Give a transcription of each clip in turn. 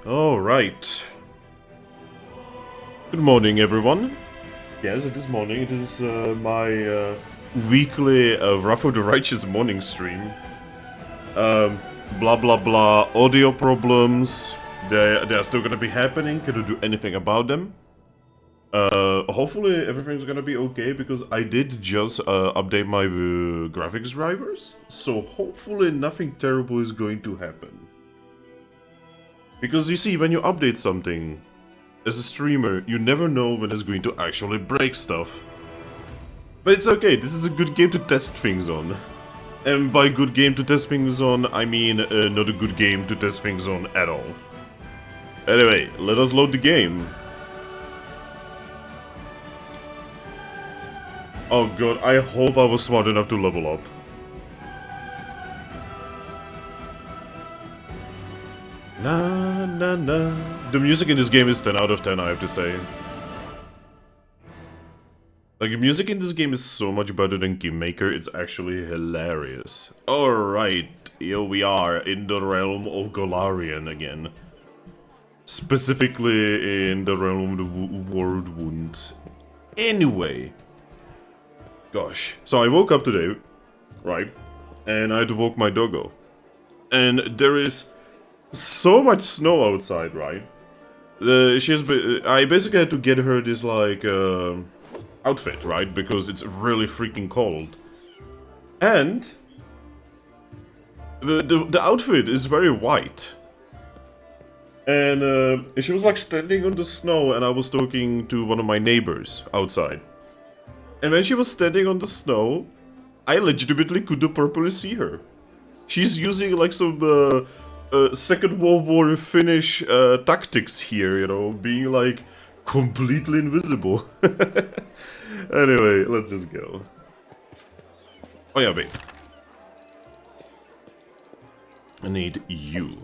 Alright. Good morning, everyone. Yes, it is morning. It is my weekly Wrath of the Righteous morning stream. Blah blah blah. Audio problems. They are still gonna be happening. Couldn't do anything about them. Hopefully everything's gonna be okay because I did just update my graphics drivers. So hopefully nothing terrible is going to happen. Because you see, when you update something, as a streamer, you never know when it's going to actually break stuff. But it's okay, this is a good game to test things on. And by good game to test things on, I mean not a good game to test things on at all. Anyway, let us load the game. Oh god, I hope I was smart enough to level up. Na na na. The music in this game is 10 out of 10, I have to say. Like, the music in this game is so much better than Kingmaker, it's actually hilarious. Alright, here we are in the realm of Golarion again. Specifically in the realm of the World Wound. Anyway. Gosh. So I woke up today, right? And I had to walk my doggo. And there is so much snow outside, right? I basically had to get her this, like, outfit, right? Because it's really freaking cold. And the outfit is very white. And she was, like, standing on the snow, and I was talking to one of my neighbors outside. And when she was standing on the snow, I legitimately could properly see her. She's using, like, some Second World War Finnish tactics here, you know, being like completely invisible. Anyway, let's just go. Oh yeah, wait. I need you.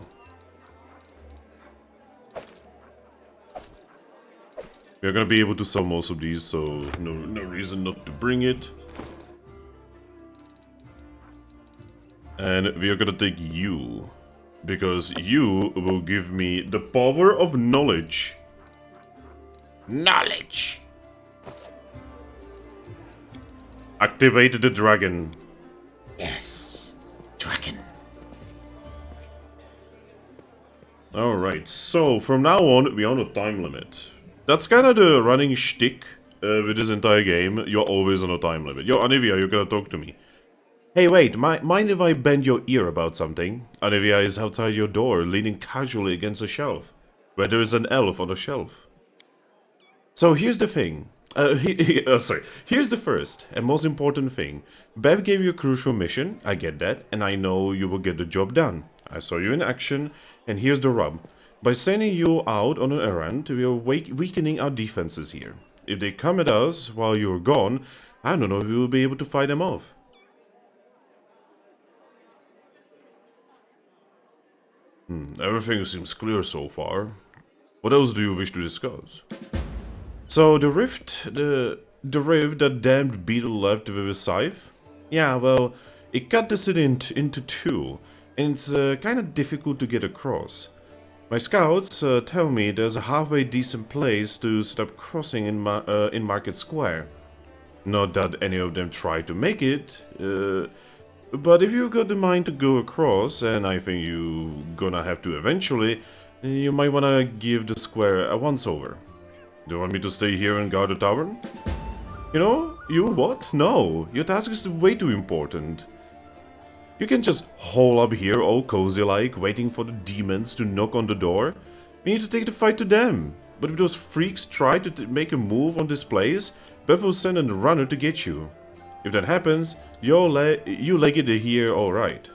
We're gonna be able to sell most of these, so no reason not to bring it. And we are gonna take you. Because you will give me the power of knowledge. Knowledge! Activate the dragon. Yes. Dragon. Alright, so from now on, we're on a time limit. That's kind of the running shtick with this entire game. You're always on a time limit. Yo, Anivia, you're gonna talk to me. Hey, wait, mind if I bend your ear about something? Anivia is outside your door, leaning casually against a shelf, where there is an elf on a shelf. So here's the thing. Here's the first and most important thing. Bev gave you a crucial mission, I get that, and I know you will get the job done. I saw you in action, and here's the rub. By sending you out on an errand, we are weakening our defenses here. If they come at us while you're gone, I don't know if we will be able to fight them off. Everything seems clear so far. What else do you wish to discuss? So, the rift that damned beetle left with his scythe? Yeah, well, it cut the city into two, and it's kind of difficult to get across. My scouts tell me there's a halfway decent place to set up crossing in Market Square. Not that any of them try to make it, but if you've got the mind to go across, and I think you're gonna have to eventually, you might wanna give the square a once-over. Do you want me to stay here and guard the tavern? You know, you what? No, your task is way too important. You can just hole up here all cozy-like, waiting for the demons to knock on the door. We need to take the fight to them. But if those freaks try to make a move on this place, Beb will send a runner to get you. If that happens, you leg it here alright.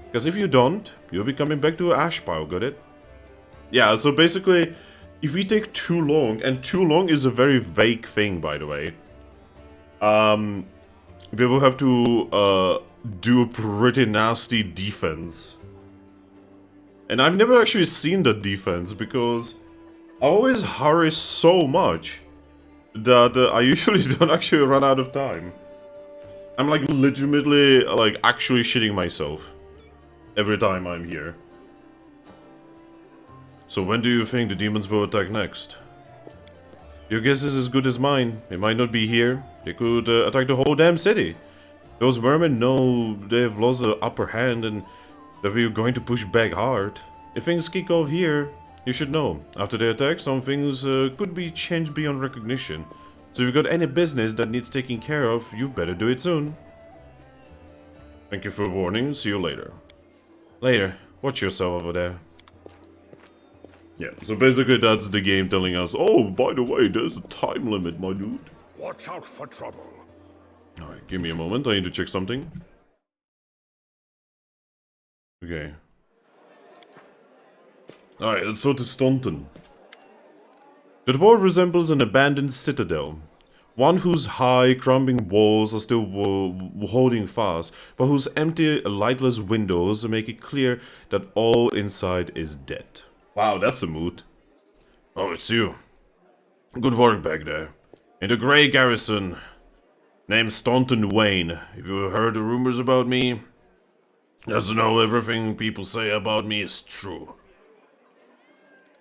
Because if you don't, you'll be coming back to Ash Pile, got it? Yeah, so basically, if we take too long, and too long is a very vague thing, by the way, we will have to do a pretty nasty defense. And I've never actually seen that defense, because I always hurry so much that I usually don't actually run out of time. I'm like legitimately, like, actually shitting myself every time I'm here. So when do you think the demons will attack next? Your guess is as good as mine. It might not be here. They could attack the whole damn city. Those mermen know they have lost the upper hand and that we're going to push back hard. If things kick off here, you should know. After the attack, some things could be changed beyond recognition. So if you've got any business that needs taking care of, you better do it soon. Thank you for the warning. See you later. Later. Watch yourself over there. Yeah, so basically that's the game telling us, oh, by the way, there's a time limit, my dude. Watch out for trouble. Alright, give me a moment. I need to check something. Okay. Alright, let's go to Staunton. The dwarf resembles an abandoned citadel. One whose high, crumbling walls are still holding fast, but whose empty, lightless windows make it clear that all inside is dead. Wow, that's a mood. Oh, it's you. Good work back there. In the Grey Garrison, named Staunton Wayne. If you heard the rumors about me, just know everything people say about me is true.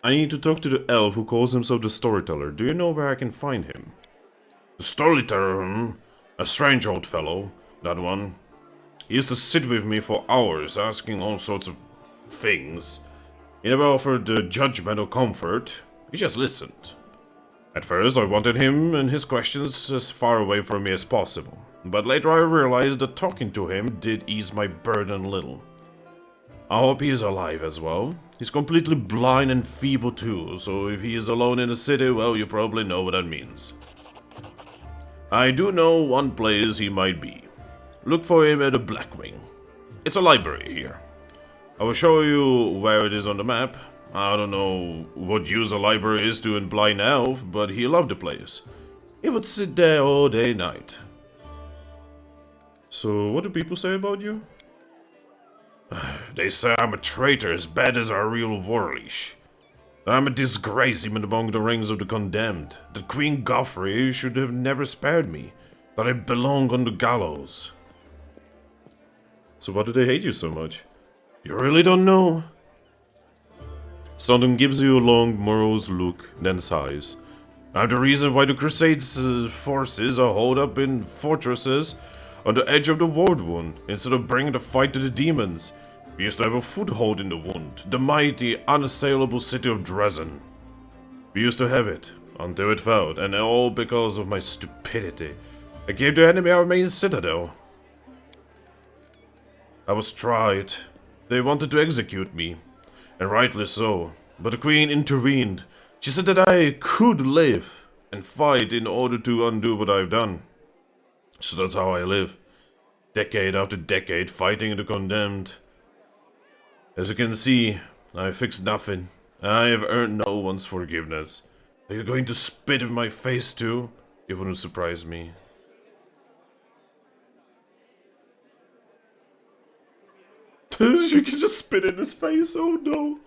I need to talk to the elf who calls himself the Storyteller. Do you know where I can find him? The Storyteller, A strange old fellow, that one. He used to sit with me for hours, asking all sorts of things. He never offered judgment or comfort, he just listened. At first I wanted him and his questions as far away from me as possible, but later I realized that talking to him did ease my burden a little. I hope he is alive as well. He's completely blind and feeble too, so if he is alone in the city, well, you probably know what that means. I do know one place he might be. Look for him at the Blackwing. It's a library here. I will show you where it is on the map. I don't know what use a library is to a blind elf, but he loved the place. He would sit there all day night. So what do people say about you? They say I'm a traitor as bad as our real Warlish. I'm a disgrace even among the ranks of the condemned. That Queen Goffrey should have never spared me. That I belong on the gallows. So why do they hate you so much? You really don't know? Staunton gives you a long, morose look, then sighs. I'm the reason why the Crusades' forces are holed up in fortresses on the edge of the Wound, instead of bringing the fight to the demons. We used to have a foothold in the Wound, the mighty, unassailable city of Dresden. We used to have it, until it fell, and all because of my stupidity. I gave the enemy our main citadel. I was tried. They wanted to execute me, and rightly so, but the Queen intervened. She said that I could live and fight in order to undo what I've done. So that's how I live, decade after decade fighting the condemned. As you can see, I fixed nothing. I have earned no one's forgiveness. Are you going to spit in my face too? It wouldn't surprise me. You can just spit in his face, oh no.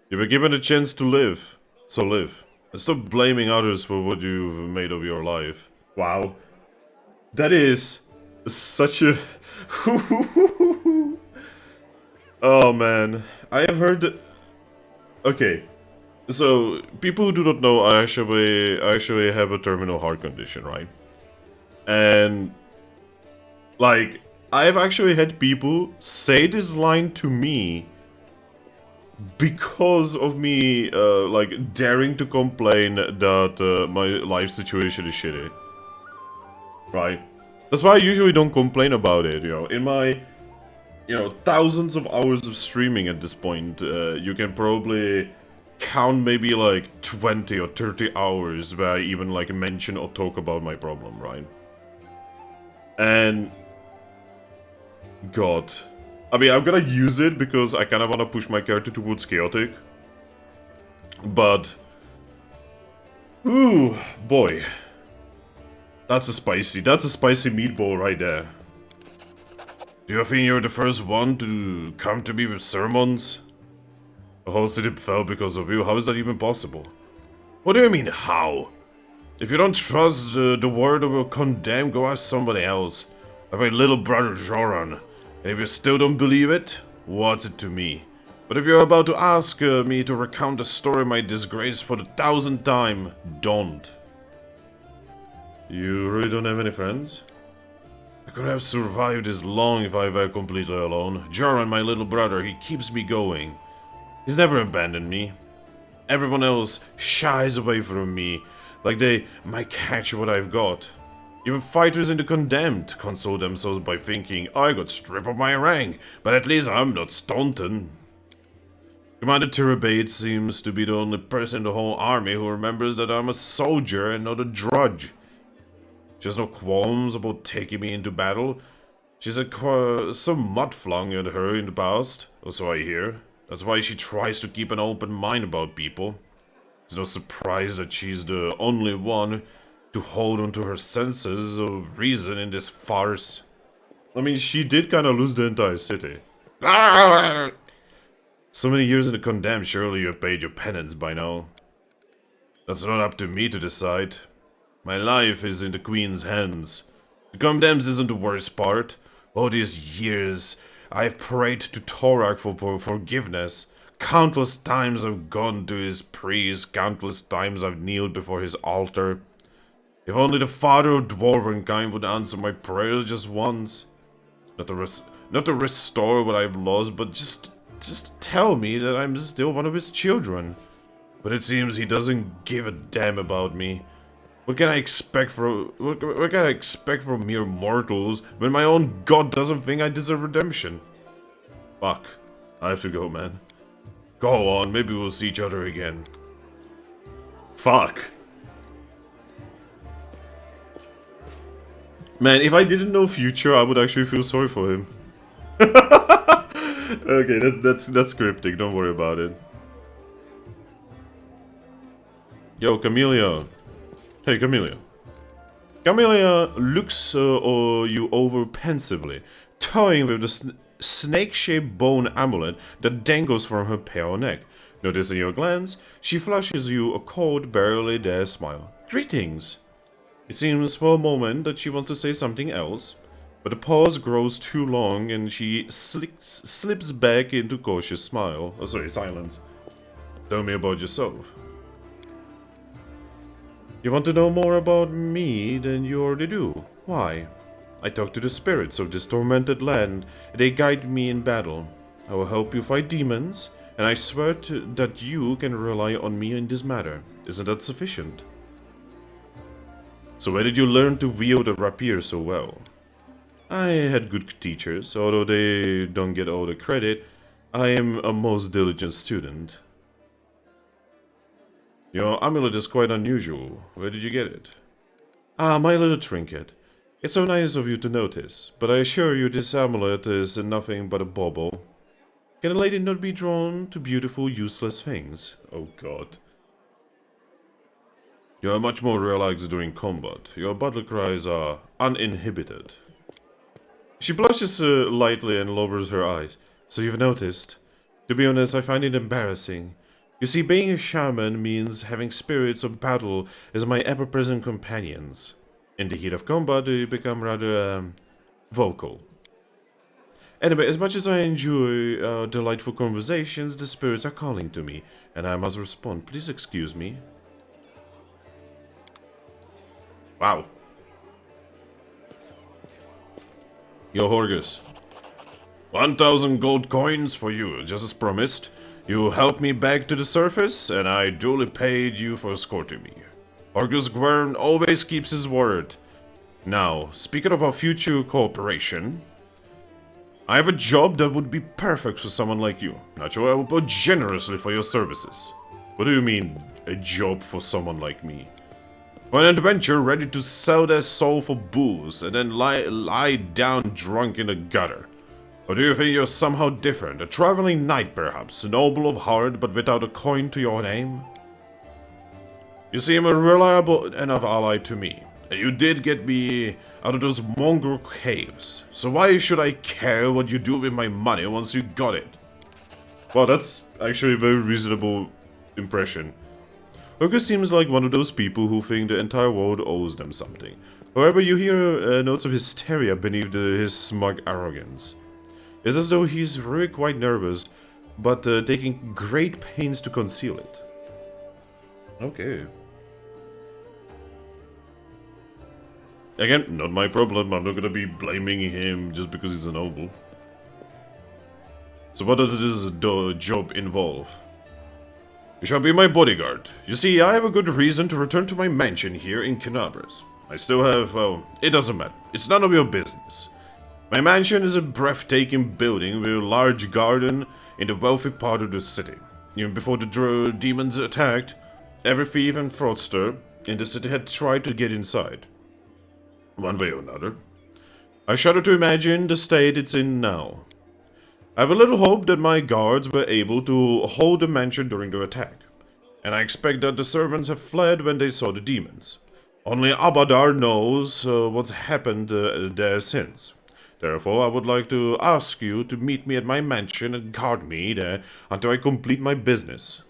You were given a chance to live, so live. And stop blaming others for what you've made of your life. Wow. That is such a... Oh man. I have heard that... Okay. So, people who do not know, I actually have a terminal heart condition, right? And... like, I've actually had people say this line to me because of me, like, daring to complain that my life situation is shitty. Right? That's why I usually don't complain about it, you know. In my, you know, thousands of hours of streaming at this point, you can probably count maybe like 20 or 30 hours where I even, like, mention or talk about my problem, right? And... God... I mean, I'm gonna use it because I kind of want to push my character towards chaotic. But... ooh, boy. That's a spicy meatball right there. Do you think you're the first one to come to me with sermons? The whole city fell because of you. How is that even possible? What do you mean, how? If you don't trust the word of a condemned, go ask somebody else. Like my little brother Joran. And if you still don't believe it, what's it to me? But if you're about to ask me to recount the story of my disgrace for the 1000th time, don't. You really don't have any friends? I could have survived this long if I were completely alone. Joran, my little brother, he keeps me going. He's never abandoned me. Everyone else shies away from me, like they might catch what I've got. Even fighters in the Condemned console themselves by thinking, I got stripped of my rank, but at least I'm not Staunton. Commander Tirabate seems to be the only person in the whole army who remembers that I'm a soldier and not a drudge. She has no qualms about taking me into battle. She's had some mud flung at her in the past, or so I hear. That's why she tries to keep an open mind about people. It's no surprise that she's the only one to hold on to her senses of reason in this farce. I mean, she did kind of lose the entire city. So many years in the Condemned, surely you have paid your penance by now. That's not up to me to decide. My life is in the Queen's hands. The Condemned isn't the worst part. All these years, I've prayed to Torak for forgiveness. Countless times I've gone to his priest, countless times I've kneeled before his altar. If only the father of Dwarvenkind would answer my prayers just once. Not to restore what I've lost, but just tell me that I'm still one of his children. But it seems he doesn't give a damn about me. What can I expect from mere mortals when my own god doesn't think I deserve redemption? Fuck. I have to go, man. Go on, maybe we'll see each other again. Fuck. Man, if I didn't know Future, I would actually feel sorry for him. Okay, that's cryptic, don't worry about it. Yo, Camellia. Hey, Camellia. Camellia looks you over pensively, toying with the snake-shaped bone amulet that dangles from her pale neck. Noticing your glance, she flashes you a cold, barely there smile. Greetings! It seems for a moment that she wants to say something else, but the pause grows too long and she slips back into cautious smile. Oh, sorry, silence. Tell me about yourself. You want to know more about me than you already do? Why? I talk to the spirits of this tormented land. They guide me in battle. I will help you fight demons, and I swear that you can rely on me in this matter. Isn't that sufficient? So where did you learn to wield a rapier so well? I had good teachers, although they don't get all the credit. I am a most diligent student. Your amulet is quite unusual. Where did you get it? Ah, my little trinket. It's so nice of you to notice, but I assure you this amulet is nothing but a bauble. Can a lady not be drawn to beautiful, useless things? Oh god. You are much more relaxed during combat. Your battle cries are uninhibited. She blushes lightly and lowers her eyes. So you've noticed? To be honest, I find it embarrassing. You see, being a shaman means having spirits of battle as my ever-present companions. In the heat of combat, they become rather, vocal. Anyway, as much as I enjoy delightful conversations, the spirits are calling to me, and I must respond. Please excuse me. Wow. Yo, Horgus. 1,000 gold coins for you, just as promised. You helped me back to the surface, and I duly paid you for escorting me. Horgus Gwern always keeps his word. Now, speaking of our future cooperation, I have a job that would be perfect for someone like you. Naturally, I will pay generously for your services. What do you mean, a job for someone like me? For an adventure ready to sell their soul for booze and then lie down drunk in the gutter. Or do you think you're somehow different? A traveling knight, perhaps, noble of heart but without a coin to your name? You seem a reliable enough ally to me. And you did get me out of those mongrel caves. So why should I care what you do with my money once you got it? Well, that's actually a very reasonable impression. Hooker seems like one of those people who think the entire world owes them something. However, you hear notes of hysteria beneath his smug arrogance. It's as though he's really quite nervous, but taking great pains to conceal it. Okay. Again, not my problem. I'm not gonna be blaming him just because he's a noble. So what does this job involve? You shall be my bodyguard. You see, I have a good reason to return to my mansion here in Kenabres. I still have, well, it doesn't matter. It's none of your business. My mansion is a breathtaking building with a large garden in the wealthy part of the city. Even before the demons attacked, every thief and fraudster in the city had tried to get inside. One way or another. I shudder to imagine the state it's in now. I have a little hope that my guards were able to hold the mansion during the attack, and I expect that the servants have fled when they saw the demons. Only Abadar knows what's happened there since. Therefore, I would like to ask you to meet me at my mansion and guard me there until I complete my business.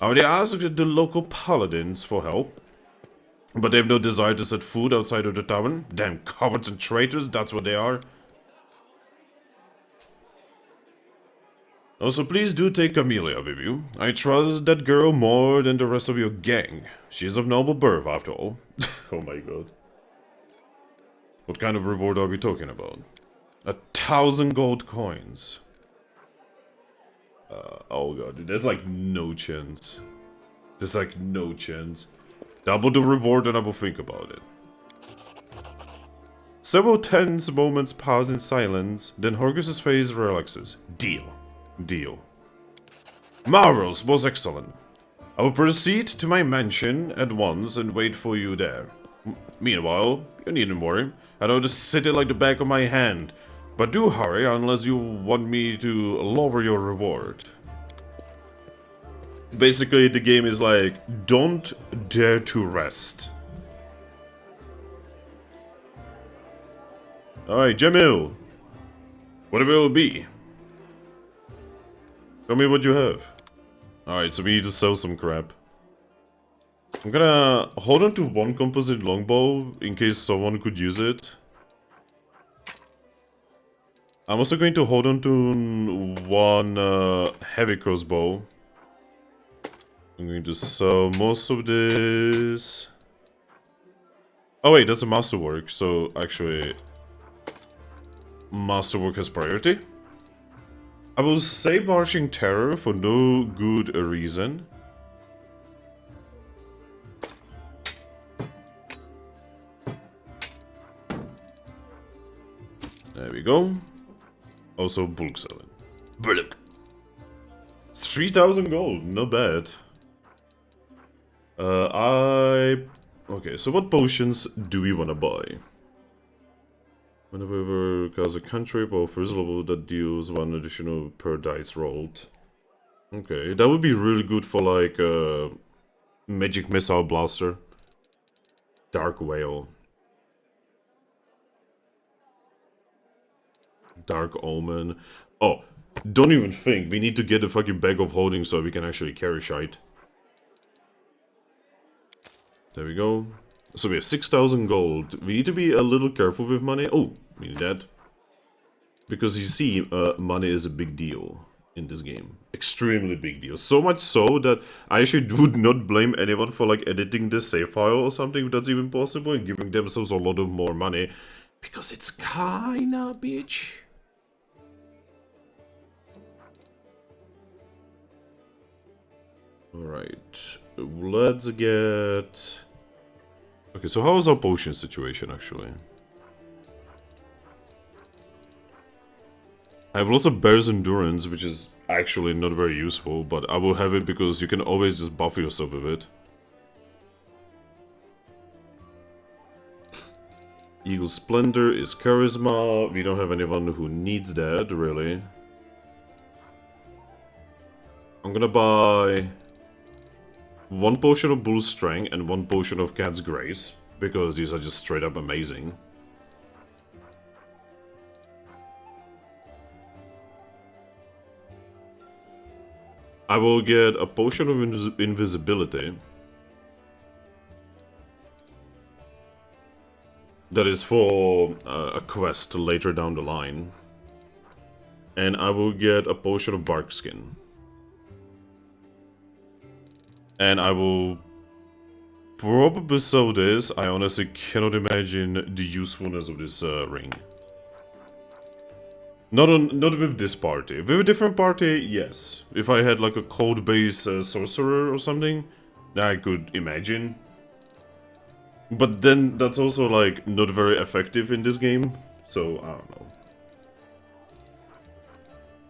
I already asked the local paladins for help, but they have no desire to set foot outside of the tavern. Damn cowards and traitors, that's what they are. Also, please do take Camellia with you. I trust that girl more than the rest of your gang. She is of noble birth, after all. Oh my god. What kind of reward are we talking about? 1,000 gold coins. Oh god, dude, there's like no chance. There's like no chance. Double the reward and I will think about it. Several tense moments pass in silence, then Horgus' face relaxes. Deal. Deal. Marvels was excellent. I will proceed to my mansion at once and wait for you there. Meanwhile, you needn't worry. I know the city like the back of my hand. But do hurry unless you want me to lower your reward. Basically, the game is like, don't dare to rest. Alright, Jamil. Whatever it will be. Tell me what you have. Alright, so we need to sell some crap. I'm gonna hold on to one composite longbow in case someone could use it. I'm also going to hold on to one heavy crossbow. I'm going to sell most of this. Oh wait, that's a masterwork, so actually masterwork has priority. I will say Marching Terror for no good reason. There we go. Also bulk selling. Bulk. 3,000 gold, not bad. Okay, so what potions do we want to buy? Whenever cause a cantrip or first level that deals one additional per dice rolled. Okay, that would be really good for like magic missile blaster. Dark whale. Dark omen. Oh, don't even think. We need to get a fucking bag of holding so we can actually carry shite. There we go. So we have 6,000 gold. We need to be a little careful with money. Oh, we need that. Because you see, money is a big deal in this game. Extremely big deal. So much so that I actually would not blame anyone for like editing this save file or something if that's even possible and giving themselves a lot of more money. Because it's kinda bitch. Alright. Let's get... Okay, so how is our potion situation, actually? I have lots of Bear's Endurance, which is actually not very useful, but I will have it because you can always just buff yourself with it. Eagle Splendor is Charisma. We don't have anyone who needs that, really. I'm gonna buy... one potion of Bull's Strength and one potion of Cat's Grace, because these are just straight up amazing. I will get a potion of invisibility, That is for a quest later down the line. And I will get a potion of bark skin. And I will probably sell this. I honestly cannot imagine the usefulness of this ring. Not with this party. With a different party, yes. If I had like a code-based sorcerer or something, I could imagine. But then that's also like not very effective in this game, so I don't know.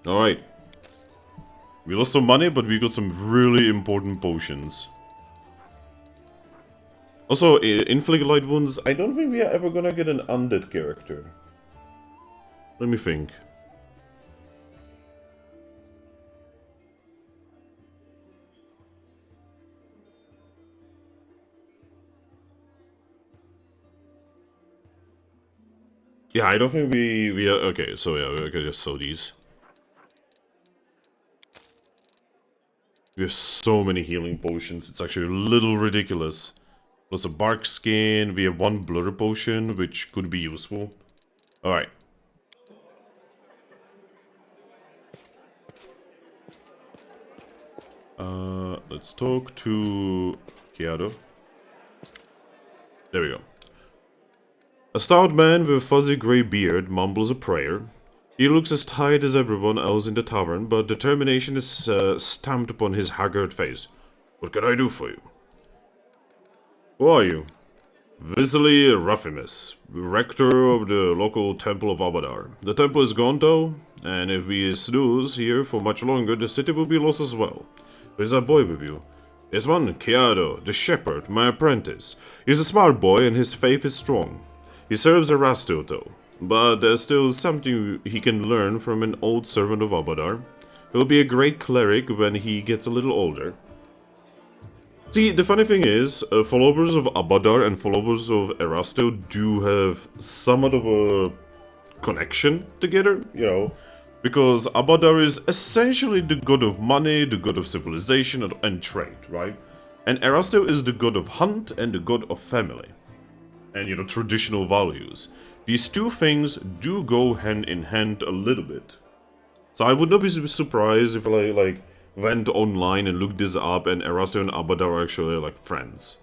Alright. We lost some money, but we got some really important potions. Also, inflict light wounds. I don't think we are ever gonna get an undead character. Let me think. Yeah, I don't think we are... Okay, so yeah, we can just sell these. We have so many healing potions, it's actually a little ridiculous. Lots of bark skin, we have one blur potion, which could be useful. Alright. Let's talk to Kiado. There we go. A stout man with a fuzzy grey beard mumbles a prayer. He looks as tired as everyone else in the tavern, but determination is stamped upon his haggard face. What can I do for you? Who are you? Vasily Rafimus, rector of the local temple of Abadar. The temple is gone though, and if we snooze here for much longer, the city will be lost as well. There's a boy with you. There's one, Kiado, the shepherd, my apprentice. He's a smart boy and his faith is strong. He serves Erasto though, but there's still something he can learn from an old servant of Abadar. He'll be a great cleric when he gets a little older. See, the funny thing is, followers of Abadar and followers of Erasto do have somewhat of a connection together, you know, because Abadar is essentially the god of money, the god of civilization and trade, right? And Erasto is the god of hunt and the god of family. And, you know, traditional values. These two things do go hand in hand a little bit. So I would not be surprised if I, like, went online and looked this up and Erasto and Abadar are actually, like, friends.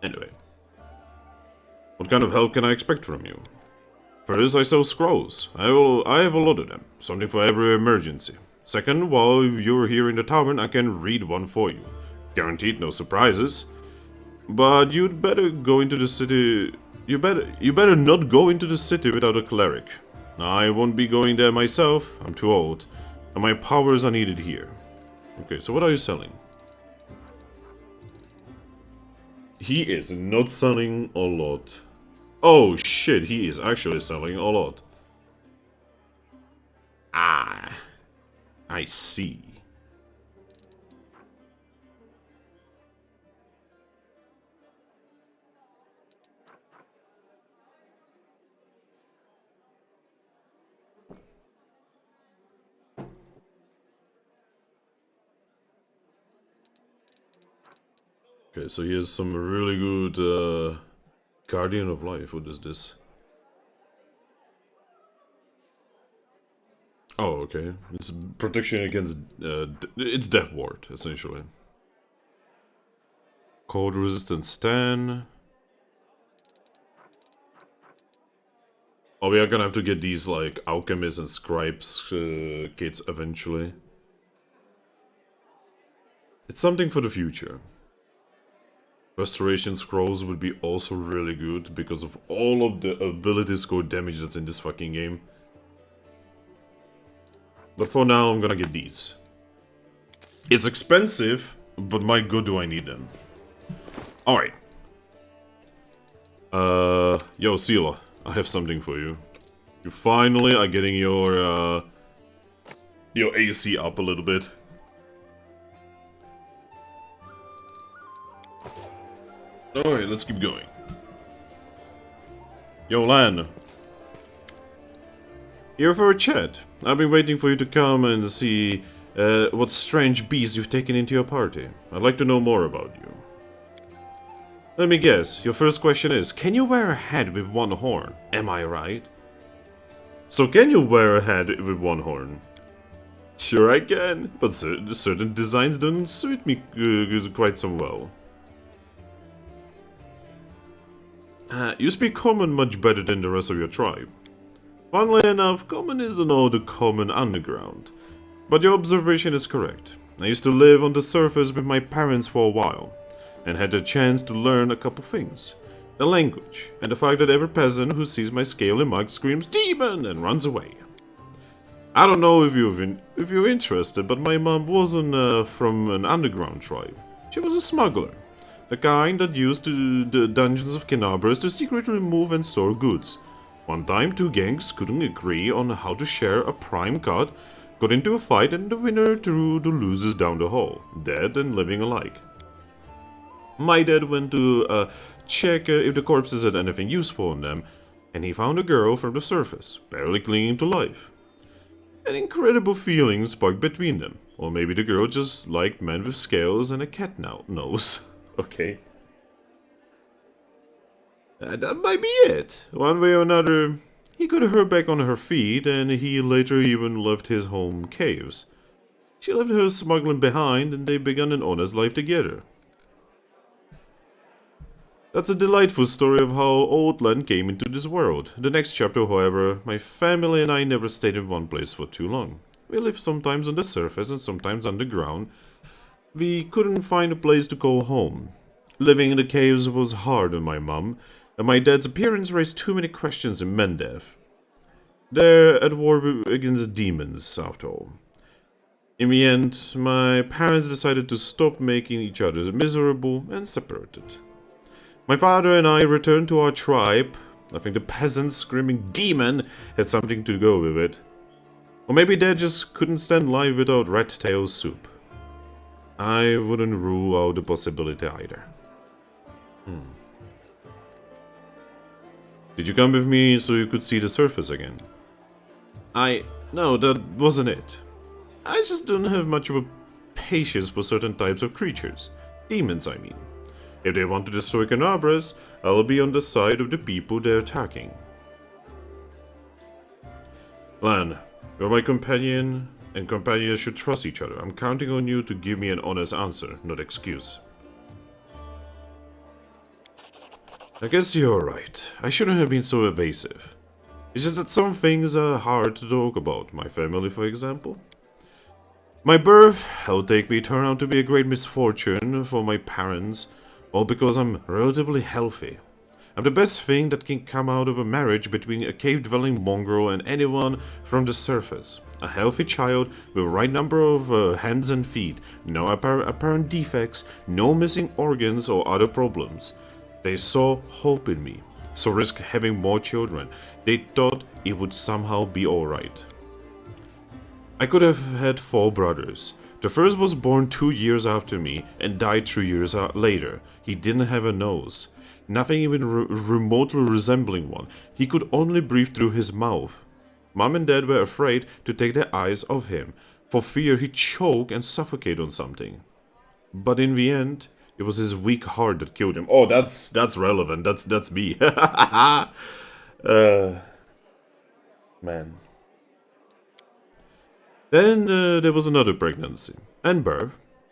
Anyway. What kind of help can I expect from you? First, I sell scrolls. I have a lot of them. Something for every emergency. Second, while you're here in the tavern, I can read one for you. Guaranteed no surprises. But you'd better go into the city... You better not go into the city without a cleric. I won't be going there myself. I'm too old. And my powers are needed here. Okay, so what are you selling? He is not selling a lot. Oh shit, he is actually selling a lot. Ah, I see. Okay, so he has some really good Guardian of Life. What is this? Oh, okay. It's protection against... it's Death Ward, essentially. Cold Resistance Stan. Oh, we are gonna have to get these, like, Alchemist and Scribes kits eventually. It's something for the future. Restoration Scrolls would be also really good because of all of the ability score damage that's in this fucking game. But for now, I'm gonna get these. It's expensive, but my god do I need them. Alright. Yo, Sela, I have something for you. You finally are getting your AC up a little bit. Alright, let's keep going. Yo, Lan. Here for a chat. I've been waiting for you to come and see what strange beast you've taken into your party. I'd like to know more about you. Let me guess, your first question is, can you wear a hat with one horn? Am I right? So can you wear a hat with one horn? Sure I can, but certain designs don't suit me quite so well. You speak common much better than the rest of your tribe. Funnily enough, common isn't all the common underground. But your observation is correct. I used to live on the surface with my parents for a while, and had the chance to learn a couple things. The language, and the fact that every peasant who sees my scaly mug screams "Demon!" and runs away. I don't know if you're interested, but my mom wasn't from an underground tribe. She was a smuggler. The kind that used the dungeons of Kenabres to secretly move and store goods. One time, two gangs couldn't agree on how to share a prime cut, got into a fight, and the winner threw the losers down the hole, dead and living alike. My dad went to check if the corpses had anything useful on them, and he found a girl from the surface, barely clinging to life. An incredible feeling sparked between them, or maybe the girl just liked men with scales and a cat nose. Okay. That might be it. One way or another, he got her back on her feet, and he later even left his home caves. She left her smuggling behind, and they began an honest life together. That's a delightful story of how Outland came into this world. The next chapter, however, my family and I never stayed in one place for too long. We lived sometimes on the surface and sometimes underground. We couldn't find a place to call home. Living in the caves was hard on my mum, and my dad's appearance raised too many questions in Mendev. They're at war against demons, after all. In the end, my parents decided to stop making each other miserable and separated. My father and I returned to our tribe. I think the peasants screaming "demon" had something to go with it. Or maybe they just couldn't stand life without rat tail soup. I wouldn't rule out the possibility either. Did you come with me so you could see the surface again? No, that wasn't it. I just don't have much of a patience for certain types of creatures. Demons, I mean. If they want to destroy Kenabres, I will be on the side of the people they're attacking. Lan, you're my companion, and companions should trust each other. I'm counting on you to give me an honest answer, not excuse. I guess you're right. I shouldn't have been so evasive. It's just that some things are hard to talk about. My family, for example. My birth, I'll take me, turned out to be a great misfortune for my parents. All because I'm relatively healthy. I'm the best thing that can come out of a marriage between a cave-dwelling mongrel and anyone from the surface. A healthy child with the right number of hands and feet, no apparent defects, no missing organs or other problems. They saw hope in me, so risked having more children. They thought it would somehow be alright. I could have had 4 brothers. The first was born 2 years after me and died 3 years later. He didn't have a nose. Nothing even remotely resembling one. He could only breathe through his mouth. Mom and Dad were afraid to take their eyes off him, for fear he'd choke and suffocate on something. But in the end, it was his weak heart that killed him. Oh, that's relevant. That's me. Man. Then there was another pregnancy and birth.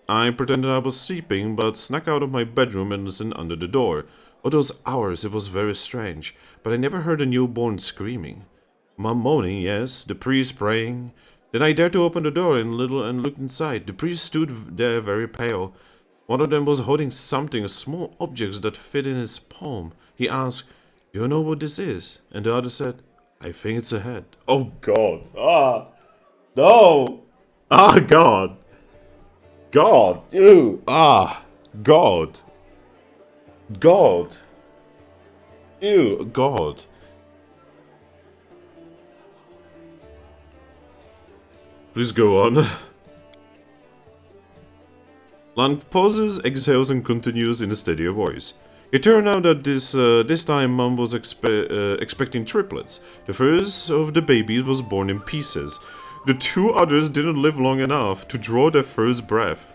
I pretended I was sleeping, but snuck out of my bedroom and listened under the door. All those hours it was very strange, but I never heard a newborn screaming. Mom moaning, yes, the priest praying. Then I dared to open the door and looked inside. The priest stood there very pale. One of them was holding something, a small object that fit in his palm. He asked, "Do you know what this is?" And the other said, "I think it's a head." Oh God. No! God! God! Ew! God! God! Ew! God! Please go on. Lan pauses, exhales, and continues in a steadier voice. It turned out that this time Mom was expecting triplets. The first of the babies was born in pieces. The 2 others didn't live long enough to draw their first breath.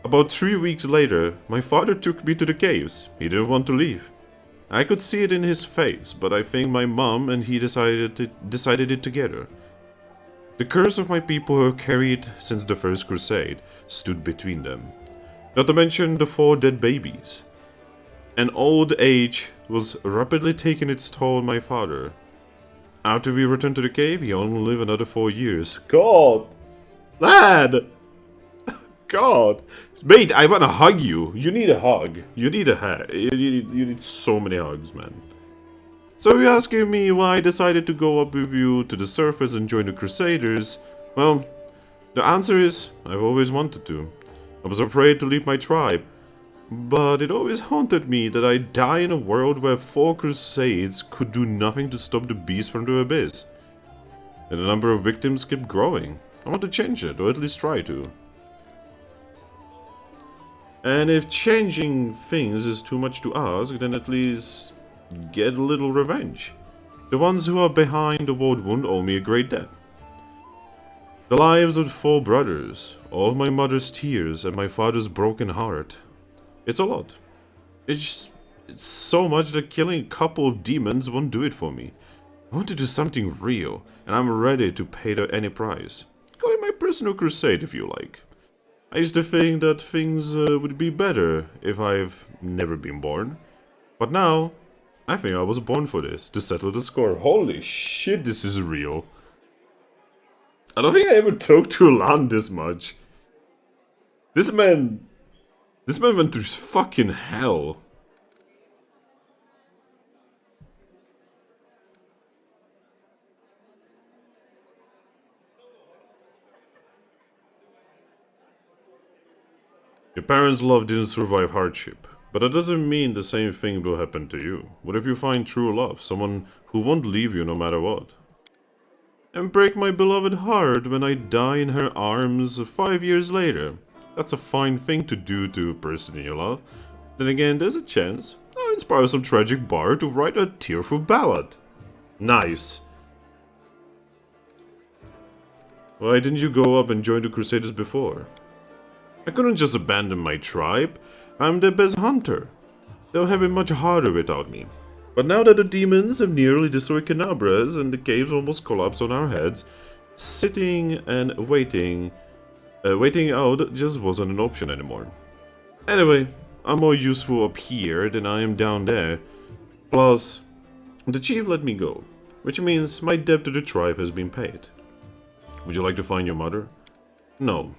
About 3 weeks later, my father took me to the caves. He didn't want to leave. I could see it in his face, but I think my mom and he decided it together. The curse of my people who carried since the First Crusade stood between them. Not to mention the 4 dead babies. And old age was rapidly taking its toll on my father. After we returned to the cave, he only lived another 4 years. God! Lad! God! Mate, I wanna hug you. You need a hug. You need a hug. You need so many hugs, man. So you're asking me why I decided to go up with you to the surface and join the Crusaders? Well, the answer is, I've always wanted to. I was afraid to leave my tribe. But it always haunted me that I'd die in a world where 4 crusades could do nothing to stop the beast from the abyss. And the number of victims kept growing. I want to change it, or at least try to. And if changing things is too much to ask, then at least get a little revenge. The ones who are behind the world wound owe me a great debt. The lives of 4 brothers, all my mother's tears, and my father's broken heart. It's a lot. It's so much that killing a couple of demons won't do it for me. I want to do something real, and I'm ready to pay any price. Call it my personal crusade if you like. I used to think that things would be better if I've never been born. But now, I think I was born for this, to settle the score. Holy shit, this is real. I don't think I ever talked to Lan this much. This man went through fucking hell. Your parents' love didn't survive hardship, but that doesn't mean the same thing will happen to you. What if you find true love, someone who won't leave you no matter what? And break my beloved heart when I die in her arms 5 years later. That's a fine thing to do to a person you love. Then again, there's a chance I'll inspire some tragic bard to write a tearful ballad. Nice. Why didn't you go up and join the Crusaders before? I couldn't just abandon my tribe. I'm their best hunter. They'll have it much harder without me. But now that the demons have nearly destroyed Kenabres and the caves almost collapsed on our heads, sitting and waiting out just wasn't an option anymore. Anyway, I'm more useful up here than I am down there. Plus, the chief let me go, which means my debt to the tribe has been paid. Would you like to find your mother? No.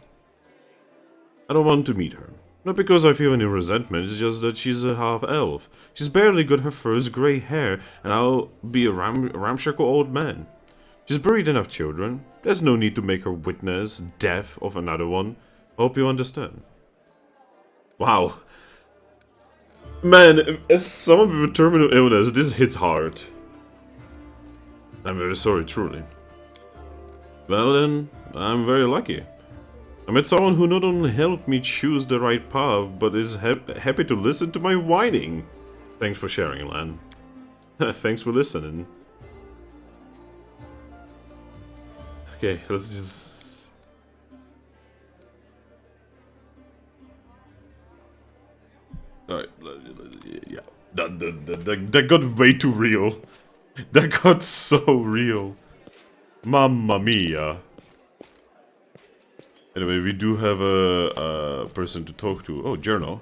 I don't want to meet her. Not because I feel any resentment, it's just that she's a half-elf. She's barely got her first grey hair, and I'll be a ramshackle old man. She's buried enough children. There's no need to make her witness death of another one. Hope you understand. Wow. Man, as someone with a terminal illness, this hits hard. I'm very sorry, truly. Well then, I'm very lucky. I met someone who not only helped me choose the right path, but is happy to listen to my whining. Thanks for sharing, Lan. Thanks for listening. Okay, let's just... Alright, yeah. That got way too real. That got so real. Mamma mia. Anyway, we do have a person to talk to. Oh, journal.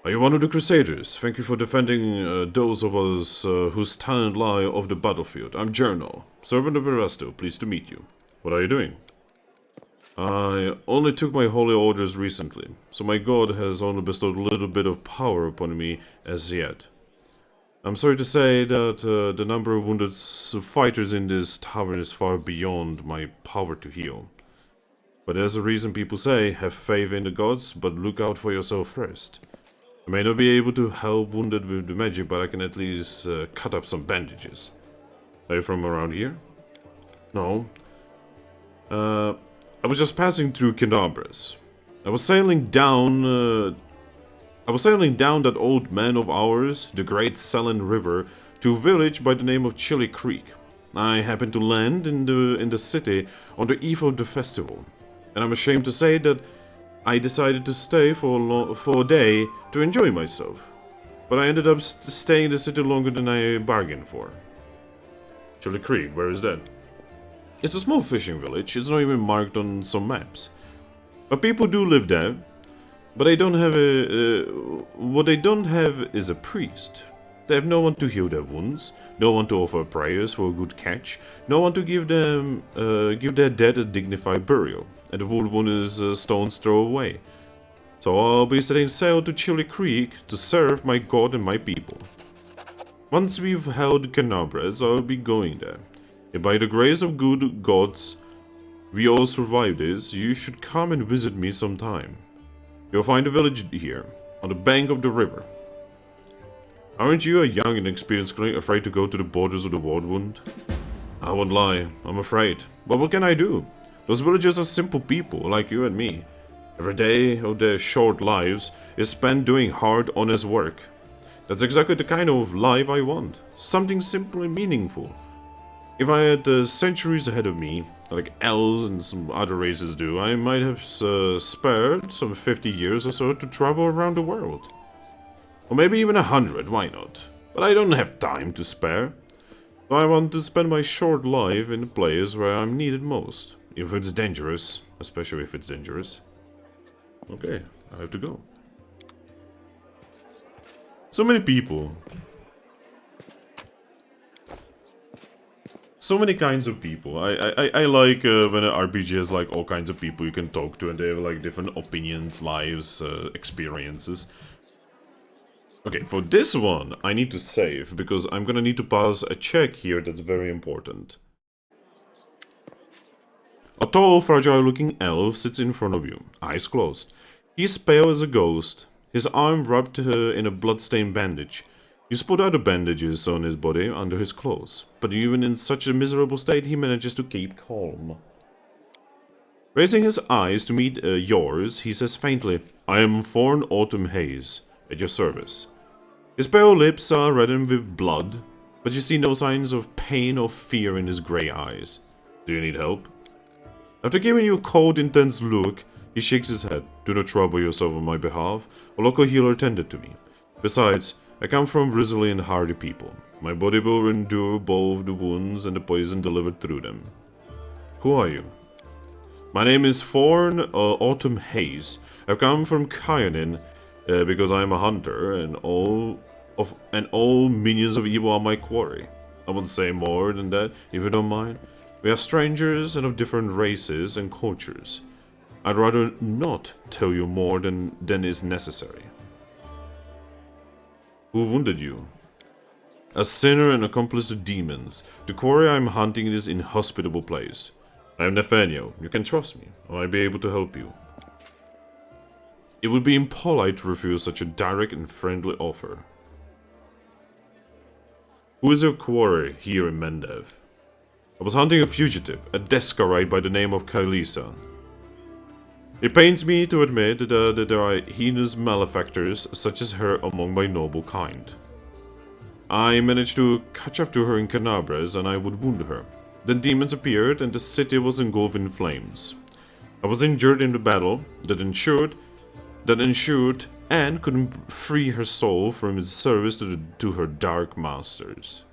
Are you one of the Crusaders? Thank you for defending those of us whose talent lie off the battlefield. I'm Journal, servant of Erasto. Pleased to meet you. What are you doing? I only took my holy orders recently, so my god has only bestowed a little bit of power upon me as yet. I'm sorry to say that the number of wounded fighters in this tavern is far beyond my power to heal. But there's a reason people say, have faith in the gods, but look out for yourself first. I may not be able to help wounded with the magic, but I can at least cut up some bandages. Are you from around here? No. I was just passing through Kenabres. I was sailing down that old man of ours, the Great Selen River, to a village by the name of Chili Creek. I happened to land in the city on the eve of the festival. And I'm ashamed to say that I decided to stay for a day to enjoy myself. But I ended up staying in the city longer than I bargained for. Chili Creek, where is that? It's a small fishing village, it's not even marked on some maps. But people do live there. But they don't have what they don't have is a priest. They have no one to heal their wounds, no one to offer prayers for a good catch, no one to give their dead a dignified burial, and the wood one is a stone's throw away. So I'll be setting sail to Chili Creek to serve my god and my people. Once we've held Kenabres, I'll be going there. If by the grace of good gods we all survive this, you should come and visit me sometime. You'll find a village here, on the bank of the river. Aren't you a young and experienced client afraid to go to the borders of the Wardwound? I won't lie, I'm afraid. But what can I do? Those villagers are simple people, like you and me. Every day of their short lives is spent doing hard, honest work. That's exactly the kind of life I want. Something simple and meaningful. If I had centuries ahead of me, like elves and some other races do, I might have spared some 50 years or so to travel around the world. Or maybe even 100, why not? But I don't have time to spare. I want to spend my short life in the place where I'm needed most. If it's dangerous, especially if it's dangerous. Okay, I have to go. So many people. So many kinds of people. I like when an RPG has like all kinds of people you can talk to and they have like different opinions, lives, experiences. Okay, for this one, I need to save, because I'm gonna need to pass a check here that's very important. A tall, fragile-looking elf sits in front of you, eyes closed. He is pale as a ghost, his arm wrapped in a blood-stained bandage. You spot other bandages on his body under his clothes, but even in such a miserable state, he manages to keep calm. Raising his eyes to meet yours, he says faintly, "I am Thorn Autumn Haze, at your service." His pale lips are reddened with blood, but you see no signs of pain or fear in his grey eyes. Do you need help? After giving you a cold, intense look, he shakes his head. Do not trouble yourself on my behalf. A local healer tended to me. Besides, I come from resilient, hardy people. My body will endure both the wounds and the poison delivered through them. Who are you? My name is Thorn Autumn Haze. I've come from Kyonin because I am a hunter, and all minions of evil are my quarry. I won't say more than that, if you don't mind. We are strangers and of different races and cultures. I'd rather not tell you more than is necessary. Who wounded you? A sinner and accomplice to demons. The quarry I'm hunting in this inhospitable place. I am Nathaniel. You can trust me. I might be able to help you. It would be impolite to refuse such a direct and friendly offer. Who is your quarry here in Mendev? I was hunting a fugitive, a Descarite by the name of Kailisa. It pains me to admit that there are heinous malefactors such as her among my noble kind. I managed to catch up to her in Kenabres and I would wound her. Then demons appeared and the city was engulfed in flames. I was injured in the battle that ensured and couldn't free her soul from its service to her dark masters.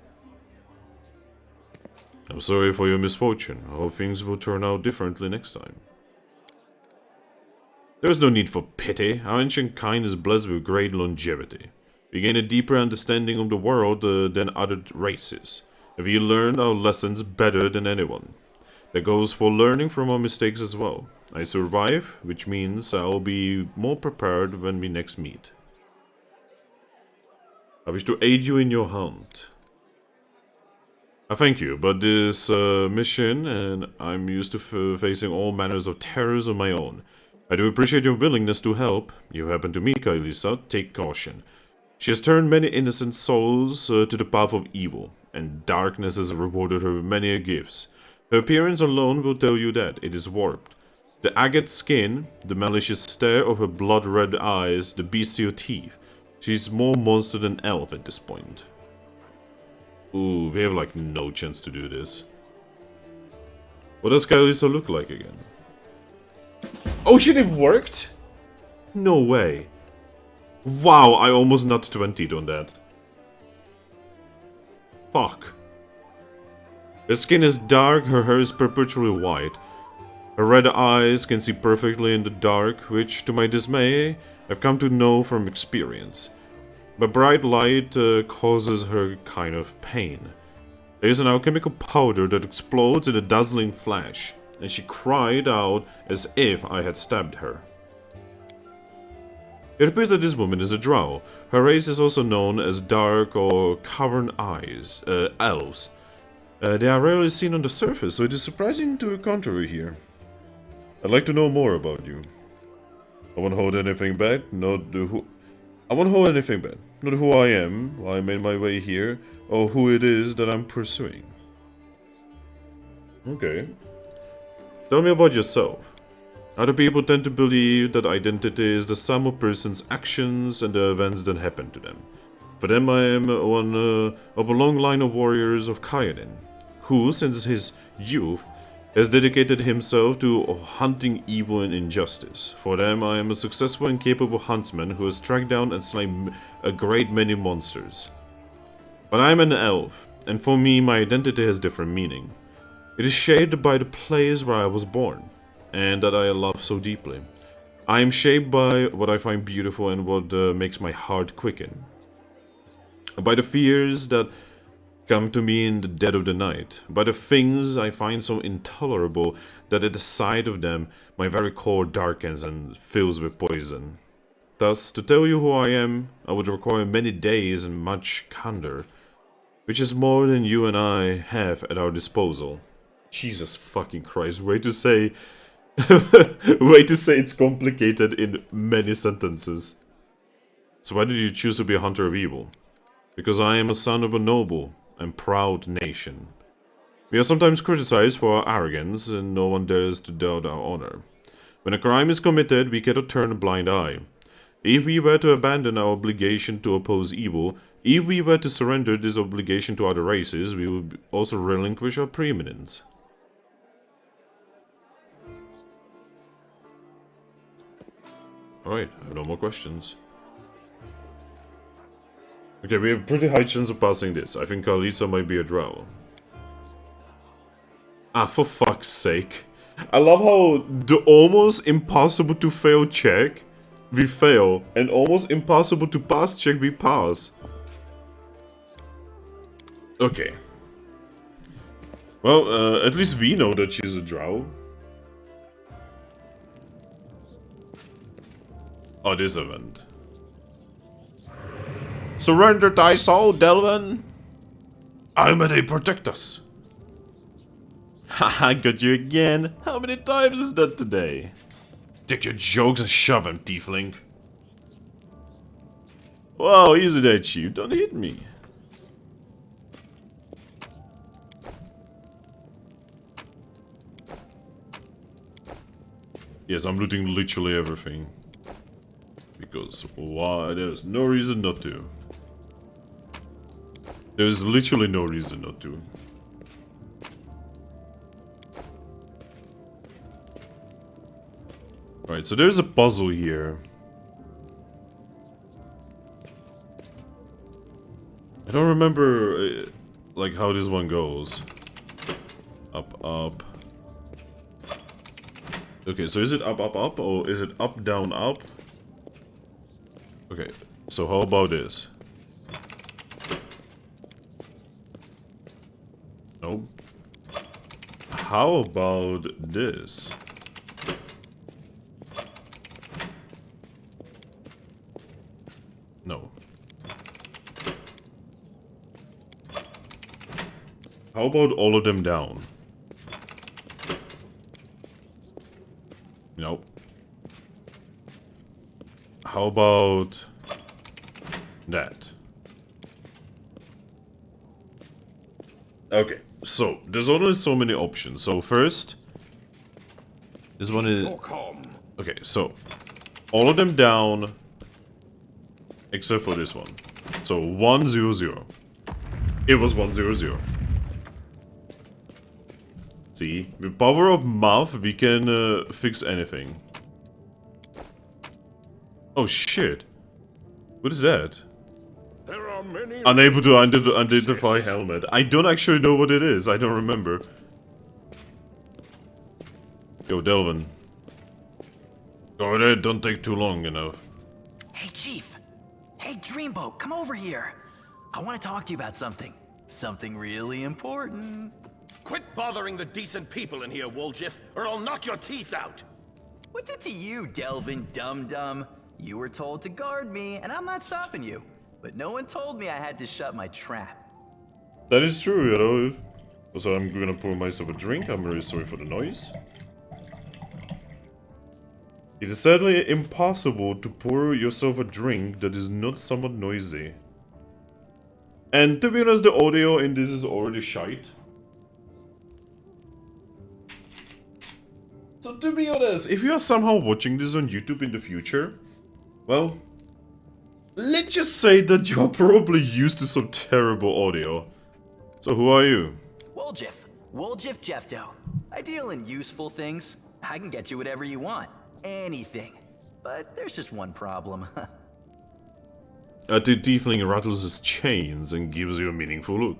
I'm sorry for your misfortune. I hope things will turn out differently next time. There is no need for pity. Our ancient kind is blessed with great longevity. We gain a deeper understanding of the world than other races. And we learn our lessons better than anyone. That goes for learning from our mistakes as well. I survive, which means I'll be more prepared when we next meet. I wish to aid you in your hunt. I thank you, but this mission, and I'm used to facing all manners of terrors of my own. I do appreciate your willingness to help. You happen to me, Kailisa. Take caution. She has turned many innocent souls to the path of evil, and darkness has rewarded her with many gifts. Her appearance alone will tell you that. It is warped. The agate skin, the malicious stare of her blood-red eyes, the bestial teeth. She's more monster than elf at this point. Ooh, we have like no chance to do this. What does Kailisa look like again? Oh shit, it worked? No way. Wow, I almost not 20'd on that. Fuck. Her skin is dark, her hair is perpetually white. Her red eyes can see perfectly in the dark, which, to my dismay, I've come to know from experience. But bright light causes her kind of pain. There is an alchemical powder that explodes in a dazzling flash, and she cried out as if I had stabbed her. It appears that this woman is a drow. Her race is also known as dark or cavern eyes, elves. They are rarely seen on the surface, so it is surprising to encounter her here. I'd like to know more about you. I won't hold anything back, I won't hold anything back. Not who I am, why I made my way here, or who it is that I'm pursuing. Okay. Tell me about yourself. Other people tend to believe that identity is the sum of a person's actions and the events that happen to them. For them, I am one of a long line of warriors of Kayanin, who, since his youth, has dedicated himself to hunting evil and injustice. For them, I am a successful and capable huntsman who has tracked down and slain a great many monsters. But I am an elf, and for me, my identity has different meaning. It is shaped by the place where I was born, and that I love so deeply. I am shaped by what I find beautiful and what makes my heart quicken. By the fears that come to me in the dead of the night, by the things I find so intolerable that at the sight of them my very core darkens and fills with poison. Thus, to tell you who I am, I would require many days and much candor, which is more than you and I have at our disposal. Jesus fucking Christ, way to say it's complicated in many sentences. So why did you choose to be a hunter of evil? Because I am a son of a noble and proud nation. We are sometimes criticized for our arrogance, and no one dares to doubt our honor. When a crime is committed, we cannot turn a blind eye. If we were to abandon our obligation to oppose evil, if we were to surrender this obligation to other races, we would also relinquish our preeminence. Alright, I have no more questions. Okay, we have pretty high chance of passing this. I think Kalisa might be a drow. Ah, for fuck's sake. I love how the almost impossible to fail check, we fail. And almost impossible to pass check, we pass. Okay. Well, at least we know that she's a drow. Oh, this event. Surrender thy soul, Delvin! I may they protect us. Haha, got you again. How many times is that today? Take your jokes and shove them, tiefling. Wow, easy there, chief. Don't hit me. Yes, I'm looting literally everything. Because why? There's no reason not to. There's literally no reason not to. Alright, so there's a puzzle here. I don't remember, like, how this one goes. Up, up. Okay, so is it up, up, up, or is it up, down, up? Okay, so how about this? Nope. How about this? No. How about all of them down? Nope. How about that? Okay, so there's only so many options. So first, this one is... Okay, so all of them down except for this one. So 100. It was 100. See, with power of math, we can fix anything. Oh shit. What is that? There are many. Unable to identify helmet. I don't actually know what it is. I don't remember. Yo, Delvin. Go ahead, don't take too long, you know. Hey, Chief. Hey, Dreamboat, come over here. I want to talk to you about something. Something really important. Quit bothering the decent people in here, Woljif, or I'll knock your teeth out! What's it to you, Delvin Dum-Dum? You were told to guard me, and I'm not stopping you. But no one told me I had to shut my trap. That is true, you know. Also, I'm gonna pour myself a drink. I'm really sorry for the noise. It is sadly impossible to pour yourself a drink that is not somewhat noisy. And to be honest, the audio in this is already shite. So to be honest, if you are somehow watching this on YouTube in the future, well, let's just say that you're probably used to some terrible audio. So who are you? Woljif. Woljif Jefto. I deal in useful things. I can get you whatever you want. Anything. But there's just one problem. The tiefling rattles his chains and gives you a meaningful look.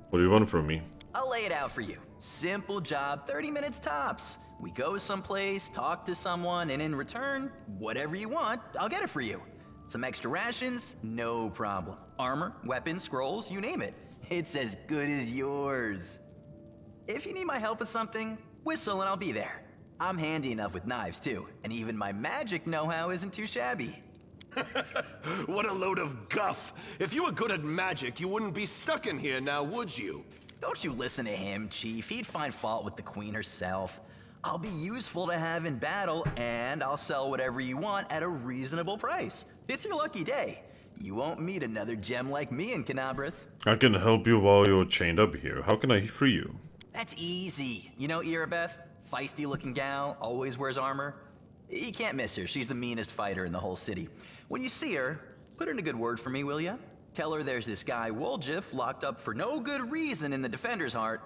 What do you want from me? I'll lay it out for you. Simple job, 30 minutes tops. We go someplace, talk to someone, and in return, whatever you want, I'll get it for you. Some extra rations? No problem. Armor, weapons, scrolls, you name it. It's as good as yours. If you need my help with something, whistle and I'll be there. I'm handy enough with knives too, and even my magic know-how isn't too shabby. What a load of guff! If you were good at magic, you wouldn't be stuck in here now, would you? Don't you listen to him, Chief. He'd find fault with the Queen herself. I'll be useful to have in battle, and I'll sell whatever you want at a reasonable price. It's your lucky day. You won't meet another gem like me in Kenabres. I can help you while you're chained up here. How can I free you? That's easy. You know Irabeth? Feisty-looking gal, always wears armor. You can't miss her. She's the meanest fighter in the whole city. When you see her, put in a good word for me, will ya? Tell her there's this guy Woljif locked up for no good reason in the Defender's Heart.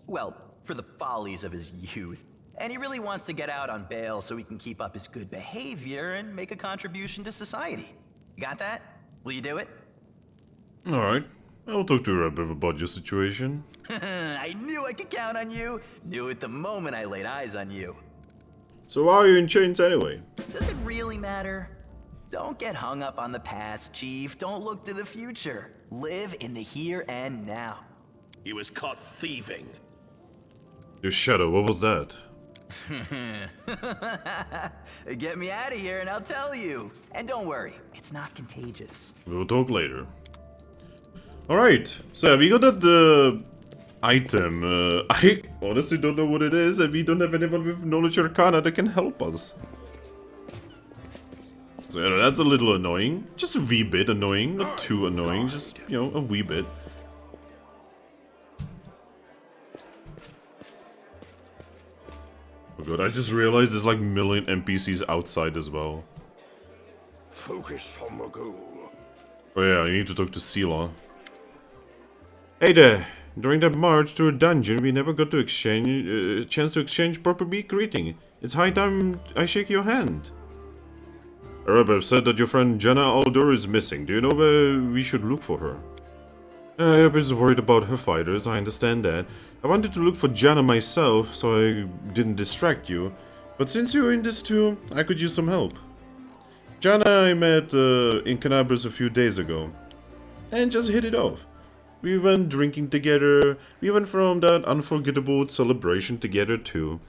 Well, for the follies of his youth. And he really wants to get out on bail so he can keep up his good behavior and make a contribution to society. You got that? Will you do it? Alright. I'll talk to her a bit about your situation. I knew I could count on you. Knew it the moment I laid eyes on you. So why are you in chains anyway? Does it really matter? Don't get hung up on the past, Chief. Don't look to the future. Live in the here and now. He was caught thieving. Your shadow, what was that? Get me out of here and I'll tell you. And don't worry, it's not contagious. We'll talk later. Alright, so we got that item. I honestly don't know what it is, and we don't have anyone with knowledge arcana that can help us. So yeah, that's a little annoying. Just a wee bit annoying, not too annoying, just, you know, a wee bit. Oh god, I just realized there's like a million NPCs outside as well. Focus on the goal. Oh yeah, I need to talk to Sela. Hey there! During that march through a dungeon, we never got to exchange chance to exchange proper greeting. It's high time I shake your hand. Arabab said that your friend Jenna Aldor is missing. Do you know where we should look for her? Arabab is worried about her fighters, I understand that. I wanted to look for Jenna myself, so I didn't distract you. But since you're in this too, I could use some help. Jenna I met in Kenabres a few days ago. And just hit it off. We went drinking together, we went from that unforgettable celebration together too.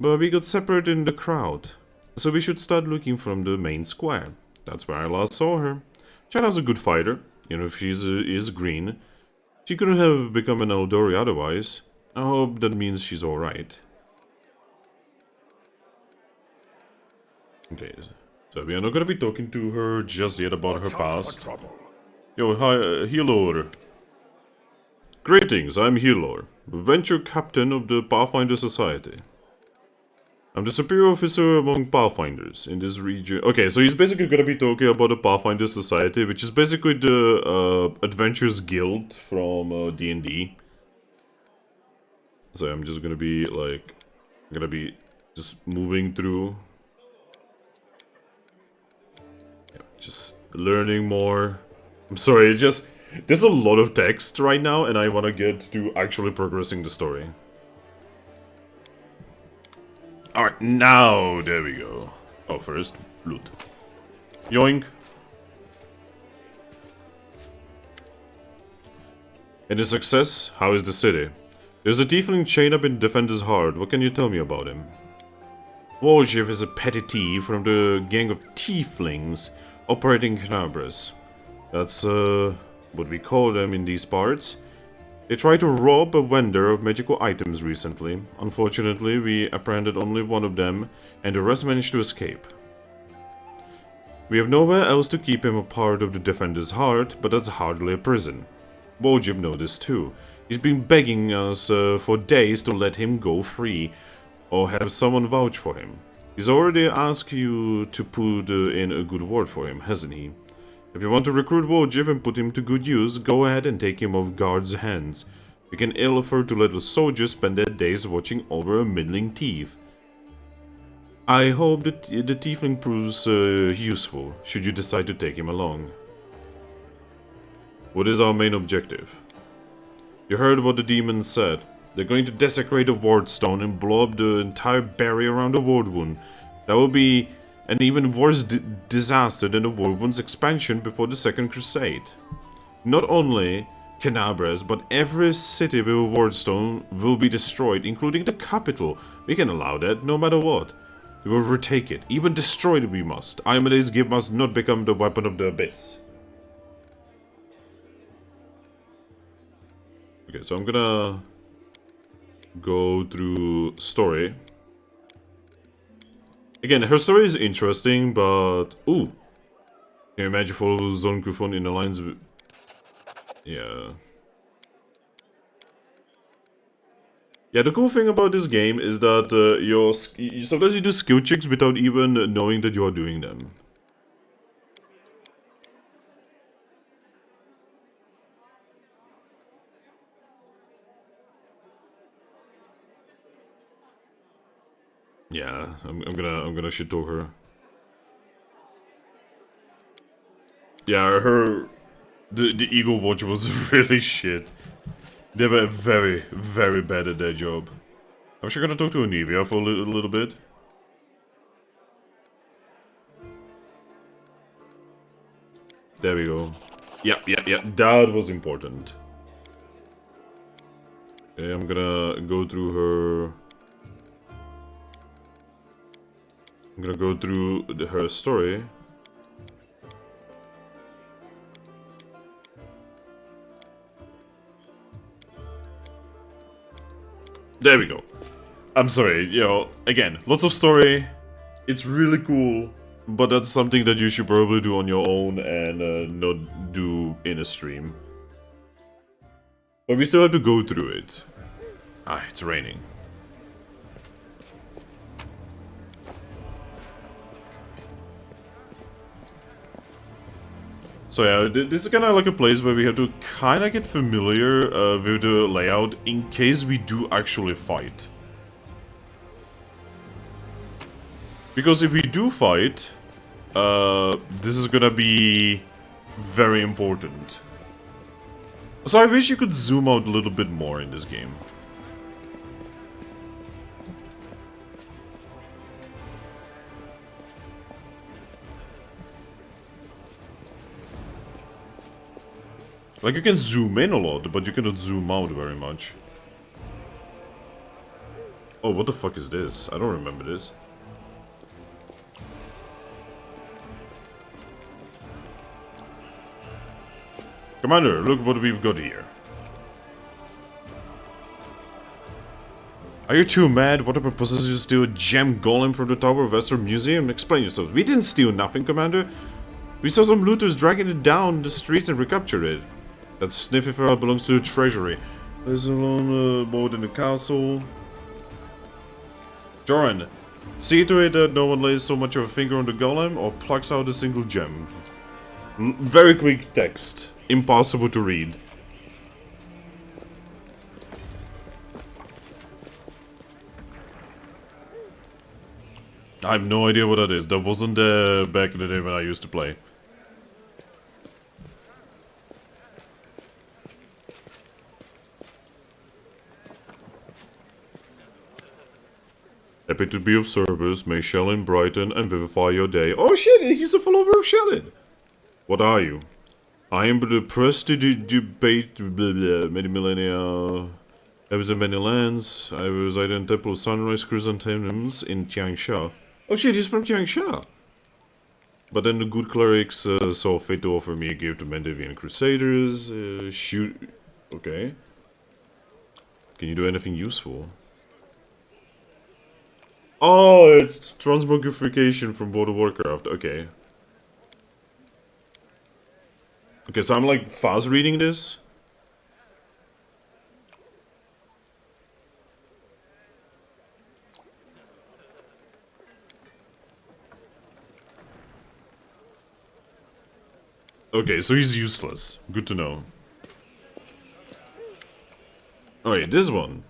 But we got separated in the crowd. So we should start looking from the main square. That's where I last saw her. Jenna's a good fighter, you know, if she is green. She couldn't have become an Eldori otherwise. I hope that means she's alright. Okay, so we are not gonna be talking to her just yet about her Watch out for past. trouble. Yo, hi, Healor. Greetings, I'm Healor, Venture Captain of the Pathfinder Society. I'm the superior officer among Pathfinders in this region. Okay, so he's basically gonna be talking about the Pathfinder Society, which is basically the Adventurers Guild from D&D. So I'm just gonna be like, just moving through. Yeah, Just learning more. I'm sorry, it's just... There's a lot of text right now, and I want to get to actually progressing the story. Alright, now, there we go. Oh, first, loot. Yoink. And the success? How is the city? There's a tiefling chained up in Defender's Heart. What can you tell me about him? Warjiv is a petty thief from the gang of tieflings operating Kenabres. That's, what we call them in these parts. They tried to rob a vendor of magical items recently. Unfortunately, we apprehended only one of them, and the rest managed to escape. We have nowhere else to keep him a part of the Defender's Heart, but that's hardly a prison. Wojib knows this too. He's been begging us for days to let him go free, or have someone vouch for him. He's already asked you to put in a good word for him, hasn't he? If you want to recruit Wojib and put him to good use, go ahead and take him off guards' hands. We can ill afford to let the soldiers spend their days watching over a middling thief. I hope that the tiefling proves useful, should you decide to take him along. What is our main objective? You heard what the demons said. They're going to desecrate the ward stone and blow up the entire barrier around the ward wound. That will be an even worse disaster than the ward wound's expansion before the Second Crusade. Not only Kenabres, but every city with a ward stone will be destroyed, including the capital. We can allow that, no matter what. We will retake it. Even destroy it we must. Iomede's gift must not become the weapon of the abyss. Okay, so I'm gonna go through story. Again, her story is interesting, but... Ooh! Can you imagine follow Zone Kufon in alliance with... Yeah. Yeah, the cool thing about this game is that sometimes you do skill checks without even knowing that you are doing them. Yeah, I'm gonna shit talk her. Yeah, the Eagle Watch was really shit. They were very, very bad at their job. I'm actually gonna talk to Anivia for a little bit. There we go. Yep, that was important. Okay, I'm gonna go through her... I'm gonna go through her story. There we go. I'm sorry, you know, again, lots of story. It's really cool, but that's something that you should probably do on your own and not do in a stream. But we still have to go through it. Ah, it's raining. So yeah, this is kind of like a place where we have to kind of get familiar with the layout in case we do actually fight. Because if we do fight, this is gonna be very important. So I wish you could zoom out a little bit more in this game. Like, you can zoom in a lot, but you cannot zoom out very much. Oh, what the fuck is this? I don't remember this. Commander, look what we've got here. Are you too mad? What possesses you to steal a gem golem from the Tower of Esther Museum? Explain yourself. We didn't steal nothing, Commander. We saw some looters dragging it down the streets and recaptured it. That sniffy fur belongs to the treasury. There's a lone boat in the castle. Joran, see to it that no one lays so much of a finger on the golem or plucks out a single gem. Very quick text. Impossible to read. I have no idea what that is. That wasn't there back in the day when I used to play. Happy to be of service. May Shellin brighten and vivify your day. Oh shit, he's a follower of Shellin. What are you? I am the prestidigitate many millennia. I was in many lands. I was in the Temple of Sunrise Chrysanthemums in Tiangsha. Oh shit, he's from Tiangsha. But then the good clerics saw fit to offer me a gift to Mendevian Crusaders. Shoot. Okay. Can you do anything useful? Oh, it's transmogrification from World of Warcraft. Okay. Okay, so I'm like fast reading this. Okay, so he's useless. Good to know. Oh wait, this one.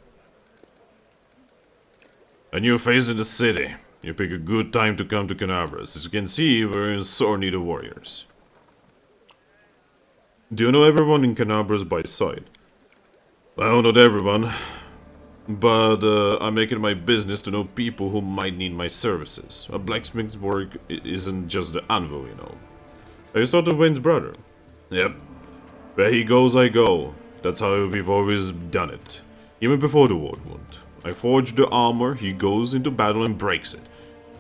A new phase in the city. You pick a good time to come to Kenabres. As you can see, we're in sore need of warriors. Do you know everyone in Kenabres by sight? Well, not everyone. But I make it my business to know people who might need my services. A blacksmith's work isn't just the anvil, you know. Are you sort of Wayne's brother? Yep. Where he goes, I go. That's how we've always done it. Even before the war wound. I forge the armor, he goes into battle and breaks it.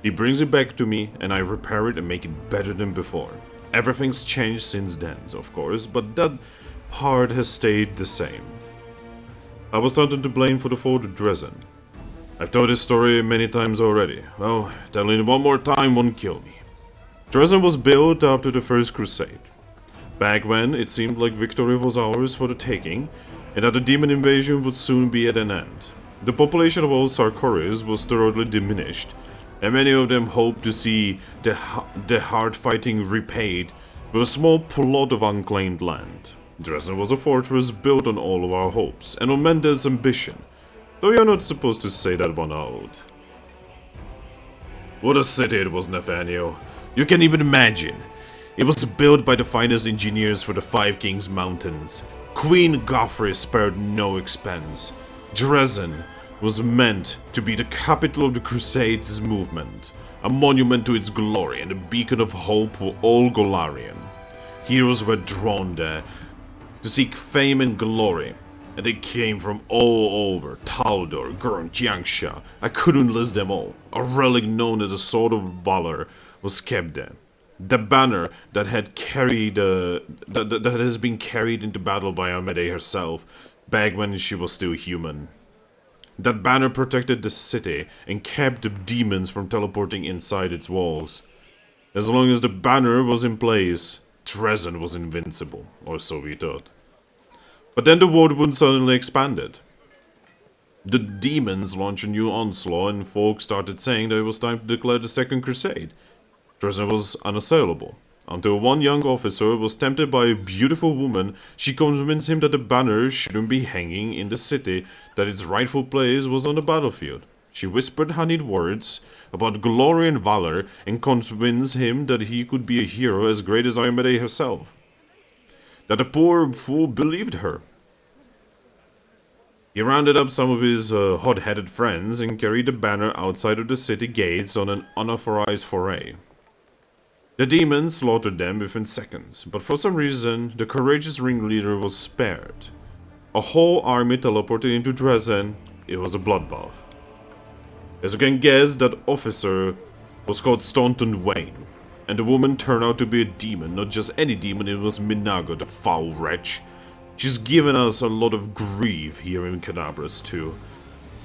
He brings it back to me, and I repair it and make it better than before. Everything's changed since then, of course, but that part has stayed the same. I was starting to blame for the fall of Dresden. I've told this story many times already. Well, telling it one more time won't kill me. Dresden was built after the First Crusade. Back when, it seemed like victory was ours for the taking, and that the demon invasion would soon be at an end. The population of all Sarkoris was thoroughly diminished, and many of them hoped to see the hard fighting repaid with a small plot of unclaimed land. Dresden was a fortress built on all of our hopes, and on Mendel's ambition, though you're not supposed to say that one out. What a city it was, Nathaniel. You can even imagine. It was built by the finest engineers for the Five Kings Mountains. Queen Godfrey spared no expense. Dresden was meant to be the capital of the Crusades movement, a monument to its glory and a beacon of hope for all Golarian. Heroes were drawn there to seek fame and glory, and they came from all over, Taldor, Gurn, Jiangsha. I couldn't list them all. A relic known as the Sword of Valor was kept there. The banner that had carried, that has been carried into battle by Armede herself, back when she was still human. That banner protected the city and kept the demons from teleporting inside its walls. As long as the banner was in place, Dresden was invincible, or so we thought. But then the war wound suddenly expanded. The demons launched a new onslaught and folk started saying that it was time to declare the Second Crusade. Dresden was unassailable. Until one young officer was tempted by a beautiful woman, she convinced him that the banner shouldn't be hanging in the city, that its rightful place was on the battlefield. She whispered honeyed words about glory and valor and convinced him that he could be a hero as great as Armede herself. That the poor fool believed her. He rounded up some of his hot-headed friends and carried the banner outside of the city gates on an unauthorized foray. The demons slaughtered them within seconds, but for some reason, the courageous ringleader was spared. A whole army teleported into Dresden. It was a bloodbath. As you can guess, that officer was called Staunton Wayne, and the woman turned out to be a demon, not just any demon, it was Minago, the foul wretch. She's given us a lot of grief here in Kenabres too.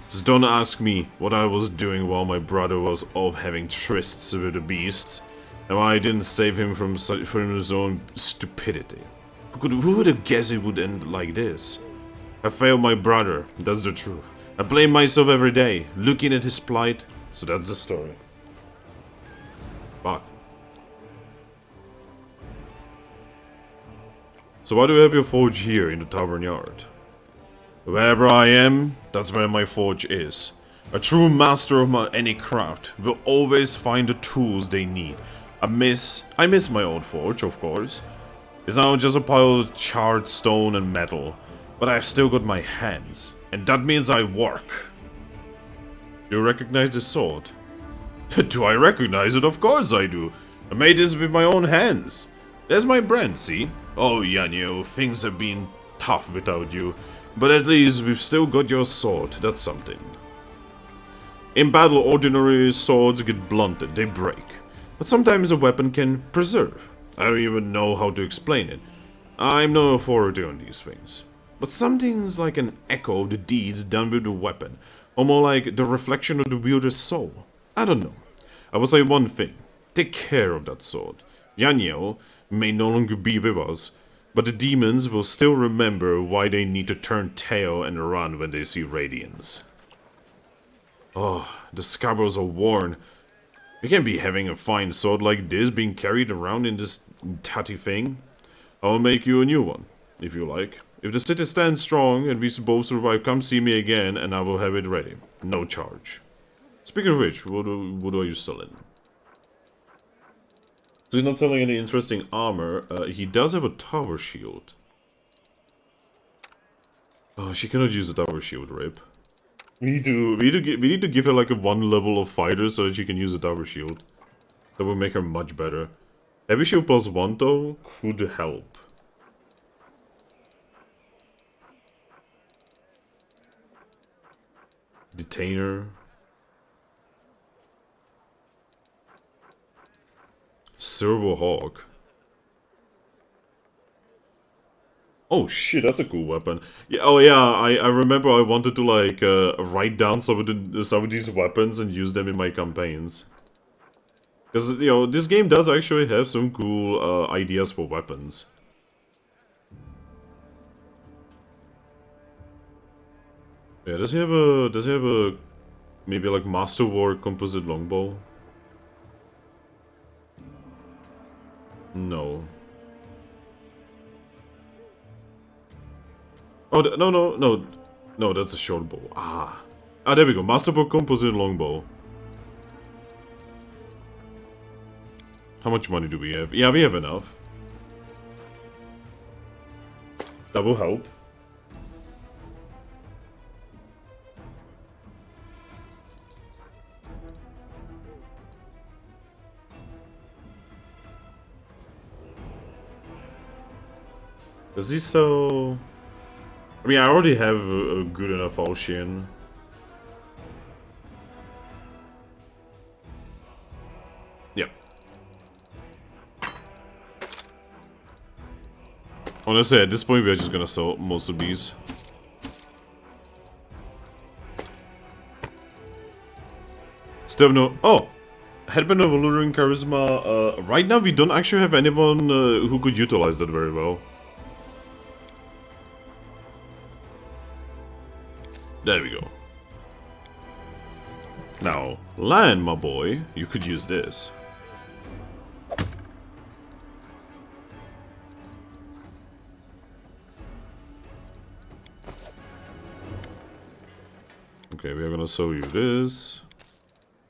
Just don't ask me what I was doing while my brother was off having trysts with the beasts. And I didn't save him from his own stupidity. Who would have guessed it would end like this? I failed my brother, that's the truth. I blame myself every day, looking at his plight, so that's the story. Fuck. So why do you have your forge here in the tavern yard? Wherever I am, that's where my forge is. A true master of any craft will always find the tools they need. I miss my old forge, of course. It's now just a pile of charred stone and metal, but I've still got my hands, and that means I work. You recognize the sword? Do I recognize it? Of course I do. I made this with my own hands. There's my brand, see? Oh, Yanyo, things have been tough without you. But at least we've still got your sword. That's something. In battle, ordinary swords get blunted. They break. But sometimes a weapon can preserve. I don't even know how to explain it. I'm no authority on these things. But something's like an echo of the deeds done with the weapon. Or more like the reflection of the wielder's soul. I don't know. I will say one thing. Take care of that sword. Yanyo may no longer be with us, but the demons will still remember why they need to turn tail and run when they see radiance. Oh, the scabbards are worn. We can't be having a fine sword like this being carried around in this tatty thing. I'll make you a new one, if you like. If the city stands strong and we both survive, come see me again and I will have it ready. No charge. Speaking of which, what are you selling? So he's not selling any interesting armor. He does have a tower shield. Oh, she cannot use a tower shield, rip. We need to give her like a 1 level of fighter so that she can use a tower shield. That will make her much better. Heavy shield +1 though could help. Detainer. Servo Hawk. Oh shit, that's a cool weapon. Yeah, oh yeah, I remember I wanted to like write down some of these weapons and use them in my campaigns. Because you know this game does actually have some cool ideas for weapons. Yeah, does he have a maybe like Master War composite longbow? No. Oh, no, that's a short bow. Ah, there we go. Master Bow composite longbow. How much money do we have? Yeah, we have enough. That will help. Does he sell... I mean, I already have a good enough ocean. Yep. Honestly, at this point, we're just gonna sell most of these. Still no... Oh! Headband of Alluring Charisma. Right now, we don't actually have anyone who could utilize that very well. There we go. Now, land, my boy. You could use this. Okay, we're gonna sell you this.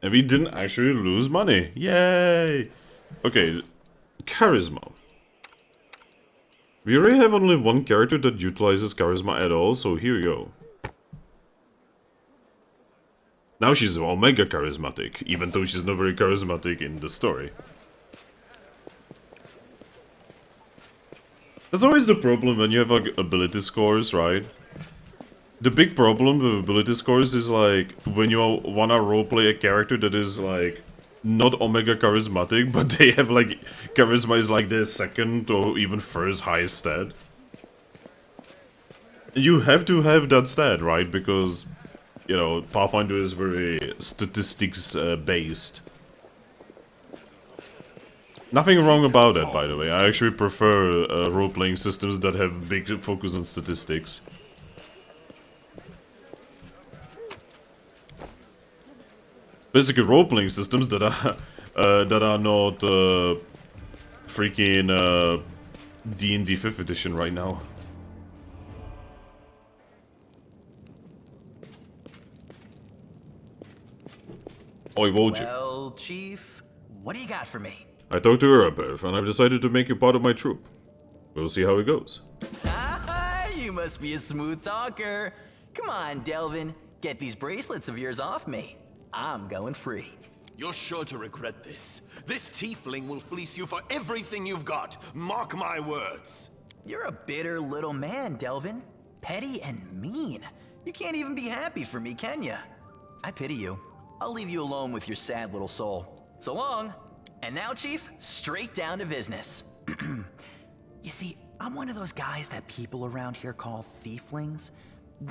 And we didn't actually lose money. Yay! Okay, charisma. We already have only one character that utilizes charisma at all, so here you go. Now she's omega charismatic, even though she's not very charismatic in the story. That's always the problem when you have like ability scores, right? The big problem with ability scores is like when you wanna roleplay a character that is like not omega charismatic, but they have like charisma is like their second or even first highest stat. You have to have that stat, right? Because you know, Pathfinder is very statistics based. Nothing wrong about that, by the way. I actually prefer role-playing systems that have big focus on statistics. Basically, role-playing systems that are not freaking D&D 5th edition right now. Oi, Woj. Well, Chief, what do you got for me? I talked to Erebeth, and I've decided to make you part of my troop. We'll see how it goes. You must be a smooth talker. Come on, Delvin, get these bracelets of yours off me. I'm going free. You're sure to regret this. This tiefling will fleece you for everything you've got. Mark my words. You're a bitter little man, Delvin. Petty and mean. You can't even be happy for me, can ya? I pity you. I'll leave you alone with your sad little soul. So long. And now, Chief, straight down to business. You see, I'm one of those guys that people around here call thieflings.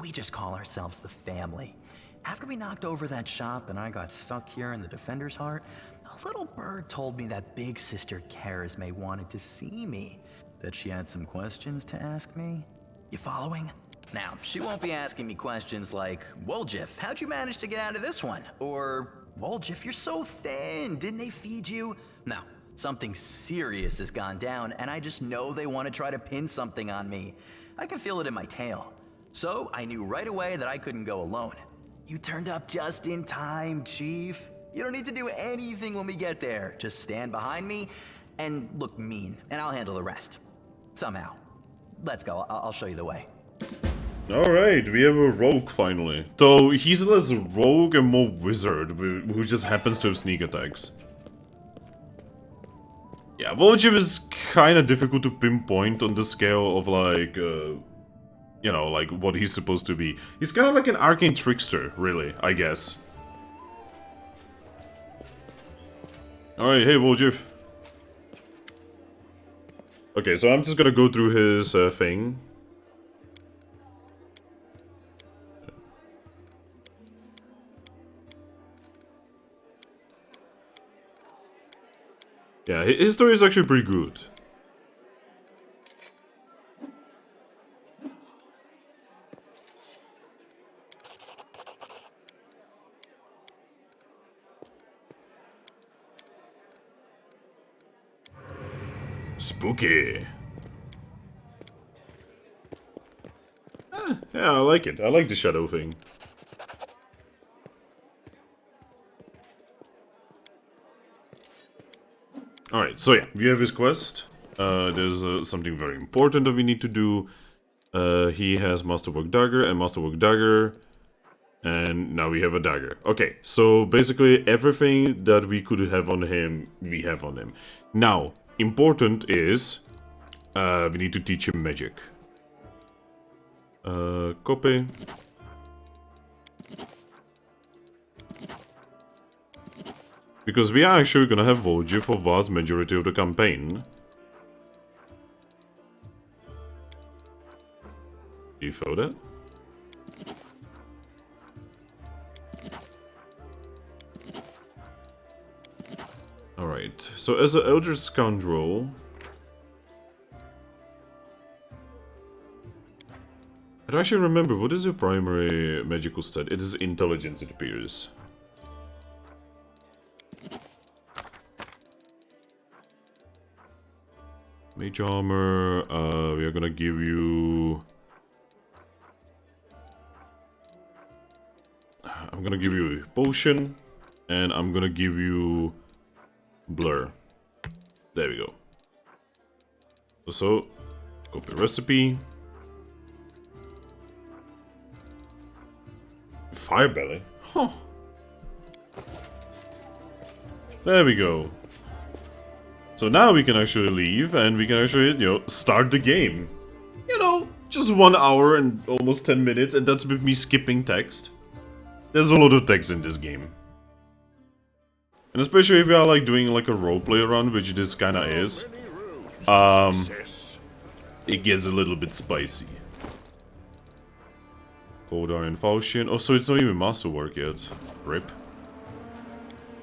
We just call ourselves the family. After we knocked over that shop and I got stuck here in the Defender's Heart, a little bird told me that Big Sister Charisme wanted to see me. That she had some questions to ask me. You following? Now, she won't be asking me questions like, Woljif, how'd you manage to get out of this one? Or, Woljif, you're so thin, didn't they feed you? No, something serious has gone down, and I just know they want to try to pin something on me. I can feel it in my tail. So, I knew right away that I couldn't go alone. You turned up just in time, Chief. You don't need to do anything when we get there. Just stand behind me and look mean, and I'll handle the rest. Somehow. Let's go, I'll show you the way. Alright, we have a rogue finally. Though he's less rogue and more wizard, who just happens to have sneak attacks. Yeah, Voljiv is kinda difficult to pinpoint on the scale of like, you know, like what he's supposed to be. He's kinda like an arcane trickster, really, I guess. Alright, hey Voljiv. Okay, so I'm just gonna go through his thing. Yeah, his story is actually pretty good. Spooky. Yeah, I like it. I like the shadow thing. Alright, so yeah, we have his quest. There's something very important that we need to do. He has Masterwork Dagger and Masterwork Dagger. And now we have a dagger. Okay, so basically everything that we could have on him, we have on him. Now, important is, we need to teach him magic. Copy. Because we are actually gonna have Voljiv for vast majority of the campaign. Do you feel that? Alright, so as an Elder Scoundrel... I don't actually remember, what is your primary magical stat? It is intelligence, it appears. Mage armor, we are gonna give you... I'm gonna give you a potion, and I'm gonna give you blur. There we go. So, copy recipe. Fire belly? Huh. There we go. So now we can actually leave and we can actually, you know, start the game. You know, just 1 hour and almost 10 minutes, and that's with me skipping text. There's a lot of text in this game. And especially if you are like doing like a roleplay run, which this kinda is. It gets a little bit spicy. Cold Iron Falchion. Oh, so it's not even Masterwork yet. Rip.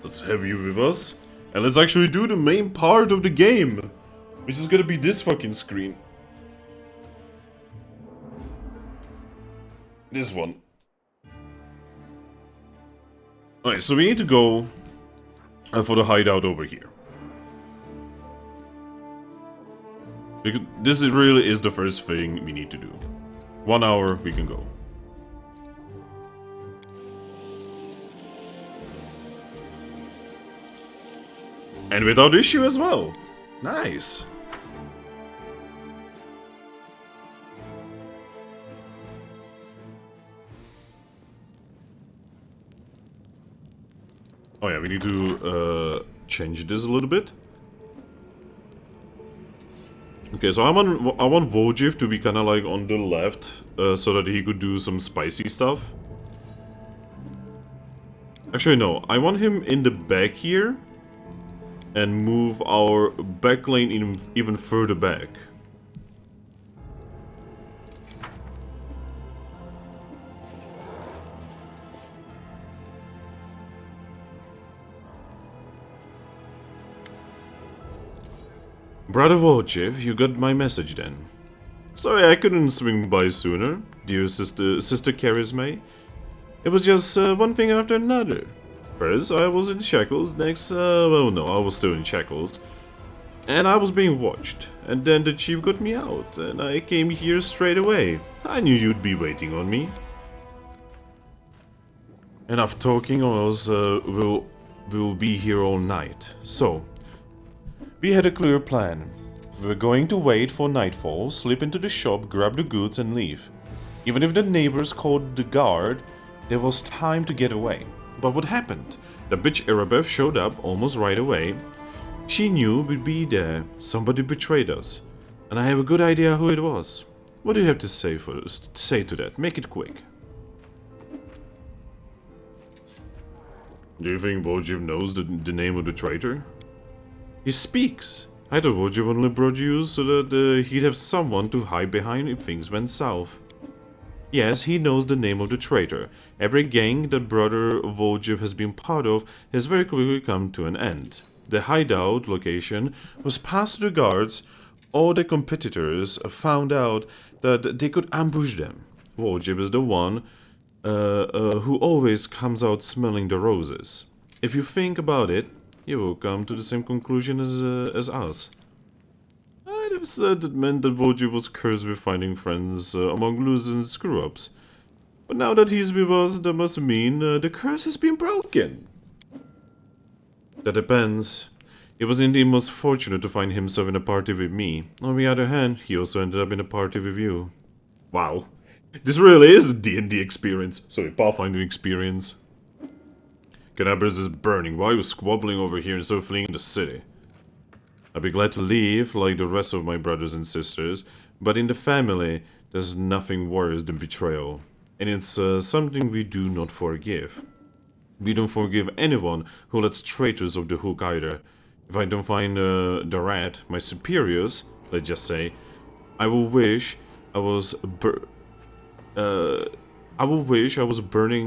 Let's have you with us. And let's actually do the main part of the game. Which is gonna be this fucking screen. This one. Alright, so we need to go for the hideout over here. Because this really is the first thing we need to do. 1 hour, we can go. And without issue as well. Nice. Oh yeah, we need to change this a little bit. Okay, so I want Vojiv to be kind of like on the left, so that he could do some spicy stuff. Actually, no, I want him in the back here, and move our back lane even further back. Brother Vojiv, you got my message then. Sorry I couldn't swing by sooner, dear Sister Charisma. It was just one thing after another. First, I was in shackles, next, well no, I was still in shackles. And I was being watched, and then the chief got me out, and I came here straight away. I knew you'd be waiting on me. Enough talking or else we'll be here all night. So, we had a clear plan. We were going to wait for nightfall, slip into the shop, grab the goods and leave. Even if the neighbors called the guard, there was time to get away. But what happened? The bitch Erebeth showed up almost right away. She knew we'd be there. Somebody betrayed us. And I have a good idea who it was. What do you have to say to that? Make it quick. Do you think Vojiv knows the name of the traitor? He speaks. I thought Vojiv only brought you so that he'd have someone to hide behind if things went south. Yes, he knows the name of the traitor. Every gang that Brother Vojiv has been part of has very quickly come to an end. The hideout location was passed to the guards. All the competitors found out that they could ambush them. Vojiv is the one who always comes out smelling the roses. If you think about it, you will come to the same conclusion as us. I'd have said that meant that Vojiv was cursed with finding friends among losers and screw-ups. But now that he's with us, that must mean the curse has been broken. That depends. He was indeed most fortunate to find himself in a party with me. On the other hand, he also ended up in a party with you. Wow. This really is a D&D experience. Sorry, Pathfinder experience. Kenabres is burning. Why are you squabbling over here instead of fleeing the city? I'd be glad to leave, like the rest of my brothers and sisters, but in the family, there's nothing worse than betrayal. And it's something we do not forgive. We don't forgive anyone who lets traitors off the hook either. If I don't find the rat, my superiors, let's just say, I will wish I was burning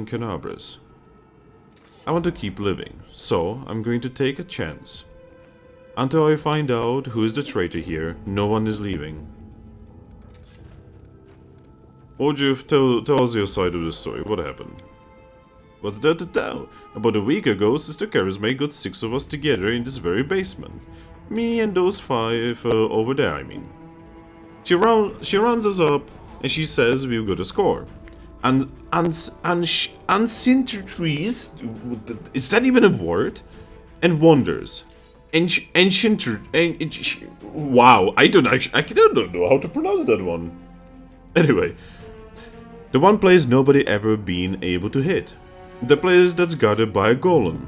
Kenabres. I want to keep living, so I'm going to take a chance. Until I find out who is the traitor here, no one is leaving. Vojiv, tell us your side of the story. What happened? What's there to tell? About a week ago, Sister Charisma got 6 of us together in this very basement. Me and those 5 over there, I mean. She rounds us up and she says we've got a score. Ancestries, is that even a word? And wonders. Wow, I don't know how to pronounce that one. Anyway, the one place nobody ever been able to hit. The place that's guarded by a golem.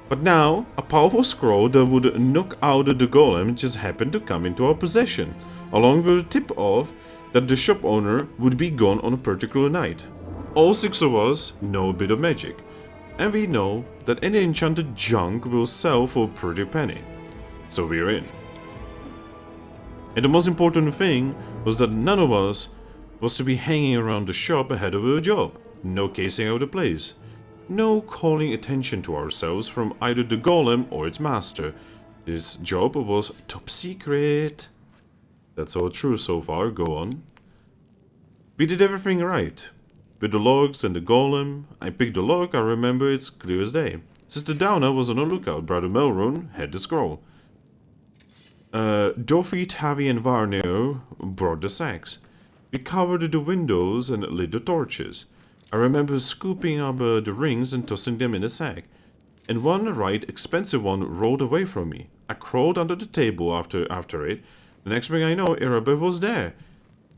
But now, a powerful scroll that would knock out the golem just happened to come into our possession, along with a tip-off that the shop owner would be gone on a particular night. All 6 of us know a bit of magic, and we know that any enchanted junk will sell for a pretty penny. So we're in. And the most important thing was that none of us was to be hanging around the shop ahead of a job. No casing out the place. No calling attention to ourselves from either the golem or its master. This job was top secret. That's all true so far, go on. We did everything right. With the logs and the golem, I picked the log, I remember it's clear as day. Sister Downa was on the lookout, Brother Melrune had the scroll. Dorothy, Tavi and Varneo brought the sacks. We covered the windows and lit the torches. I remember scooping up the rings and tossing them in a sack. And one right expensive one rolled away from me. I crawled under the table after it. The next thing I know, Erebeth was there.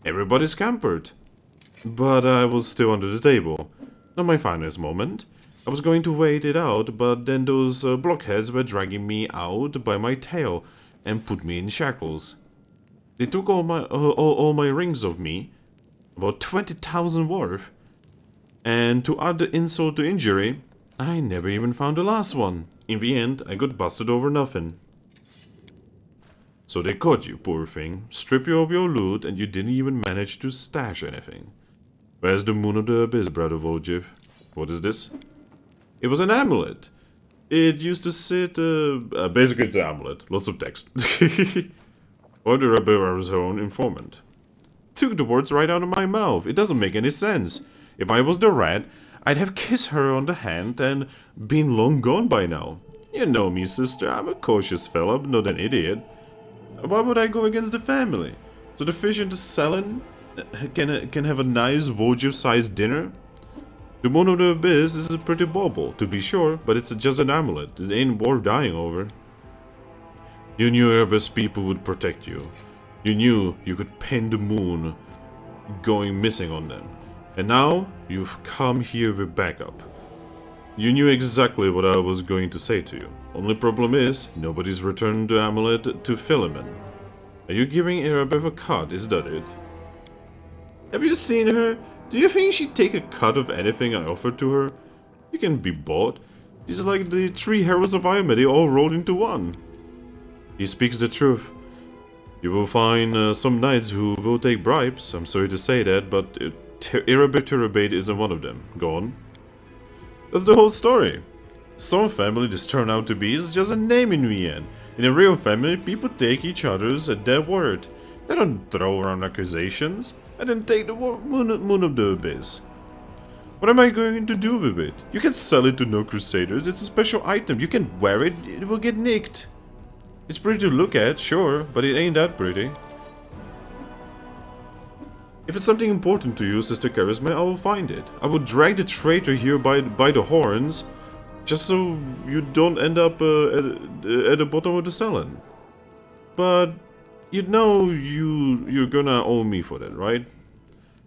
Everybody scampered. But I was still under the table. Not my finest moment. I was going to wait it out, but then those blockheads were dragging me out by my tail and put me in shackles. They took all my rings of me, about 20,000 worth. And to add the insult to injury, I never even found the last one. In the end, I got busted over nothing. So they caught you, poor thing, stripped you of your loot, and you didn't even manage to stash anything. Where's the moon of the abyss, brother Voljiv? What is this? It was an amulet. It used to sit, basically it's an amulet. Lots of text. Or the Rebel's own informant. Took the words right out of my mouth. It doesn't make any sense. If I was the rat, I'd have kissed her on the hand and been long gone by now. You know me, sister. I'm a cautious fella, but not an idiot. Why would I go against the family? So the fish in the salon can have a nice Voljiv-sized dinner? The moon of the abyss is a pretty bauble, to be sure, but it's just an amulet. It ain't worth dying over. You knew Erebus people would protect you. You knew you could pin the moon going missing on them. And now, you've come here with backup. You knew exactly what I was going to say to you. Only problem is, nobody's returned the amulet to Philemon. Are you giving Erebeth a cut, is that it? Have you seen her? Do you think she'd take a cut of anything I offered to her? You can be bought. She's like the three heroes of Iomede all rolled into one. He speaks the truth. You will find some knights who will take bribes. I'm sorry to say that, but Erebeth Turabate isn't one of them. Go on. That's the whole story. Some family this turned out to be is just a name in the end. In a real family, people take each other's at their word. They don't throw around accusations. I didn't take the moon of the abyss. What am I going to do with it? You can sell it to no crusaders. It's a special item. You can wear it. It will get nicked. It's pretty to look at, sure, but it ain't that pretty. If it's something important to you, Sister Charisma, I will find it. I will drag the traitor here by the horns, just so you don't end up at the bottom of the salon. But you know you're gonna owe me for that, right?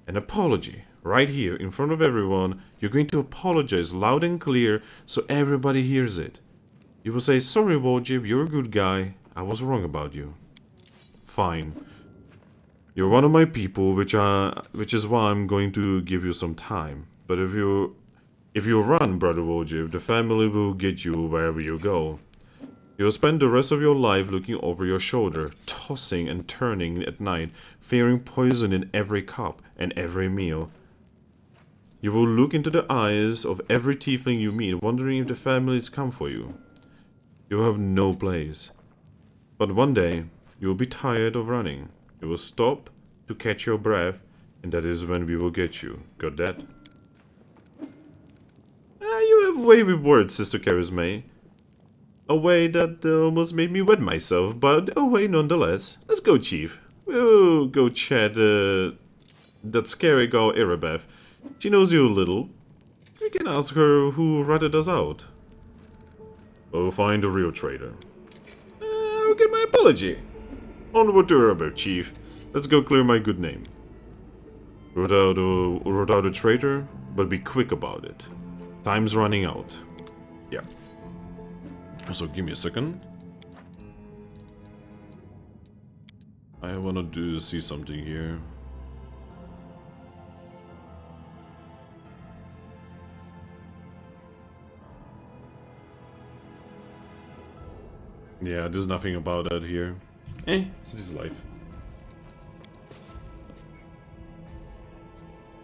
An apology, right here, in front of everyone. You're going to apologize loud and clear, so everybody hears it. You will say, sorry Voljiv, you're a good guy. I was wrong about you. Fine. You're one of my people, which is why I'm going to give you some time. But if you run, brother Voljiv, the family will get you wherever you go. You'll spend the rest of your life looking over your shoulder, tossing and turning at night, fearing poison in every cup and every meal. You will look into the eyes of every tiefling you meet, wondering if the families come for you. You will have no place. But one day, you will be tired of running. You will stop to catch your breath, and that is when we will get you. Got that? You have a way with words, Sister Charisma. A way that almost made me wet myself, but a way nonetheless. Let's go, Chief. We'll go chat that scary girl Erebeth. She knows you a little. We can ask her who ratted us out. We'll find the real traitor. I'll get my apology. Onward to Erebeth, Chief. Let's go clear my good name. Root out a traitor, but be quick about it. Time's running out. Yeah. So give me a second. I wanna see something here. Yeah, there's nothing about that here. This is life.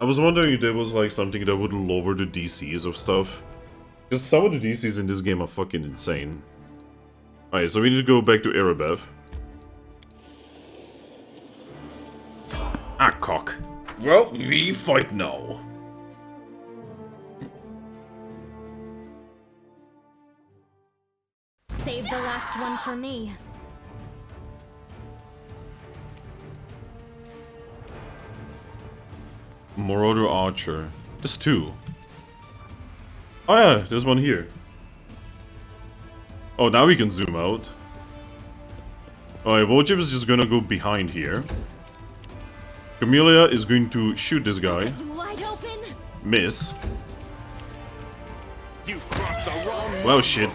I was wondering if there was like something that would lower the DCs of stuff. Because some of the DCs in this game are fucking insane. Alright, so we need to go back to Erebeth. Ah, cock. Well, we fight now. Save the last one for me. Marauder Archer. There's two. Oh yeah, there's one here. Oh, now we can zoom out. Alright, Voljiv is just gonna go behind here. Camellia is going to shoot this guy. Wide open. Miss. You've crossed the wrong. Well, shit.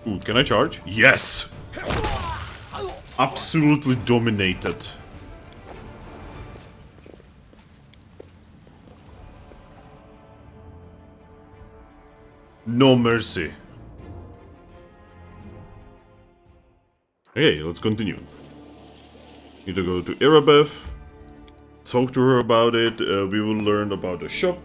Ooh, can I charge? Yes! Absolutely dominated. No mercy. Okay, let's continue. Need to go to Irabeth, talk to her about it, we will learn about the shop.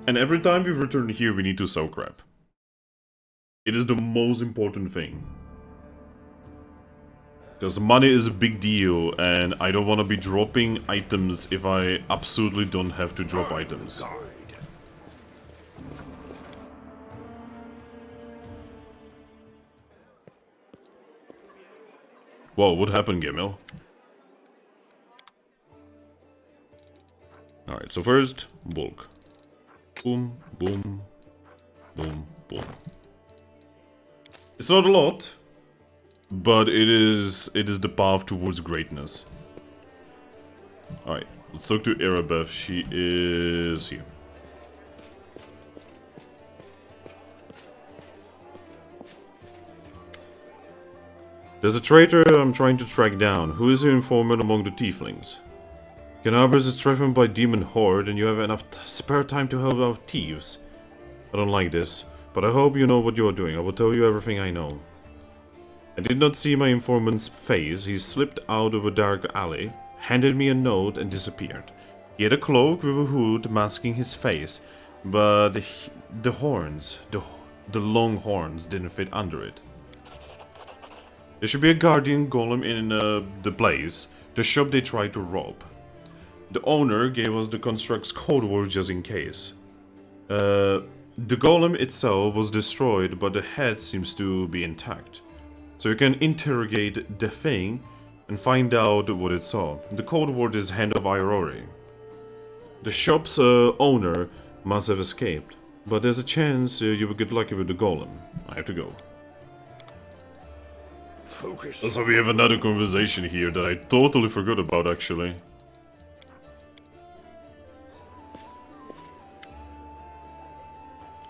And every time we return here, we need to sell crap. It is the most important thing. Because money is a big deal, and I don't want to be dropping items if I absolutely don't have to drop items. Whoa, what happened, Gimel? Alright, so first, bulk. Boom, boom, boom, boom. It's not a lot, but it is the path towards greatness. Alright, let's talk to Irabeth. She is here. There's a traitor I'm trying to track down. Who is the informant among the tieflings? Kenabres is threatened by demon horde and you have enough spare time to help out thieves. I don't like this, but I hope you know what you are doing. I will tell you everything I know. I did not see my informant's face. He slipped out of a dark alley, handed me a note and disappeared. He had a cloak with a hood masking his face, but the horns, the long horns didn't fit under it. There should be a guardian golem in the place, the shop they tried to rob. The owner gave us the construct's code word just in case. The golem itself was destroyed, but the head seems to be intact. So you can interrogate the thing and find out what it saw. The code word is Hand of Irory. The shop's owner must have escaped, but there's a chance you will get lucky with the golem. I have to go. Focus. So we have another conversation here that I totally forgot about, actually.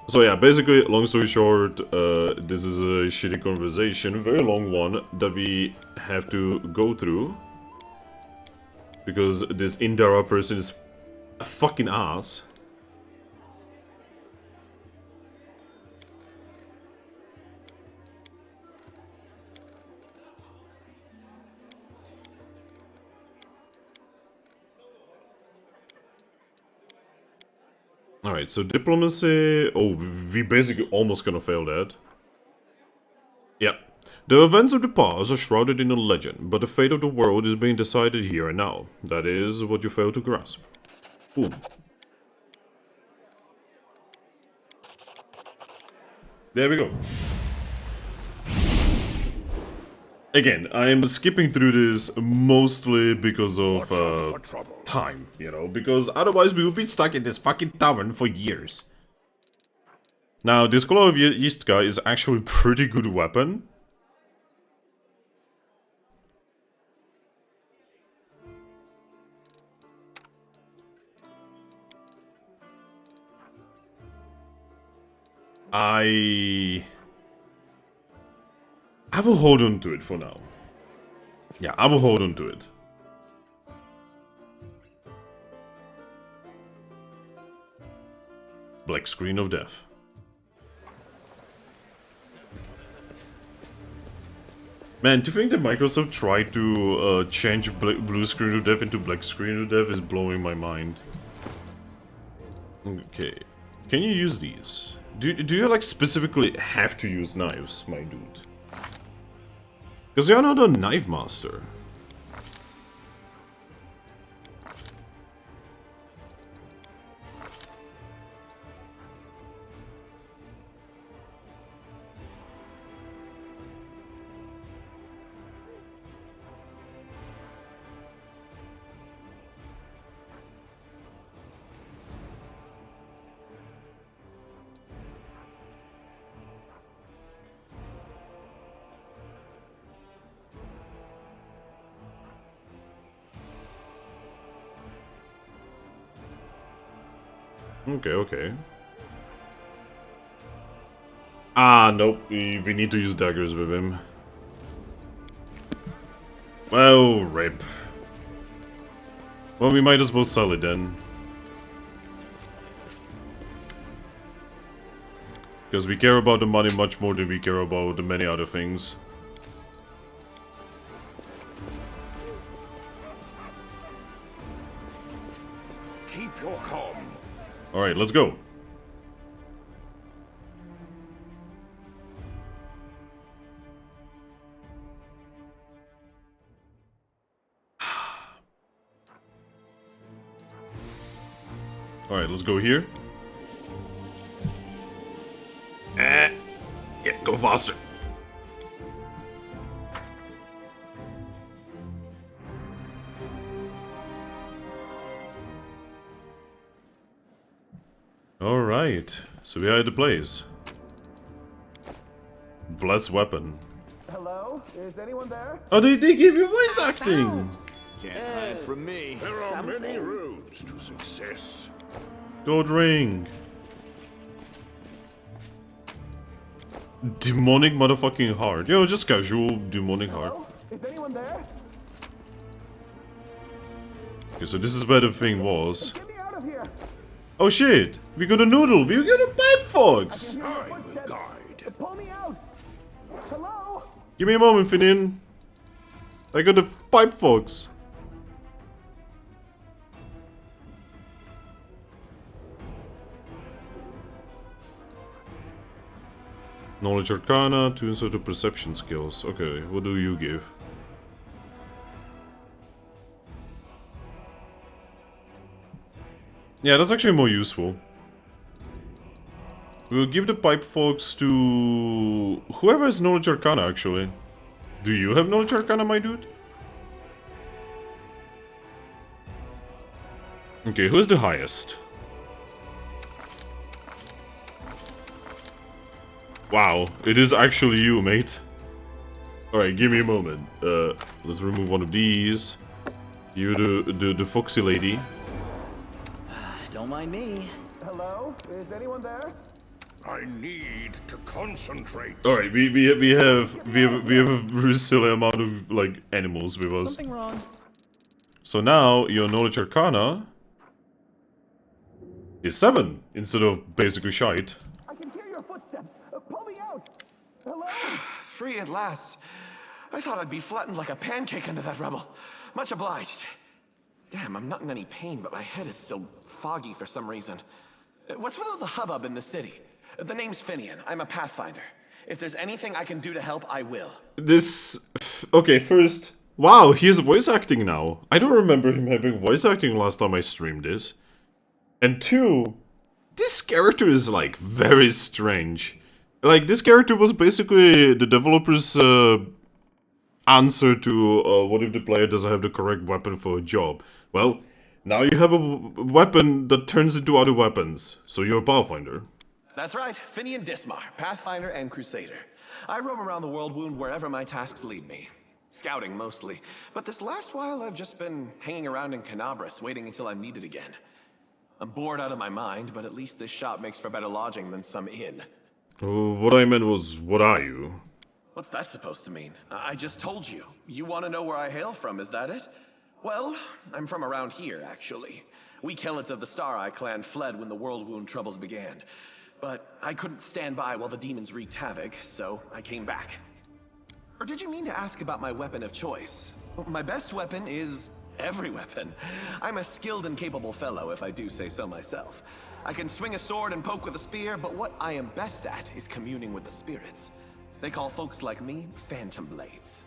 So yeah, basically, long story short, this is a shitty conversation, a very long one, that we have to go through. Because this Indara person is a fucking ass. Alright, so diplomacy... Oh, we basically almost gonna fail that. Yeah. The events of the past are shrouded in a legend, but the fate of the world is being decided here and now. That is what you fail to grasp. Boom. There we go. Again, I am skipping through this mostly because of time, you know, because otherwise we would be stuck in this fucking tavern for years. Now, this Claw of Yistka is actually a pretty good weapon. I will hold on to it for now. Yeah, I will hold on to it. Black screen of death. Man, to think that Microsoft tried to change blue screen of death into black screen of death is blowing my mind. Okay. Can you use these? Do you like specifically have to use knives, my dude? Because you're not a knife master. Okay, okay. Ah, nope. We need to use daggers with him. Well, rip. Well, we might as well sell it then. Because we care about the money much more than we care about the many other things. Keep your calm. Alright, let's go. Alright, let's go here. Yeah, go faster. Alright, so we are at the place. Blessed weapon. Hello? Is anyone there? Oh, they give you voice acting! Can't hide from me. There are many roads to success. Gold ring. Demonic motherfucking heart. Yo, just casual demonic heart. Is anyone there? Okay, so this is where the thing was. Get me out of here! Oh shit! We got a noodle! We got a pipe fox! I will guide. Pull me out! Hello? Give me a moment, Finian. I got a pipe fox. Knowledge Arcana, 2 instead of perception skills. Okay, what do you give? Yeah, that's actually more useful. We'll give the pipe fox to whoever has Knowledge Arcana, actually. Do you have Knowledge Arcana, my dude? Okay, who's the highest? Wow, it is actually you, mate. Alright, give me a moment. Let's remove one of these. You the foxy lady. Don't mind me. Hello? Is anyone there? I need to concentrate. Alright, we have a very silly amount of like animals with us. Something wrong? So now your Knowledge Arcana is 7 instead of basically shite. I can hear your footsteps. Pull me out! Hello? Free at last. I thought I'd be flattened like a pancake under that rubble. Much obliged. Damn, I'm not in any pain, but my head is still foggy for some reason. What's with all the hubbub in the city? The name's Finian. I'm a Pathfinder. If there's anything I can do to help, I will. Okay, first... Wow, he has voice acting now. I don't remember him having voice acting last time I streamed this. And 2... This character is, like, very strange. Like, this character was basically the developer's answer to what if the player doesn't have the correct weapon for a job. Well, now you have a weapon that turns into other weapons. So you're a Pathfinder. That's right, Finian Dismar, Pathfinder and Crusader. I roam around the world wound wherever my tasks lead me. Scouting, mostly. But this last while, I've just been hanging around in Kenabres, waiting until I'm needed again. I'm bored out of my mind, but at least this shop makes for better lodging than some inn. What I meant was, what are you? What's that supposed to mean? I just told you. You want to know where I hail from, is that it? Well, I'm from around here, actually. We Kelets of the Star-Eye clan fled when the World Wound troubles began. But I couldn't stand by while the demons wreaked havoc, so I came back. Or did you mean to ask about my weapon of choice? My best weapon is every weapon. I'm a skilled and capable fellow, if I do say so myself. I can swing a sword and poke with a spear, but what I am best at is communing with the spirits. They call folks like me Phantom Blades.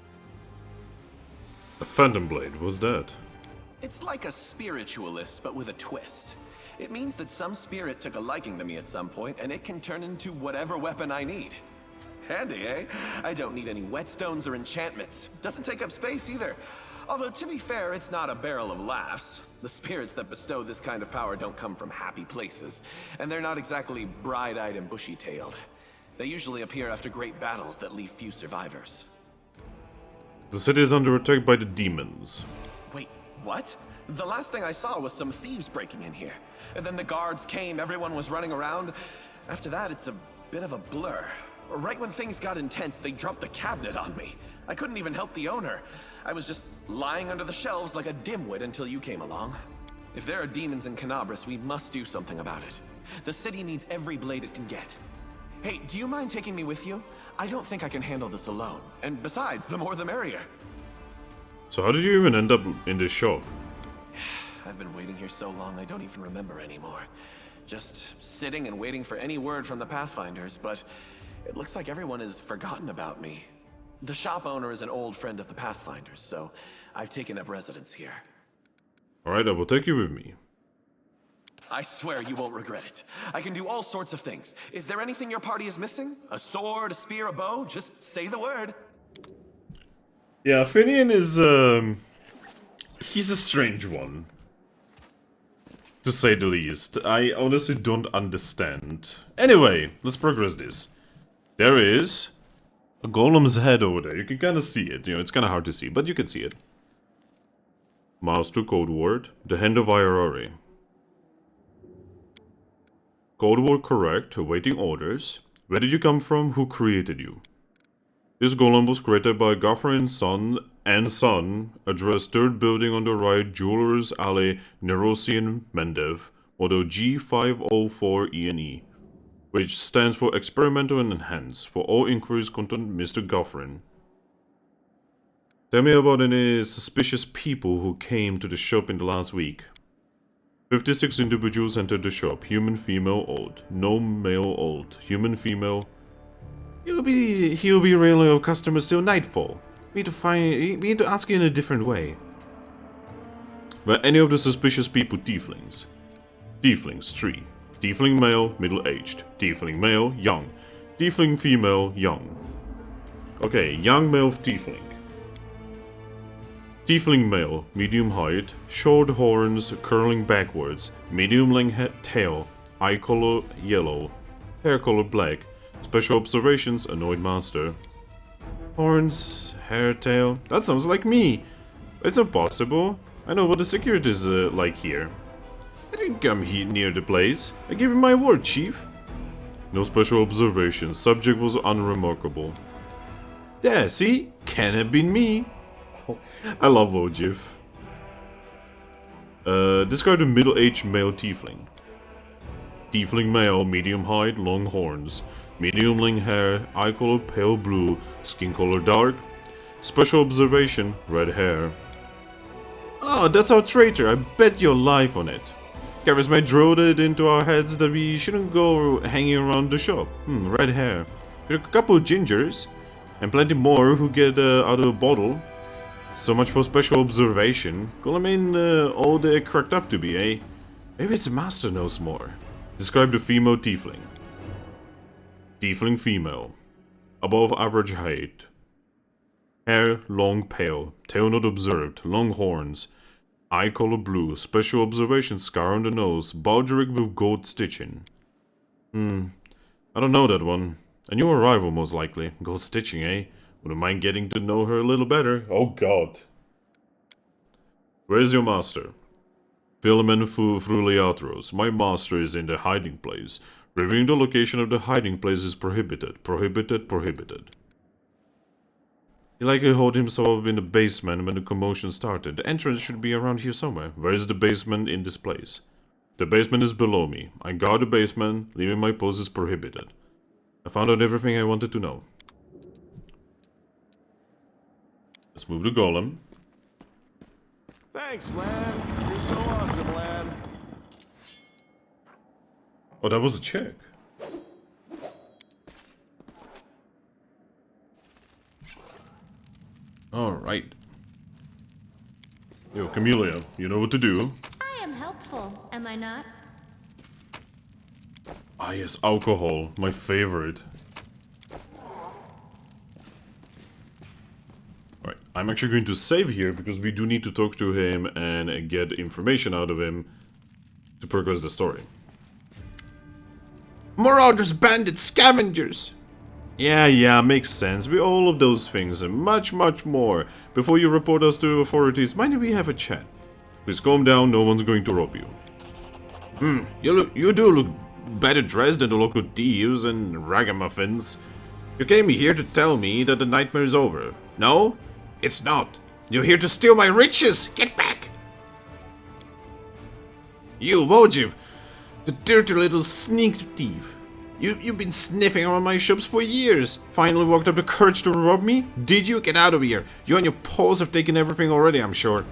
A Phantom Blade, what's that? It's like a spiritualist, but with a twist. It means that some spirit took a liking to me at some point, and it can turn into whatever weapon I need. Handy, eh? I don't need any whetstones or enchantments. Doesn't take up space either. Although, to be fair, it's not a barrel of laughs. The spirits that bestow this kind of power don't come from happy places, and they're not exactly bright-eyed and bushy-tailed. They usually appear after great battles that leave few survivors. The city is under attack by the demons. Wait, what? The last thing I saw was some thieves breaking in here. And then the guards came, everyone was running around. After that, it's a bit of a blur. Right when things got intense, they dropped the cabinet on me. I couldn't even help the owner. I was just lying under the shelves like a dimwit until you came along. If there are demons in Kenabres, we must do something about it. The city needs every blade it can get. Hey, do you mind taking me with you? I don't think I can handle this alone. And besides, the more the merrier. So how did you even end up in this shop? I've been waiting here so long I don't even remember anymore. Just sitting and waiting for any word from the Pathfinders, but it looks like everyone has forgotten about me. The shop owner is an old friend of the Pathfinders, so I've taken up residence here. Alright, I will take you with me. I swear you won't regret it. I can do all sorts of things. Is there anything your party is missing? A sword, a spear, a bow? Just say the word. Yeah, Finian is, he's a strange one. To say the least. I honestly don't understand. Anyway, let's progress this. There is a golem's head over there. You can kind of see it. You know, it's kind of hard to see, but you can see it. Master code word. The hand of Irari. Code word correct. Awaiting orders. Where did you come from? Who created you? This golem was created by Gafrin's son and son. Address 3rd building on the right. Jewelers Alley, Nerosian Mendev. Model G504ENE. Which stands for Experimental and Enhance. For all inquiries, contact Mr. Gafrin. Tell me about any suspicious people who came to the shop in the last week. 56 individuals entered the shop. Human, female, old. No male, old. Human, female. He'll be railing of customers till nightfall. We need to ask you in a different way. Were any of the suspicious people tieflings? Tieflings 3. Tiefling male, middle-aged. Tiefling male, young. Tiefling female, young. Okay, young male tiefling. Tiefling male, medium height, short horns curling backwards, medium length tail, eye color yellow, hair color black, special observations, annoyed master. Horns, hair, tail, that sounds like me. It's impossible. I know what the security is like here. I didn't come here near the place. I give you my word, chief. No special observations, subject was unremarkable. There, see? Can't have been me. I love Wojif. Describe the middle-aged male tiefling. Tiefling male, medium height, long horns. Medium length hair, eye color pale blue, skin color dark. Special observation, red hair. Oh, that's our traitor, I bet your life on it. Kenabres might drilled it into our heads that we shouldn't go hanging around the shop. Red hair. With a couple of gingers, and plenty more who get out of a bottle. So much for special observation. Golem ain't all they cracked up to be, eh? Maybe its master knows more. Describe the female tiefling. Tiefling female. Above average height. Hair long pale. Tail not observed. Long horns. Eye color blue. Special observation scar on the nose. Baldric with gold stitching. I don't know that one. A new arrival most likely. Gold stitching, eh? Wouldn't mind getting to know her a little better. Oh god. Where's your master? Philomen Fruliatros. My master is in the hiding place. Revealing the location of the hiding place is prohibited. Prohibited, prohibited. He likely hold himself in the basement when the commotion started. The entrance should be around here somewhere. Where is the basement in this place? The basement is below me. I guard the basement. Leaving my post is prohibited. I found out everything I wanted to know. Let's move the golem. Thanks, Lan. You're so awesome, Lan. Oh, that was a check. Alright. Yo, Camellia, you know what to do. I am helpful, am I not? Ah yes, alcohol, my favorite. Alright, I'm actually going to save here because we do need to talk to him and get information out of him to progress the story. Marauders, bandits, scavengers! Yeah, makes sense. We all of those things and much more. Before you report us to authorities, mind if we have a chat? Please calm down, no one's going to rob you. You do look better dressed than the local thieves and ragamuffins. You came here to tell me that the nightmare is over. No? It's not. You're here to steal my riches! Get back! You, Wojib, the dirty little sneak thief. You've been sniffing around my shops for years. Finally worked up the courage to rob me? Did you? Get out of here. You and your paws have taken everything already, I'm sure.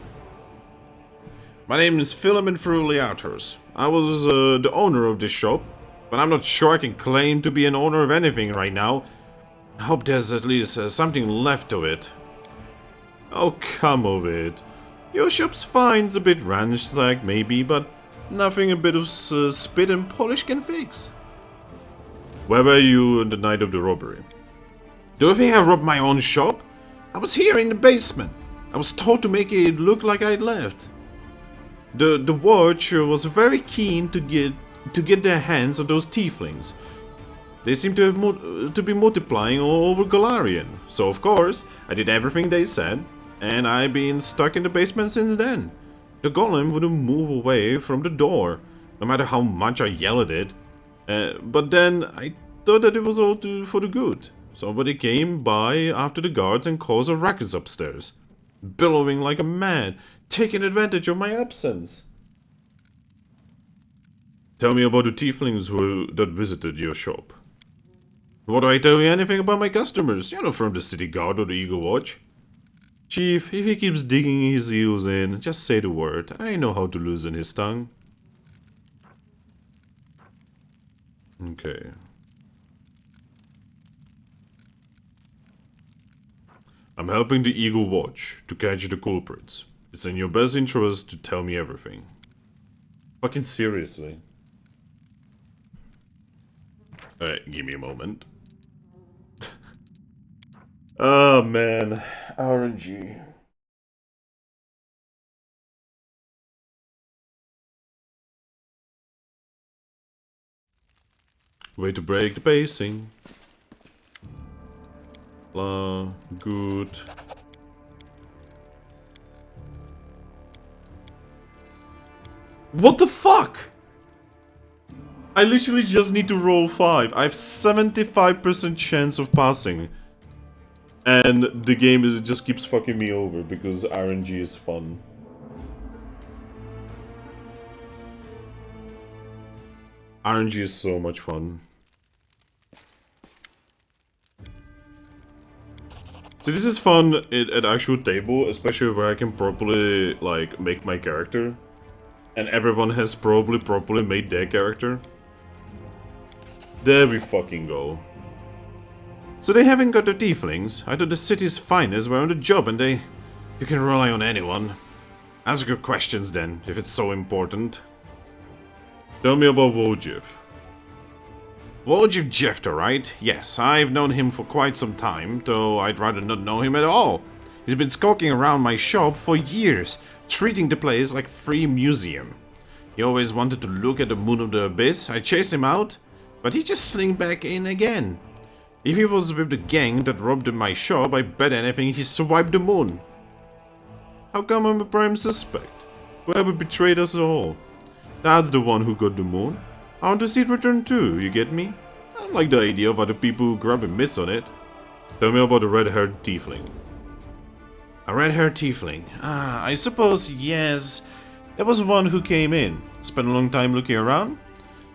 My name is Philemon Fruliatus. I was the owner of this shop, but I'm not sure I can claim to be an owner of anything right now. I hope there's at least something left of it. Oh, come of it. Your shop's fine, it's a bit ransacked maybe, but nothing a bit of spit and polish can fix. Where were you on the night of the robbery? Do you think I robbed my own shop? I was here in the basement. I was told to make it look like I'd left. The watch was very keen to get their hands on those tieflings. They seem to be multiplying all over Golarion, so of course I did everything they said, and I've been stuck in the basement since then. The golem wouldn't move away from the door, no matter how much I yelled at it. But then I thought that it was all for the good. Somebody came by after the guards and caused a ruckus upstairs, bellowing like a mad, taking advantage of my absence. Tell me about the tieflings that visited your shop. What do I tell you anything about my customers? You're not from the city guard or the Eagle Watch. Chief, if he keeps digging his heels in, just say the word. I know how to loosen his tongue. Okay. I'm helping the Eagle Watch to catch the culprits. It's in your best interest to tell me everything. Fucking seriously. Alright, give me a moment. Oh man, RNG. Way to break the pacing. Good. What the fuck? I literally just need to roll 5. I have 75% chance of passing. And the game just keeps fucking me over because RNG is fun. RNG is so much fun. So this is fun at actual table, especially where I can properly like make my character. And everyone has probably properly made their character. There we fucking go. So they haven't got the tieflings. I thought the city's finest were on the job and they... You can rely on anyone. Ask your questions then, if it's so important. Tell me about Wojib. Wojib Jefter, right? Yes, I've known him for quite some time, though I'd rather not know him at all. He's been skulking around my shop for years, treating the place like a free museum. He always wanted to look at the moon of the abyss. I chased him out, but he just slinked back in again. If he was with the gang that robbed my shop, I bet anything he swiped the moon. How come I'm a prime suspect? Whoever betrayed us all. That's the one who got the moon. I want to see it return too, you get me? I don't like the idea of other people grabbing mitts on it. Tell me about the red-haired tiefling. A red-haired tiefling? Ah, I suppose, yes. There was one who came in, spent a long time looking around.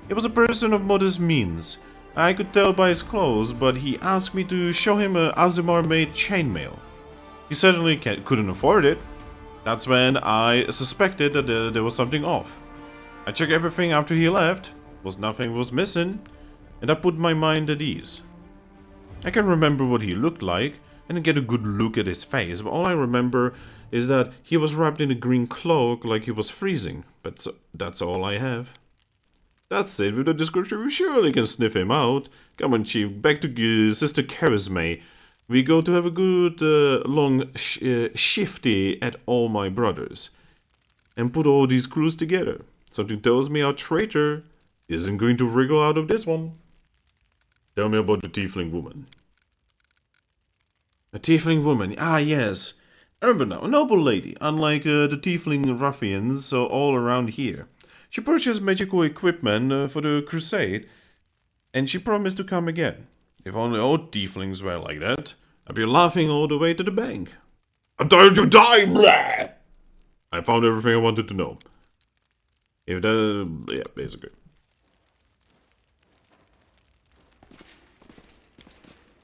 He was a person of modest means. I could tell by his clothes, but he asked me to show him a Azimar-made chainmail. He certainly couldn't afford it. That's when I suspected that there was something off. I checked everything after he left, nothing was missing, and that put my mind at ease. I can remember what he looked like, and get a good look at his face, but all I remember is that he was wrapped in a green cloak like he was freezing, but that's all I have. That's it with the description, we surely can sniff him out. Come on, Chief, back to Sister Charisma. We go to have a good, long shifty at all my brothers. And put all these clues together. Something tells me our traitor isn't going to wriggle out of this one. Tell me about the tiefling woman. A tiefling woman, ah yes. I remember now, a noble lady, unlike the tiefling ruffians all around here. She purchased magical equipment for the crusade, and she promised to come again. If only all tieflings were like that, I'd be laughing all the way to the bank. I'm tired to die, blah! I found everything I wanted to know. If that, yeah, basically.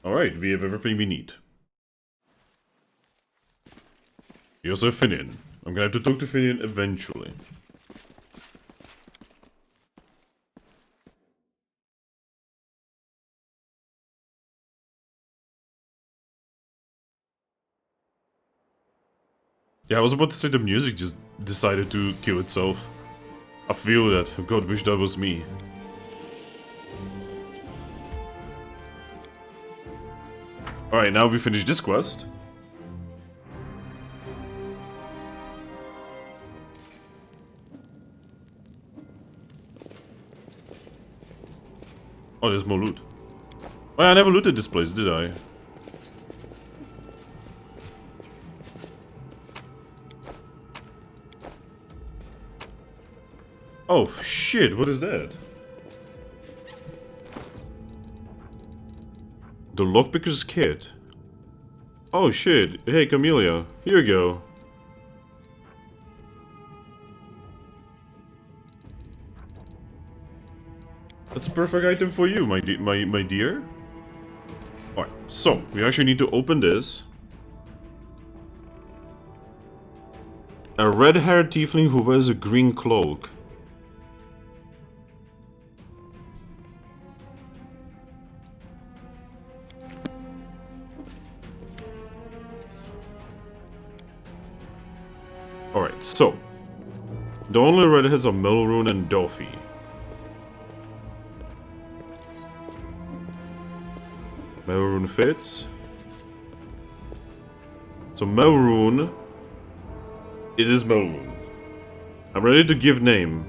Alright, we have everything we need. We also have Finian. I'm gonna have to talk to Finian eventually. Yeah, I was about to say the music just decided to kill itself. I feel that. God, wish that was me. Alright, now we finish this quest. Oh, there's more loot. Oh, yeah, I never looted this place, did I? Oh, shit, what is that? The Lockpicker's Kit. Oh, shit. Hey, Camellia. Here you go. That's a perfect item for you, my dear. Alright, so, we actually need to open this. A red-haired tiefling who wears a green cloak. Alright, so. The only redheads are Melrune and Doffy. Melrune fits. So Melrune. It is Melrune. I'm ready to give name.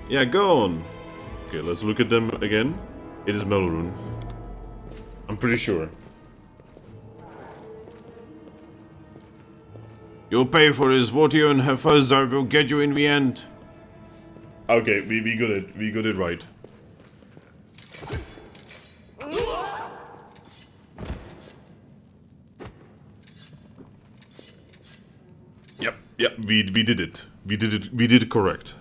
Yeah, go on. Okay, let's look at them again. It is Melrune. I'm pretty sure. You'll pay for this. What you and Hefazar will get you in the end. Okay, we got it right. Yep, we did it. We did it correct.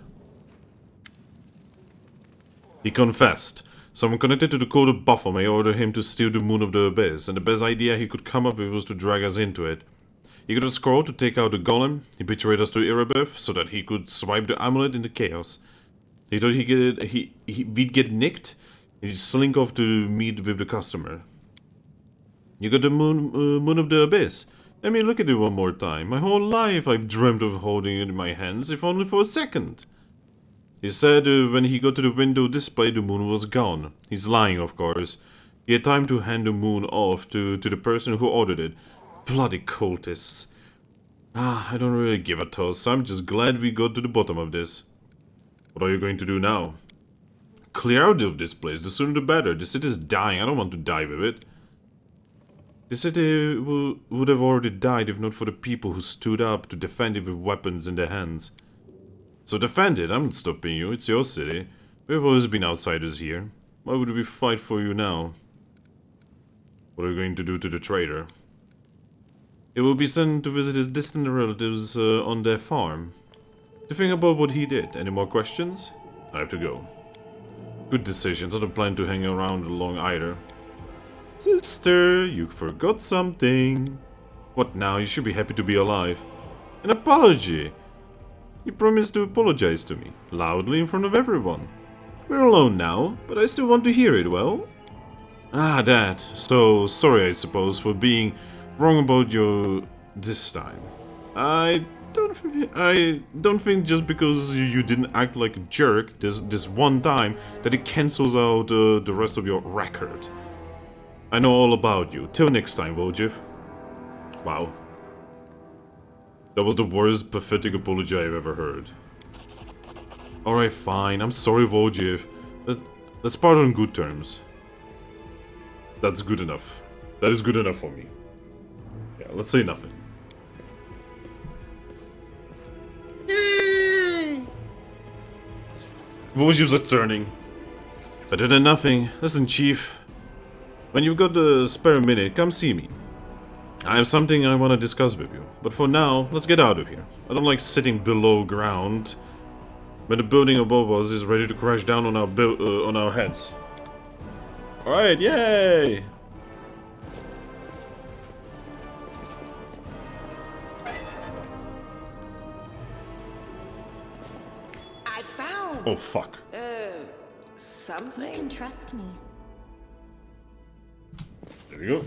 He confessed. Someone connected to the code of Buffalo may order him to steal the moon of the abyss, and the best idea he could come up with was to drag us into it. He got a scroll to take out the golem. He betrayed us to Erebeth so that he could swipe the amulet in the chaos. He thought we'd get nicked, and he'd slink off to meet with the customer. You got the moon of the abyss. Let me look at it one more time. My whole life I've dreamt of holding it in my hands, if only for a second. He said when he got to the window display, the moon was gone. He's lying, of course. He had time to hand the moon off to the person who ordered it. Bloody cultists. I don't really give a toss. I'm just glad we got to the bottom of this. What are you going to do now? Clear out of this place. The sooner the better. The city's dying. I don't want to die with it. The city would have already died if not for the people who stood up to defend it with weapons in their hands. So defend it. I'm not stopping you. It's your city. We've always been outsiders here. Why would we fight for you now? What are you going to do to the traitor? He will be sent to visit his distant relatives on their farm. To think about what he did. Any more questions? I have to go. Good decisions. I don't plan to hang around long either. Sister, you forgot something. What now? You should be happy to be alive. An apology. You promised to apologize to me, loudly in front of everyone. We're alone now, but I still want to hear it, well? Ah, that. So, sorry I suppose for being wrong about you this time. I don't think just because you didn't act like a jerk this one time that it cancels out the rest of your record. I know all about you. Till next time, Wojciech. Wow. That was the worst pathetic apology I've ever heard. Alright, fine. I'm sorry, Wojciech. Let's part on good terms. That's good enough. That is good enough for me. Yeah. let's say nothing. Voices are turning. Better than nothing. Listen, Chief. When you've got a spare minute, come see me. I have something I want to discuss with you. But for now, let's get out of here. I don't like sitting below ground when the building above us is ready to crash down on our heads. Alright, yay! I found Oh, fuck. You something. can trust me. There we go.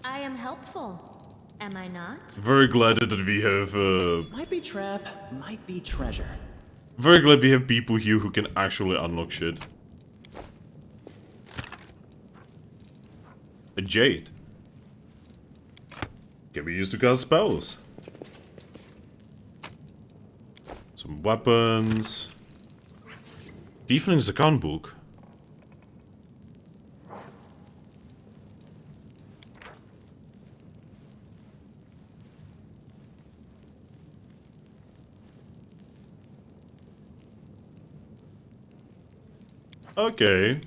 I am helpful. Am I not? Very glad that we have, Might be trap, might be treasure. very glad we have people here who can actually unlock shit. A jade. Can be used to cast spells. Some weapons. Tiefling's account book. Okay.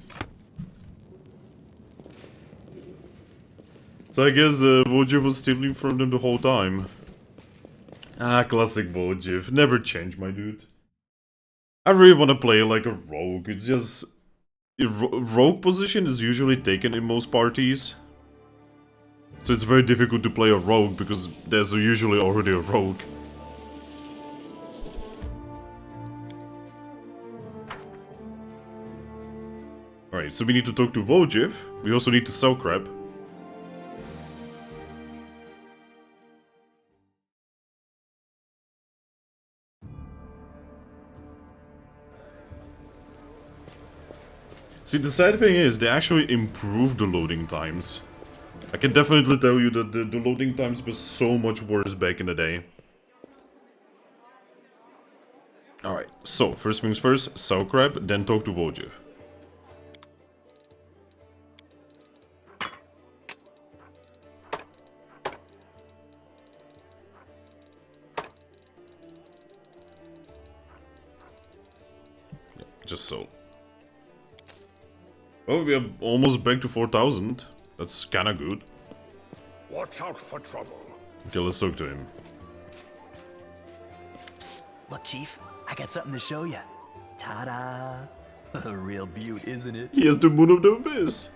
So I guess Vojiv was stealing from them the whole time. Ah, classic Vojiv. Never change, my dude. I really want to play like a rogue. It's just... rogue position is usually taken in most parties. So it's very difficult to play a rogue because there's usually already a rogue. Alright, so we need to talk to Vojiv. We also need to sell crap. See, the sad thing is, they actually improved the loading times. I can definitely tell you that the loading times were so much worse back in the day. Alright, so, first things first, sell crap, then talk to Vojiv. Yeah, just so. Oh, we are almost back to 4,000. That's kinda good. Watch out for trouble. Okay, let's talk to him. Psst, look, Chief, I got something to show you. Ta-da! A real beaut, isn't it? He has the Moon of the Abyss.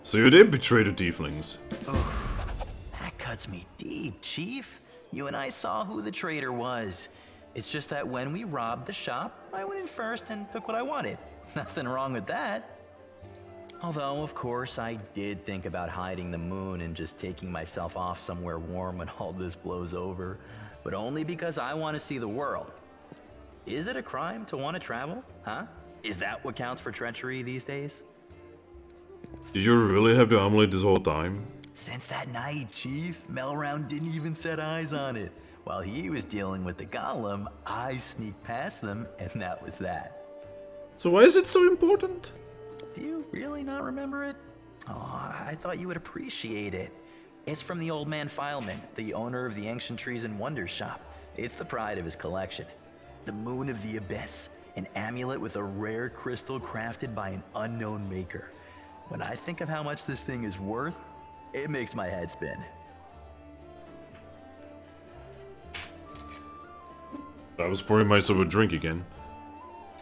So you did betray the tieflings. That cuts me deep, Chief. You and I saw who the traitor was. It's just that when we robbed the shop, I went in first and took what I wanted. Nothing wrong with that. Although, of course, I did think about hiding the moon and just taking myself off somewhere warm when all this blows over. But only because I want to see the world. Is it a crime to want to travel? Huh? Is that what counts for treachery these days? Did you really have the amulet this whole time? Since that night, Chief, Melround didn't even set eyes on it. While he was dealing with the golem, I sneaked past them, and that was that. So why is it so important? Do you really not remember it? Oh, I thought you would appreciate it. It's from the old man Fileman, the owner of the Ancient Trees and Wonders shop. It's the pride of his collection. The Moon of the Abyss, an amulet with a rare crystal crafted by an unknown maker. When I think of how much this thing is worth, it makes my head spin. I was pouring myself a drink again.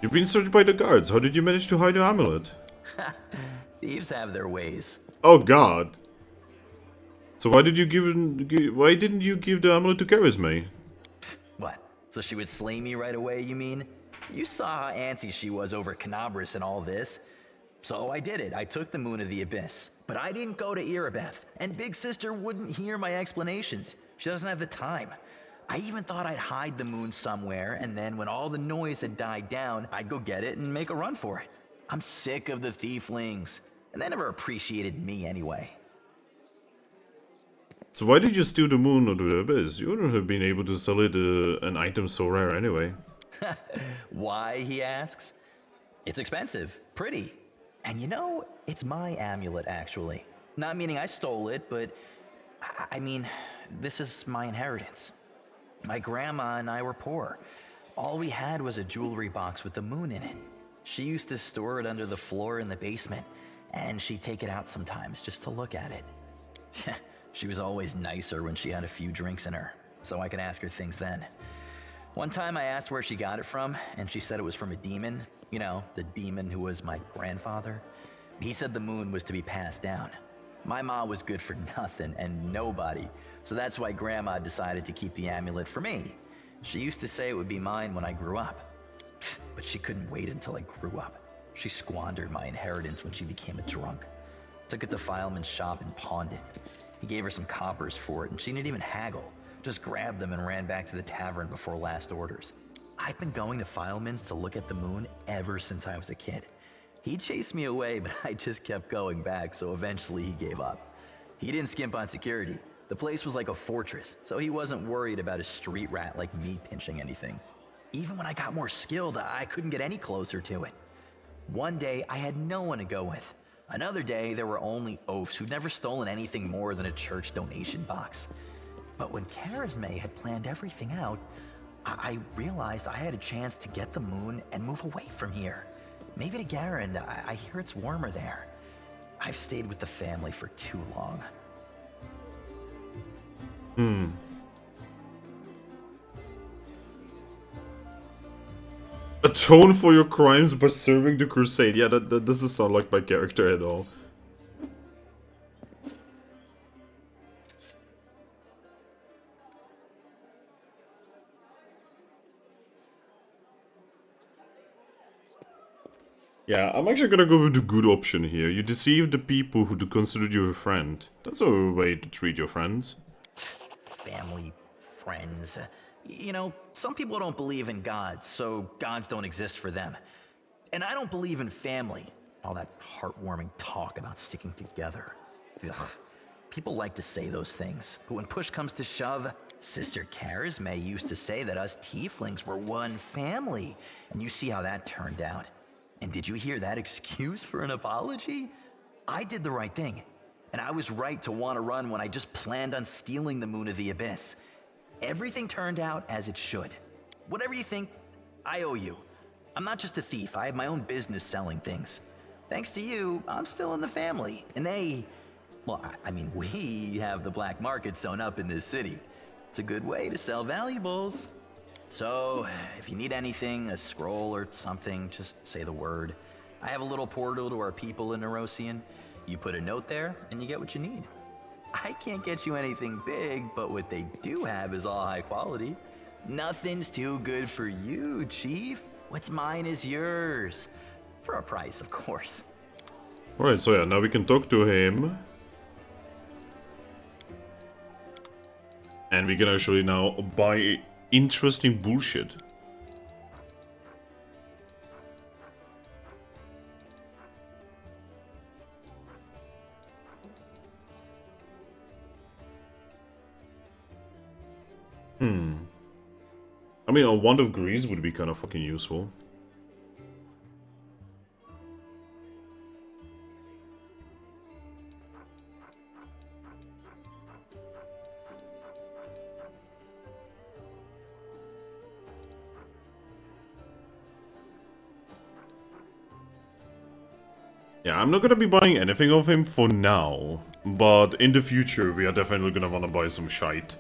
You've been searched by the guards. How did you manage to hide the amulet? Thieves have their ways. Oh god. So why didn't you give the amulet to Charisme? What? So she would slay me right away, you mean? You saw how antsy she was over Kenabres and all this. So I did it. I took the Moon of the Abyss. But I didn't go to Erebeth. And Big Sister wouldn't hear my explanations. She doesn't have the time. I even thought I'd hide the moon somewhere, and then when all the noise had died down, I'd go get it and make a run for it. I'm sick of the tieflings. And they never appreciated me anyway. So why did you steal the Moon of the Abyss? You wouldn't have been able to sell it an item so rare anyway. Why, he asks? It's expensive, pretty. And you know, it's my amulet, actually. Not meaning I stole it, but I mean, this is my inheritance. My grandma and I were poor. All we had was a jewelry box with the moon in it. She used to store it under the floor in the basement, and she'd take it out sometimes just to look at it. She was always nicer when she had a few drinks in her, so I could ask her things then. One time I asked where she got it from, and she said it was from a demon. You know, the demon who was my grandfather. He said the moon was to be passed down. My ma was good for nothing and nobody, so that's why Grandma decided to keep the amulet for me. She used to say it would be mine when I grew up. But she couldn't wait until I grew up. She squandered my inheritance when she became a drunk. Took it to Fileman's shop and pawned it. He gave her some coppers for it, and she didn't even haggle. Just grabbed them and ran back to the tavern before last orders. I've been going to Fileman's to look at the moon ever since I was a kid. He chased me away, but I just kept going back, so eventually he gave up. He didn't skimp on security. The place was like a fortress, so he wasn't worried about a street rat like me pinching anything. Even when I got more skilled, I couldn't get any closer to it. One day, I had no one to go with. Another day, there were only oafs who'd never stolen anything more than a church donation box. But when Kenabres had planned everything out, I realized I had a chance to get the moon and move away from here. Maybe to Garand. I hear it's warmer there. I've stayed with the family for too long. Atone for your crimes by serving the crusade. Yeah, that doesn't sound like my character at all. Yeah, I'm actually gonna go with the good option here. You deceive the people who considered you a friend. That's a way to treat your friends. Family, friends. You know, some people don't believe in gods, so gods don't exist for them. And I don't believe in family. All that heartwarming talk about sticking together. Ugh. People like to say those things, but when push comes to shove, Sister Kenabres used to say that us tieflings were one family, and you see how that turned out. And did you hear that excuse for an apology? I did the right thing, and I was right to want to run when I just planned on stealing the Moon of the Abyss. Everything turned out as it should. Whatever you think, I owe you. I'm not just a thief, I have my own business selling things. Thanks to you, I'm still in the family, and we have the black market sewn up in this city. It's a good way to sell valuables. So, if you need anything, a scroll or something, just say the word. I have a little portal to our people in Nerosian. You put a note there, and you get what you need. I can't get you anything big, but what they do have is all high quality. Nothing's too good for you, Chief. What's mine is yours. For a price, of course. Alright, so yeah, now we can talk to him. And we can actually now buy interesting bullshit. I mean, a wand of grease would be kind of fucking useful. Yeah, I'm not gonna be buying anything of him for now, but in the future we are definitely gonna wanna buy some shite.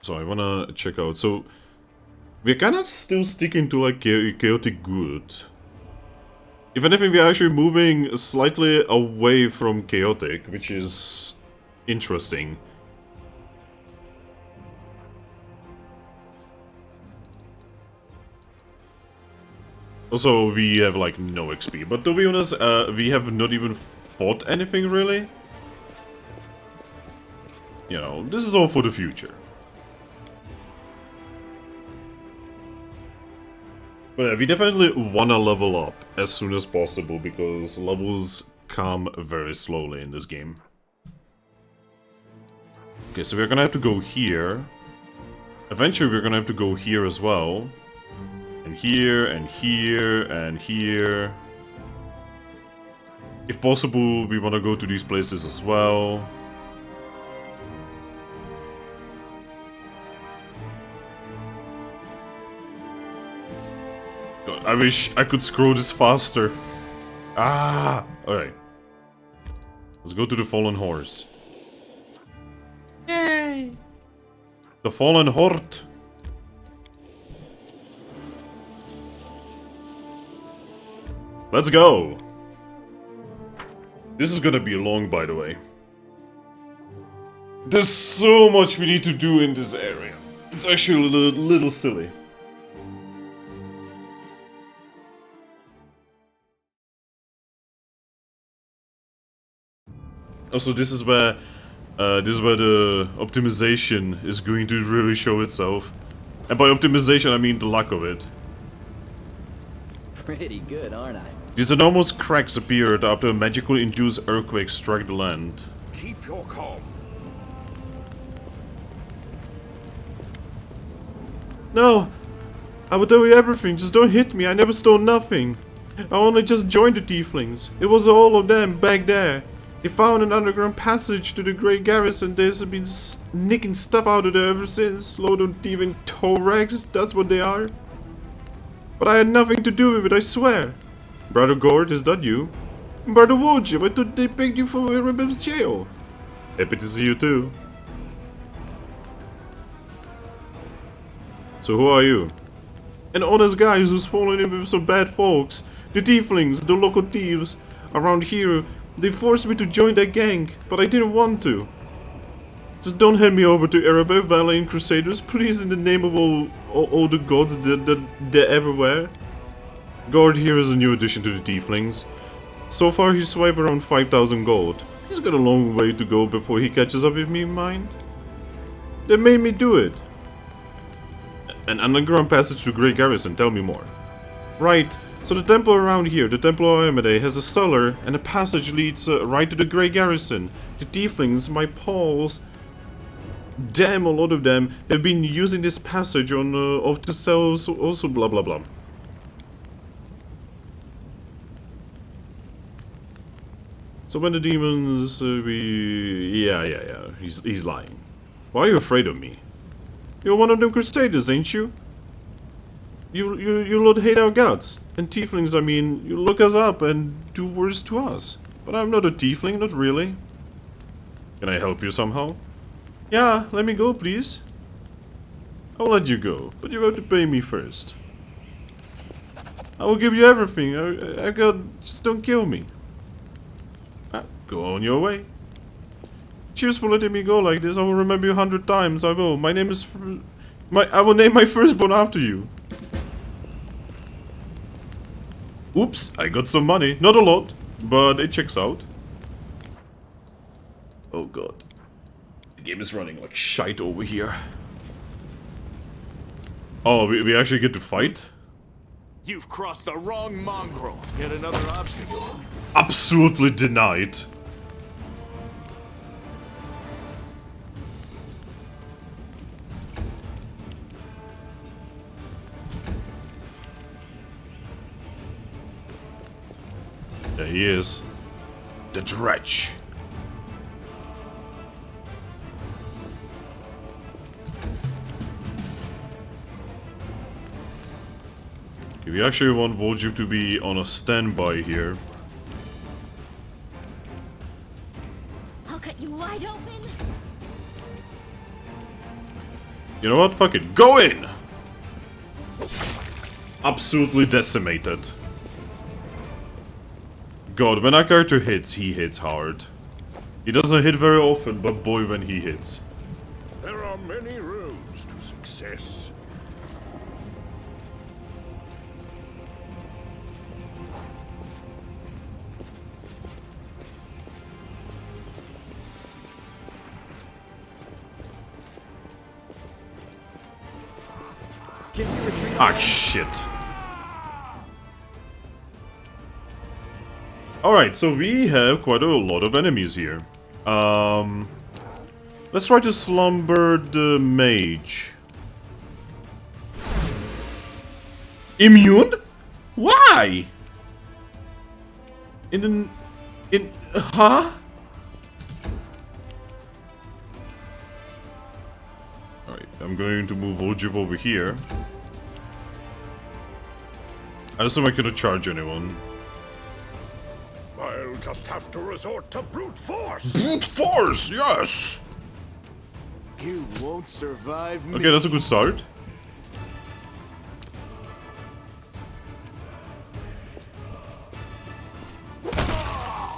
So I wanna check out. So we're kind of still sticking to like chaotic good. If anything, we're actually moving slightly away from chaotic, which is interesting. Also, we have like no XP, but to be honest, we have not even fought anything really. You know, this is all for the future. But yeah, we definitely wanna level up as soon as possible, because levels come very slowly in this game. Okay, so we're gonna have to go here. Eventually we're gonna have to go here as well. And here, and here, and here. If possible, we wanna go to these places as well. God, I wish I could scroll this faster. Ah! Alright. Let's go to the Fallen Horse. Yay! The Fallen Horde. Let's go! This is gonna be long, by the way. There's so much we need to do in this area. It's actually a little silly. Also, this is where the optimization is going to really show itself. And by optimization, I mean the lack of it. Pretty good, aren't I? These enormous cracks appeared after a magically induced earthquake struck the land. Keep your calm. No! I will tell you everything, just don't hit me, I never stole nothing. I only just joined the tieflings. It was all of them back there. They found an underground passage to the Great Garrison. They've been nicking stuff out of there ever since. Load of thieving toe rags, that's what they are. But I had nothing to do with it, I swear. Brother Gord, is that you? Brother Wojcik, I thought they picked you for Erebeb's jail. Happy to see you too. So who are you? An honest guy who's fallen in with some bad folks. The tieflings, the local thieves around here. They forced me to join their gang, but I didn't want to. Just don't hand me over to Erebeb, Valiant Crusaders, please, in the name of all the gods that they're everywhere. Guard here is a new addition to the tieflings. So far he's swiped around 5,000 gold. He's got a long way to go before he catches up with me, mind. They made me do it. An underground passage to Great Garrison, tell me more. Right, so the temple around here, the Temple of Amade, has a cellar, and a passage leads right to the Great Garrison. The tieflings, my pals, damn, a lot of them, have been using this passage on off the cells, also blah blah blah. So when the demons, yeah, he's lying. Why are you afraid of me? You're one of them crusaders, ain't you? You lot hate our guts. And tieflings, I mean, you look us up and do worse to us. But I'm not a tiefling, not really. Can I help you somehow? Yeah, let me go, please. I'll let you go, but you have to pay me first. I will give you everything. I got... just don't kill me. Go on your way. Cheers for letting me go like this. I will remember you 100 times. I will. My name is... I will name my firstborn after you. Oops, I got some money. Not a lot, but it checks out. Oh god. The game is running like shite over here. Oh, we actually get to fight? You've crossed the wrong mongrel. Yet another obstacle. Absolutely denied. There he is. The Dretch. Okay, we actually want Wojcik to be on a standby here. I'll cut you wide open. You know what? Fuck it. Go in! Absolutely decimated. God, when our character hits, he hits hard. He doesn't hit very often, but boy, when he hits. There are many roads to success. Can we retreat? Ah, shit. Alright, so we have quite a lot of enemies here. Let's try to slumber the mage. Immune? Why? Huh? Alright, I'm going to move Ojiv over here. I assume I couldn't charge anyone. I'll just have to resort to brute force. Brute force, yes! You won't survive me. Okay, that's a good start.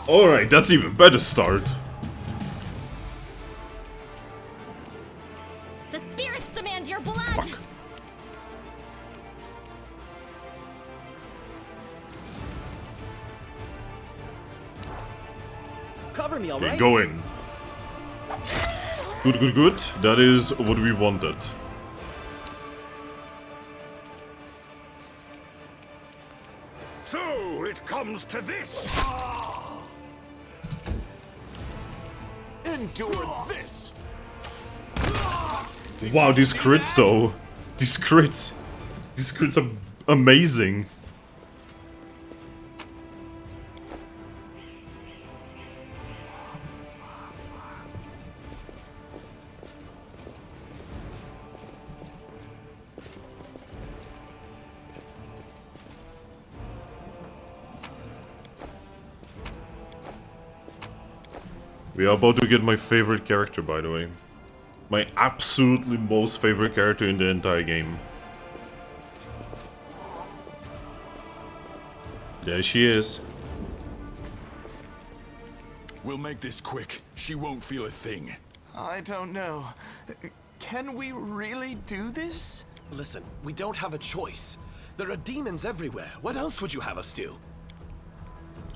Alright, that's even better start. The spirits demand your blood. Cover me, Okay, alright? go in. Good, good, good. That is what we wanted. So it comes to this. Endure this. Wow, these crits though. These crits are amazing. We are about to get my favorite character, by the way. My absolutely most favorite character in the entire game. There she is. We'll make this quick. She won't feel a thing. I don't know. Can we really do this? Listen, we don't have a choice. There are demons everywhere. What else would you have us do?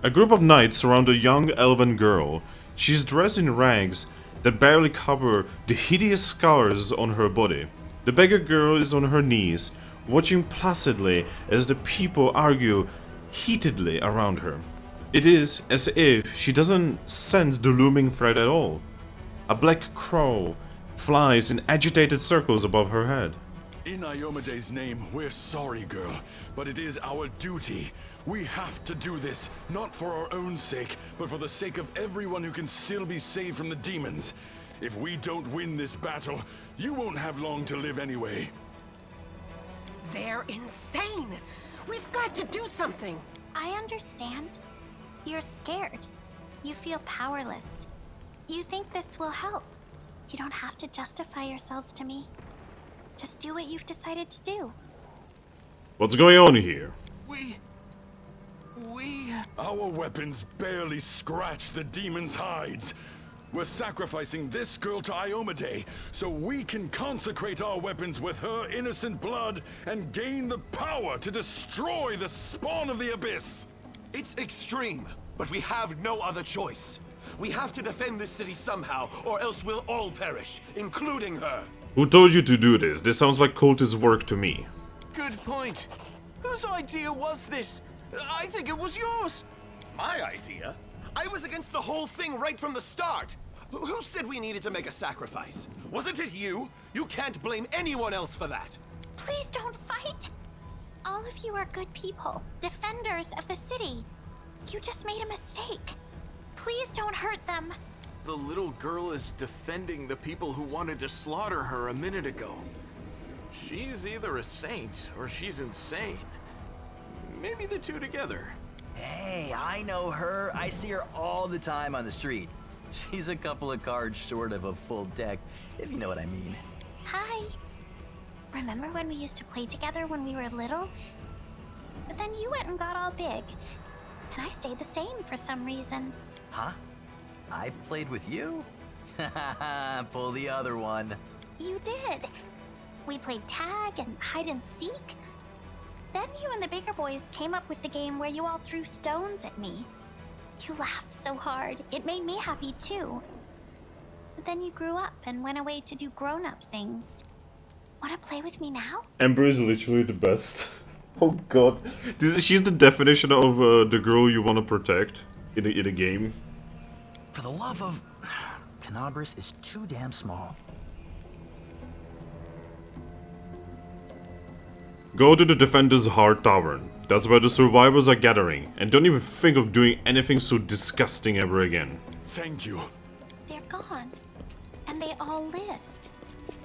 A group of knights surround a young elven girl. She's dressed in rags that barely cover the hideous scars on her body. The beggar girl is on her knees, watching placidly as the people argue heatedly around her. It is as if she doesn't sense the looming threat at all. A black crow flies in agitated circles above her head. In Iomede's name, we're sorry, girl, but it is our duty. We have to do this, not for our own sake, but for the sake of everyone who can still be saved from the demons. If we don't win this battle, you won't have long to live anyway. They're insane. We've got to do something. I understand. You're scared. You feel powerless. You think this will help. You don't have to justify yourselves to me. Just do what you've decided to do. What's going on here? Our weapons barely scratch the demon's hides. We're sacrificing this girl to Iomade so we can consecrate our weapons with her innocent blood and gain the power to destroy the spawn of the abyss. It's extreme, but we have no other choice. We have to defend this city somehow, or else we'll all perish, including her. Who told you to do this? This sounds like cultist work to me. Good point. Whose idea was this? I think it was yours. My idea? I was against the whole thing right from the start. Who said we needed to make a sacrifice? Wasn't it you? You can't blame anyone else for that. Please don't fight. All of you are good people, defenders of the city. You just made a mistake. Please don't hurt them. The little girl is defending the people who wanted to slaughter her a minute ago. She's either a saint or she's insane. Maybe the two together. Hey, I know her. I see her all the time on the street. She's a couple of cards short of a full deck, if you know what I mean. Hi. Remember when we used to play together when we were little? But then you went and got all big. And I stayed the same for some reason. Huh? I played with you? Pull the other one. You did. We played tag and hide and seek. Then you and the bigger boys came up with the game where you all threw stones at me. You laughed so hard, it made me happy too. But then you grew up and went away to do grown-up things. Wanna play with me now? Ember is literally the best. Oh god. She's the definition of the girl you want to protect in a game. For the love of... Kenabres is too damn small. Go to the Defender's Heart Tavern. That's where the survivors are gathering. And don't even think of doing anything so disgusting ever again. Thank you. They're gone. And they all lived.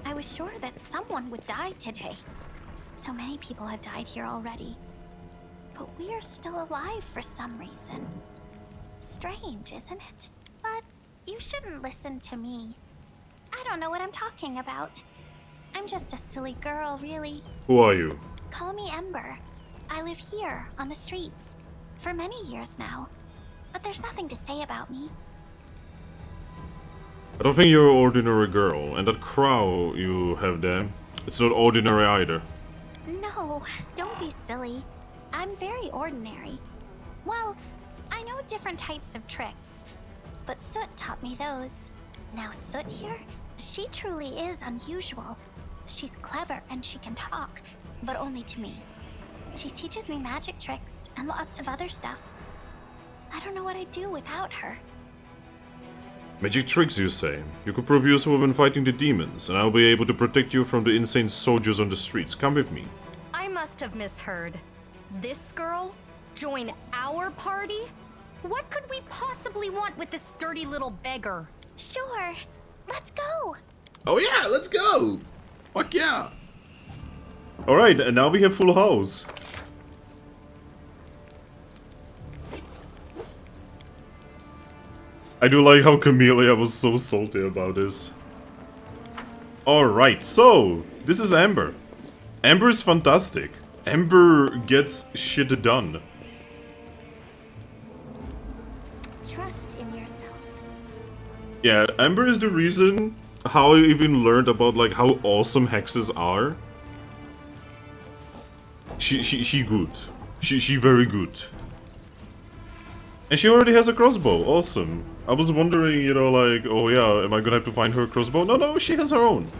I was sure that someone would die today. So many people have died here already. But we are still alive for some reason. Strange, isn't it? But you shouldn't listen to me. I don't know what I'm talking about. I'm just a silly girl, really. Who are you? Call me Ember. I live here, on the streets, for many years now. But there's nothing to say about me. I don't think you're an ordinary girl. And that crow you have there, it's not ordinary either. No, don't be silly. I'm very ordinary. Well, I know different types of tricks. But Soot taught me those. Now Soot here, she truly is unusual. She's clever and she can talk, but only to me. She teaches me magic tricks and lots of other stuff. I don't know what I'd do without her. Magic tricks, you say? You could prove useful when fighting the demons, and I'll be able to protect you from the insane soldiers on the streets. Come with me. I must have misheard. This girl? Join our party? What could we possibly want with this dirty little beggar? Sure, let's go. Oh yeah, let's go! Fuck yeah! Alright, and now we have full house. I do like how Camellia was so salty about this. Alright, so, this is Amber. Amber is fantastic. Amber gets shit done. Trust in yourself. Yeah, Amber is the reason how I even learned about like how awesome hexes are. She good. She very good. And she already has a crossbow. Awesome. I was wondering, you know, like, oh yeah, am I gonna have to find her crossbow? No, no, she has her own.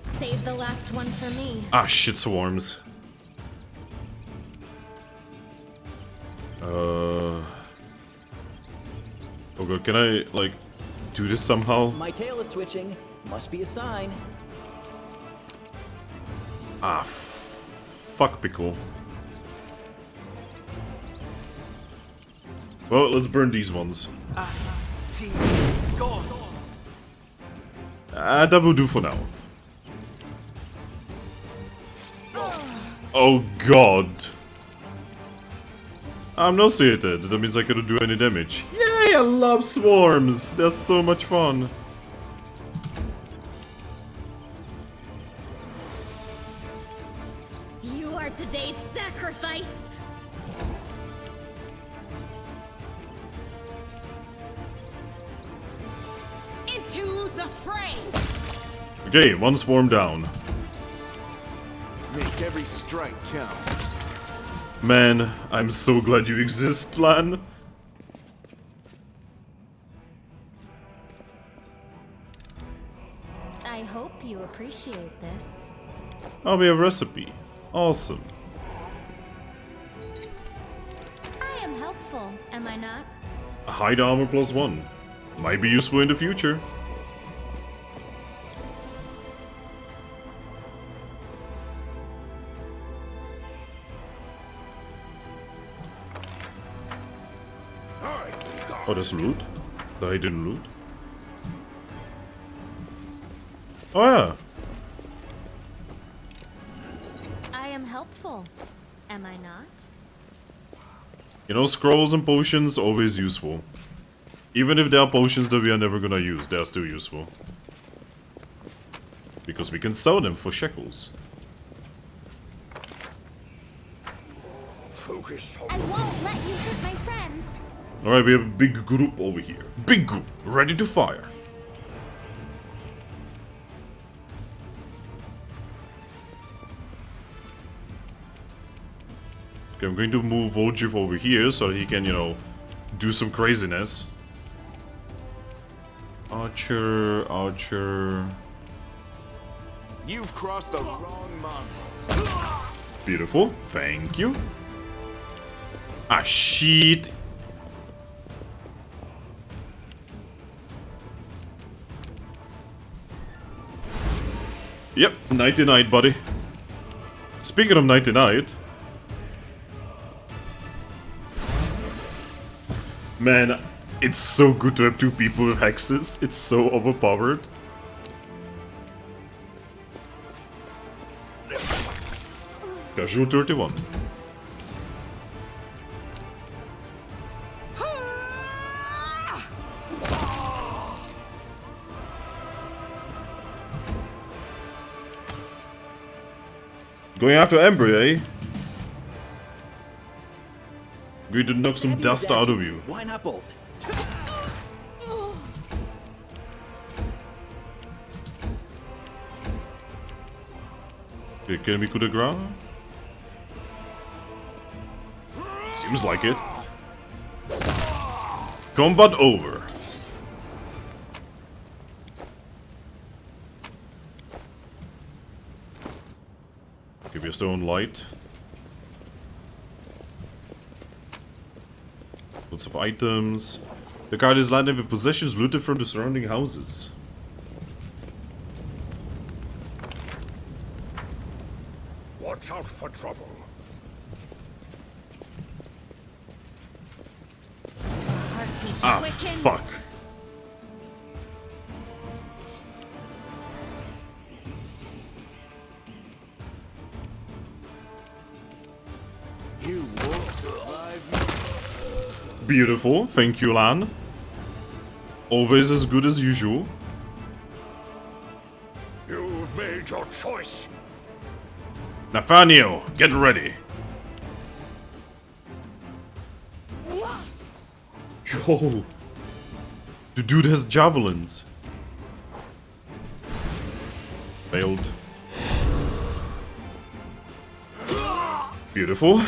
Save the last one for me. Ah, shit, swarms. Oh god, can I, like, do this somehow? My tail is twitching. Must be a sign. Ah, fuck pickle. Well, let's burn these ones. That will do for now. Oh god. I'm nauseated. That means I couldn't do any damage. Yay, I love swarms. They're so much fun. You are today's sacrifice. Into the fray! Okay, one swarm down. Make every strike count. Man, I'm so glad you exist, Lan. I hope you appreciate this. Oh, we have a recipe. Awesome. I am helpful, am I not? Hide armor +1. Might be useful in the future. Oh, there's loot? That I didn't loot? Oh yeah! I am helpful, am I not? You know, scrolls and potions, always useful. Even if there are potions that we are never gonna use, they are still useful. Because we can sell them for shekels. I won't let you hurt my friends. Alright, we have a big group over here. Big group, ready to fire. Okay, I'm going to move Voljiv over here so he can, you know, do some craziness. Archer, Archer. You've crossed the wrong month. Beautiful, thank you. Ah, shit. Yep, nighty night, buddy. Speaking of nighty night. Man, it's so good to have two people with hexes. It's so overpowered. Casual 31. Going after Ember, eh? Going to knock some dust out of you. Why not both? Okay, can we coup de grace? Seems like it. Combat over. Give you a stone light. Lots of items. The guard is landed with possessions looted from the surrounding houses. Watch out for trouble. Ah, fuck. You won't survive. Beautiful, thank you, Lan. Always as good as usual. You've made your choice. Nathaniel, get ready. Yo, the dude has javelins. Failed. Beautiful.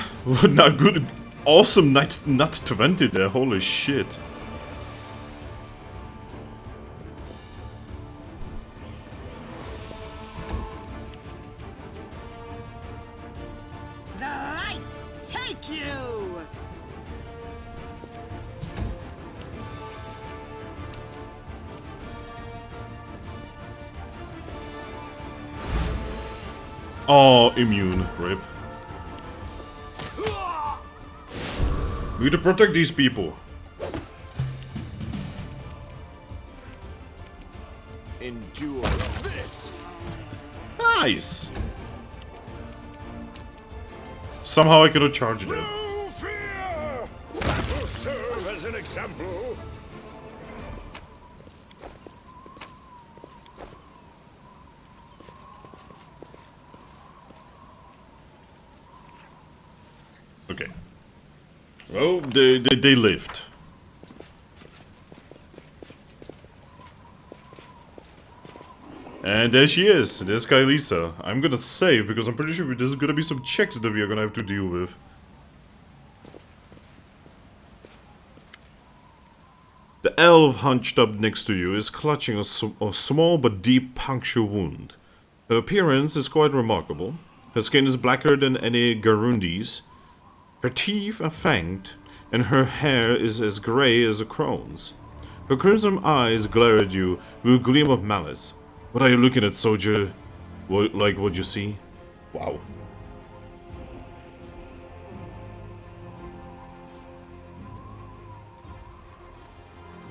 Not good. Awesome nut 20 there. Holy shit. The light take you! Oh, immune. Rip. We need to protect these people. Endure this. Nice. Somehow I cannot charge them. No fear! That will serve as an example. Okay. Well, they lived. And there she is. There's Kaelisa. I'm gonna save because I'm pretty sure there's gonna be some checks that we are gonna have to deal with. The elf hunched up next to you is clutching a small but deep puncture wound. Her appearance is quite remarkable. Her skin is blacker than any Garundi's. Her teeth are fanged, and her hair is as grey as a crone's. Her crimson eyes glare at you with a gleam of malice. What are you looking at, soldier? Like what you see? Wow.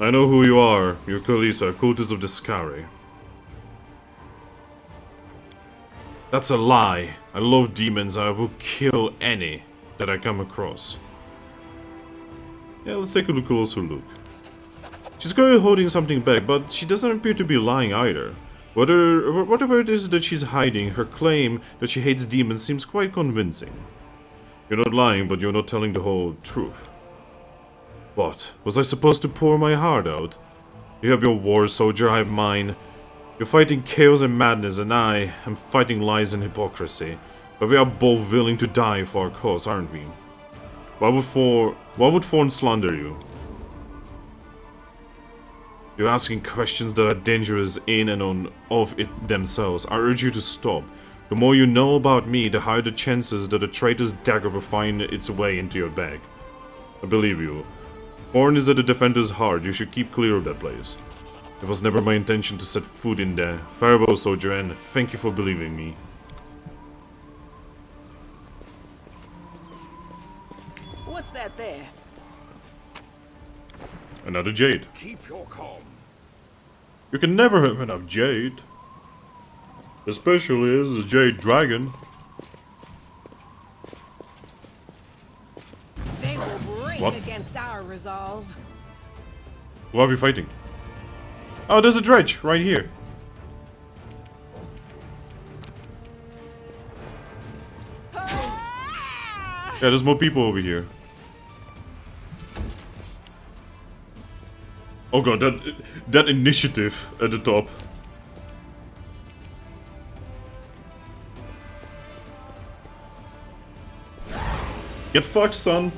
I know who you are. You're Kaelisa, cultist of the Skari. That's a lie. I love demons. I will kill any that I come across. Yeah, let's take a closer look. She's clearly holding something back, but she doesn't appear to be lying either. Whatever it is that she's hiding, her claim that she hates demons seems quite convincing. You're not lying, but you're not telling the whole truth. What? Was I supposed to pour my heart out? You have your war, soldier, I have mine. You're fighting chaos and madness, and I am fighting lies and hypocrisy. But we are both willing to die for our cause, aren't we? Why would Thorn slander you? You're asking questions that are dangerous in and of it themselves. I urge you to stop. The more you know about me, the higher the chances that a traitor's dagger will find its way into your bag. I believe you. Thorn is at the defender's heart. You should keep clear of that place. It was never my intention to set foot in there. Farewell, soldier, and thank you for believing me. What's that there? Another jade. Keep your calm. You can never have enough jade. Especially as a jade dragon. They will break What? against our resolve. Who are we fighting? Oh, there's a dredge right here. Yeah, there's more people over here. Oh god, that initiative at the top. Get fucked, son.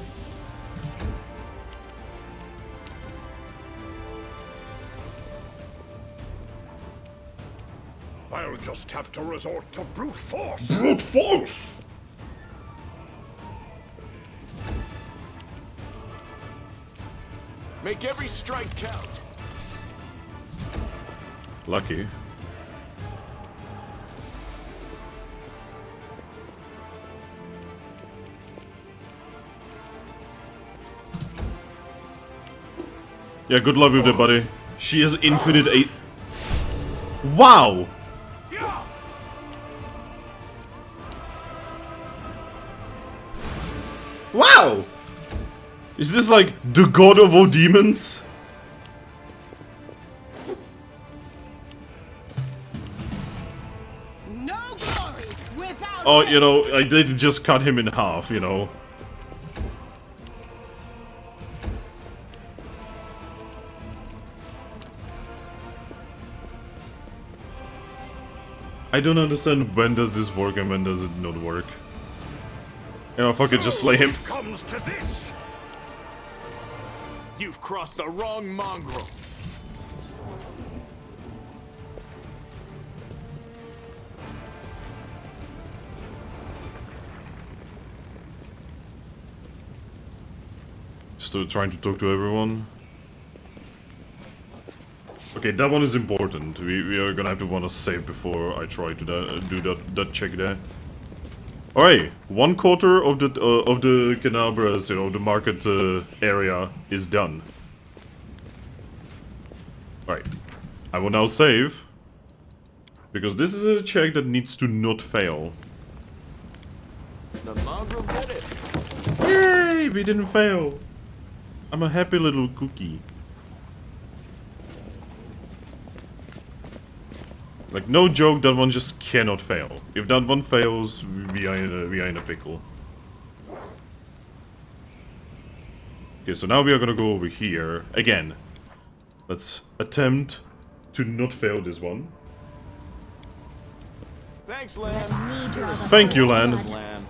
I'll just have to resort to brute force. Brute force! Make every strike count. Lucky. Yeah, good luck with it, buddy. She has infinite eight. Wow! Wow! Is this like the god of all demons? No glory without. Oh, you know, I did just cut him in half, you know. I don't understand when does this work and when does it not work. You know, fuck it, just slay him. Comes to this. You've crossed the wrong mongrel. Still trying to talk to everyone. Okay, that one is important. We are gonna have to want to save before I try to do that check there. Alright, 1/4 of the Kenabres, you know, the market area is done. Alright, I will now save because this is a check that needs to not fail. The mongrel did it. Yay! We didn't fail. I'm a happy little cookie. Like, no joke, that one just cannot fail. If that one fails, we are in a pickle. Okay, so now we are gonna go over here. Again, let's attempt to not fail this one. Thanks, Lan. Thank you, Lan. Lan.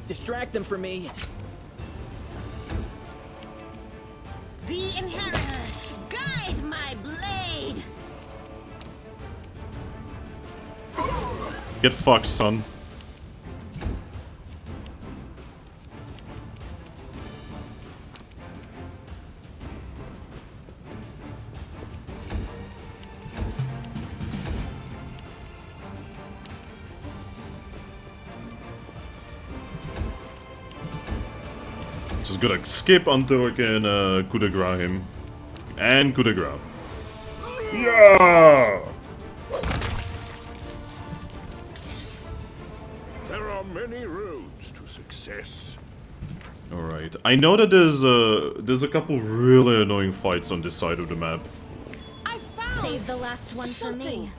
Distract them for me. The inheritor, guide my blade. Get fucked, son. Just gotta skip until I can coup de grace him. And coup de grace. Yeah! There are many roads to success. Alright. I know that there's a couple really annoying fights on this side of the map. I found. Save the last one for me.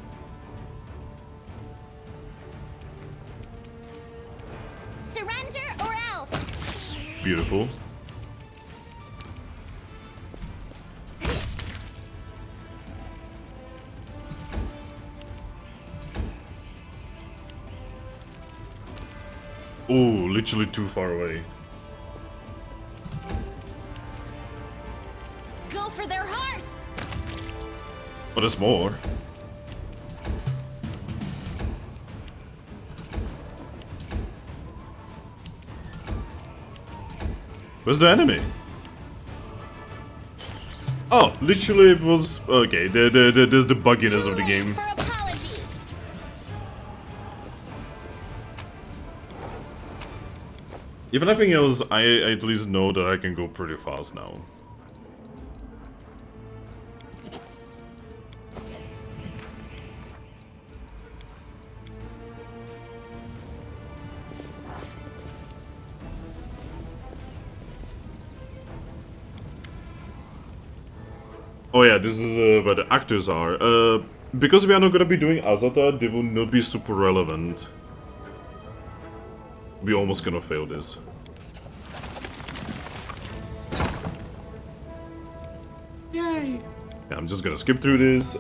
Surrender or else. Beautiful. Oh, literally too far away. Go for their hearts! But there's more. Where's the enemy? Oh, literally it was... Okay, there's the bugginess of the game. If nothing else, I at least know that I can go pretty fast now. Oh yeah, this is where the actors are. Because we are not gonna be doing Azata, they will not be super relevant. We almost gonna fail this. Yay! Yeah, I'm just gonna skip through this.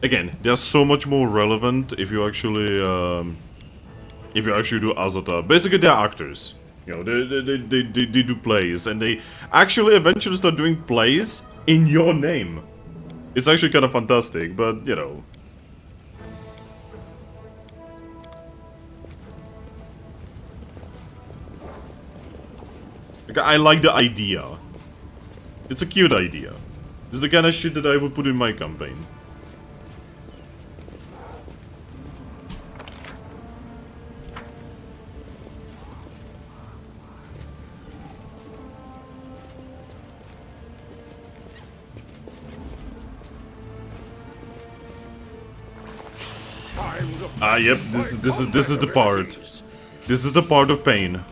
Again, they're so much more relevant if you actually do Azata. Basically, they're actors. You know, they do plays, and they actually eventually start doing plays in your name. It's actually kind of fantastic, but you know. Like, I like the idea. It's a cute idea. This is the kind of shit that I would put in my campaign. Ah, yep. This is the part. This is the part of pain.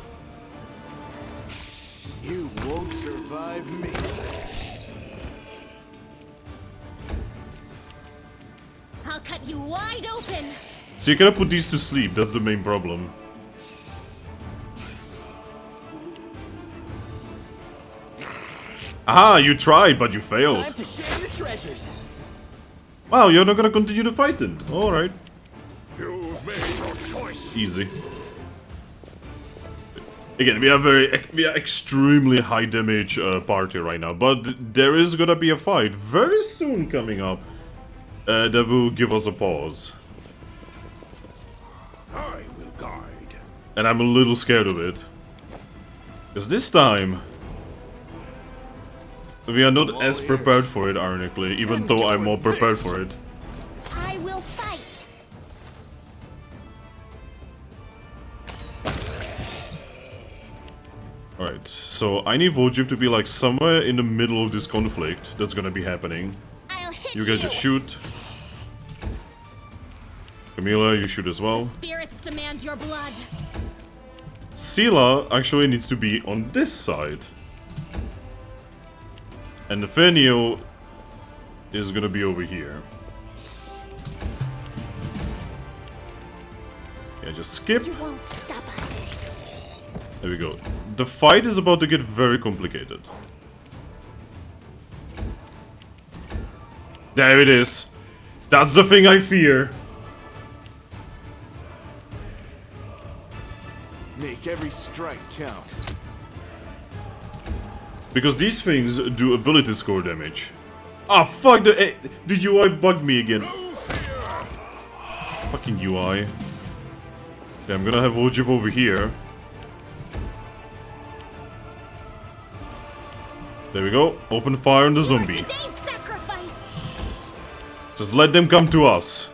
You won't survive me. I'll cut you wide open. So you gotta put these to sleep. That's the main problem. Aha! You tried, but you failed. Time to share your treasures. Wow, you're not gonna continue to fight then. Alright. You've made your choice. Easy. Again, we are extremely high damage party right now, but there is gonna be a fight very soon coming up that will give us a pause. I will guide. And I'm a little scared of it. Because this time we are not as prepared for it, ironically, even though I'm more prepared for it. I will fight. Alright, so I need Wojib to be like somewhere in the middle of this conflict that's gonna be happening. I'll hit You guys just shoot. Camila, you shoot as well. Spirits demand your blood. Sela actually needs to be on this side. And Nathaniel is gonna be over here. Yeah, just skip. You won't stop us. There we go. The fight is about to get very complicated. There it is. That's the thing I fear. Make every strike count. Because these things do ability score damage. Ah, fuck, the UI bugged me again. Fucking UI. Okay, I'm gonna have Wojib over here. There we go. Open fire on the zombie. Just let them come to us.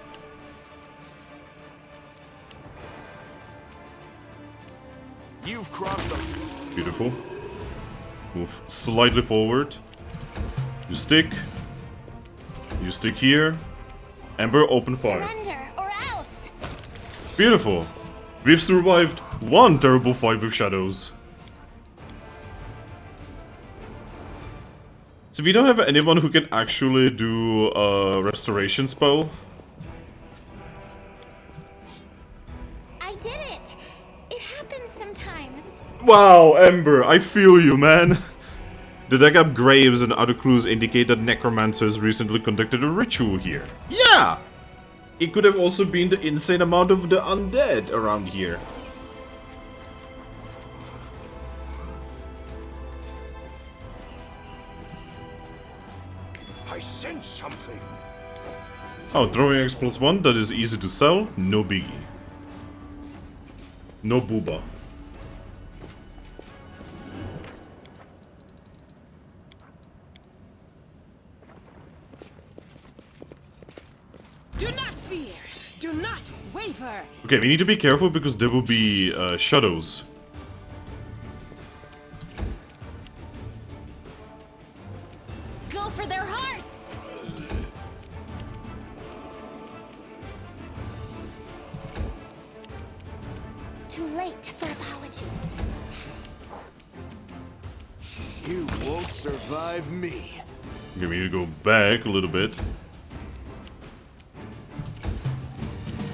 You've crossed the... Beautiful. Move slightly forward. You stick. You stick here. Ember, open fire. Surrender or else. Beautiful. We've survived one terrible fight with shadows. So we don't have anyone who can actually do a restoration spell. I did it. It happens sometimes. Wow, Ember, I feel you, man. The deck up graves and other clues indicate that necromancers recently conducted a ritual here. Yeah! It could have also been the insane amount of the undead around here. I sense something. Oh, throwing X +1, that is easy to sell, no biggie. No booba. fear. Do not waver. Okay, we need to be careful because there will be shadows. Go for their hearts! Too late for apologies. You won't survive me. Okay, we need to go back a little bit.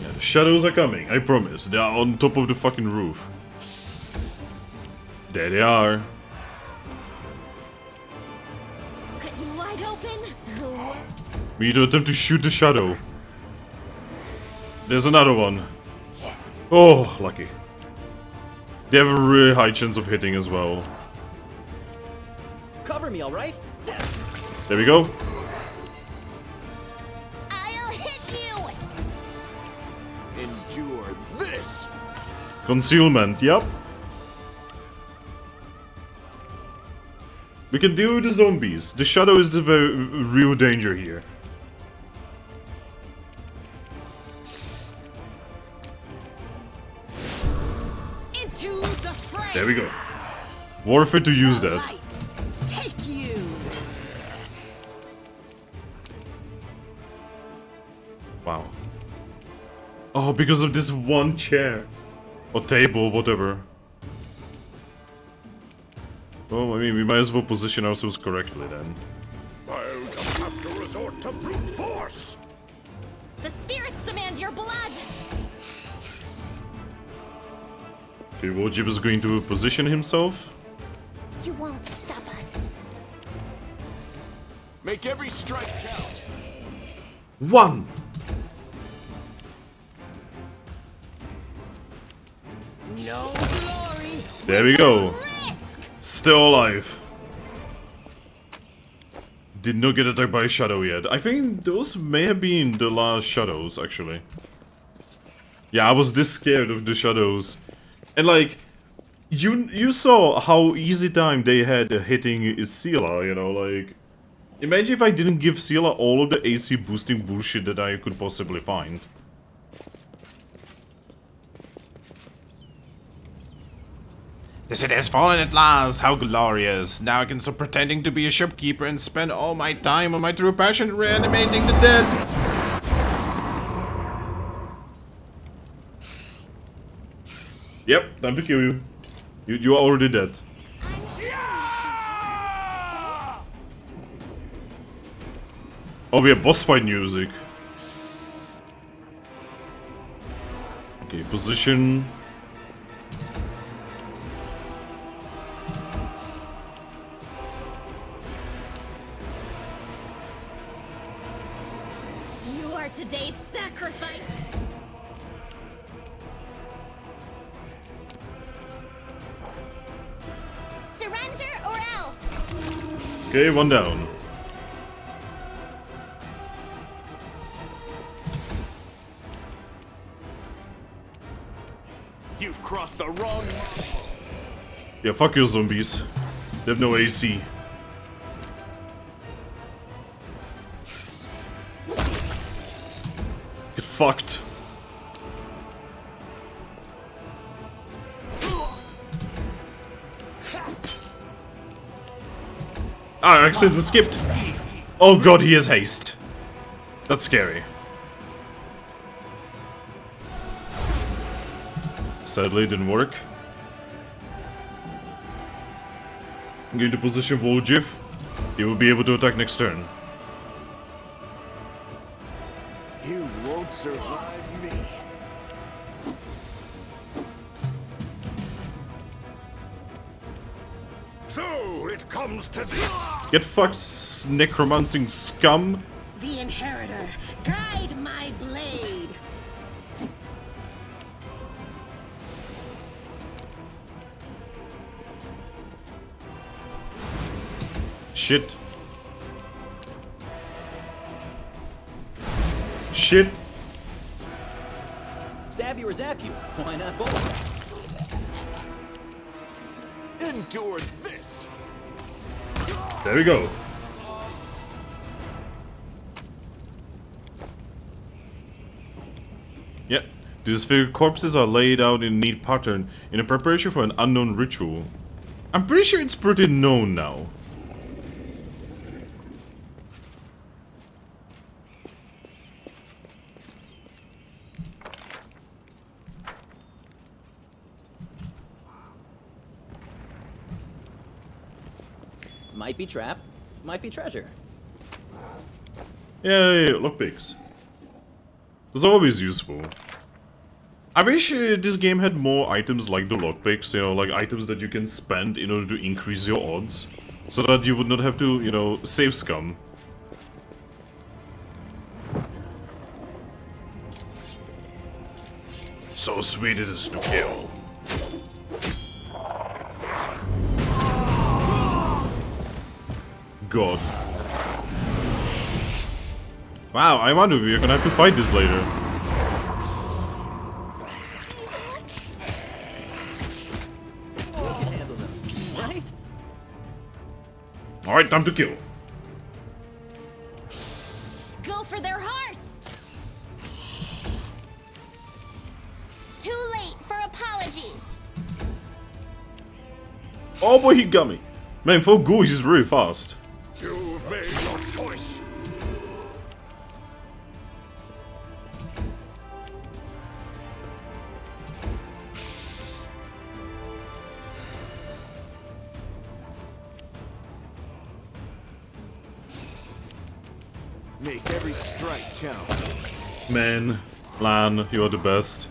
Yeah, the shadows are coming, I promise. They are on top of the fucking roof. There they are. Cut you wide open? We need to attempt to shoot the shadow. There's another one. Oh, lucky. They have a really high chance of hitting as well. Cover me, alright? There we go. I'll hit you! Endure this! Concealment, yep. We can deal with the zombies. The shadow is the real danger here. Into the fray. There we go. Worth it to use that. Light. Take you. Wow. Oh, because of this one chair. Or table, whatever. Well, I mean, we might as well position ourselves correctly then. I'll just have to resort to brute force. The spirits demand your blood! Okay, Wojib is going to position himself. You won't stop us. Make every strike count. 1! No glory. There we go. Still alive. Did not get attacked by a shadow yet. I think those may have been the last shadows, actually. Yeah, I was this scared of the shadows. And like, you saw how easy time they had hitting Sela, you know, like... Imagine if I didn't give Sela all of the AC boosting bullshit that I could possibly find. The city has fallen at last, how glorious. Now I can stop pretending to be a shopkeeper and spend all my time on my true passion reanimating the dead. Yep, time to kill you. You are already dead. Oh, we have boss fight music. Okay, position. You are today's sacrifice! Surrender or else! Okay, one down. You've crossed the wrong line. Yeah, fuck your zombies. They have no AC. Get fucked. Ah, I accidentally skipped. Oh god, he has haste. That's scary. Sadly, it didn't work. I'm going to position Wojib. He will be able to attack next turn. You won't survive me. So it comes to this. Get fucked, necromancing scum. The inheritor. Guide my blade. Shit. Shit. Stab you or zap you. Why not both? Endure this. There we go. Disfigured corpses are laid out in a neat pattern in a preparation for an unknown ritual. I'm pretty sure it's pretty known now. Might be trap, might be treasure. Yeah, lockpicks. That's always useful. I wish this game had more items like the lockpicks, you know, like items that you can spend in order to increase your odds. So that you would not have to, you know, save scum. So sweet it is to kill. God. Wow, I wonder if we're gonna have to fight this later. Right? Alright, time to kill. Go for their hearts! Too late for apologies. Oh boy, he got me. Man, fingusa is really fast. You've made your choice. Make every strike count. Man, Lan, you're the best.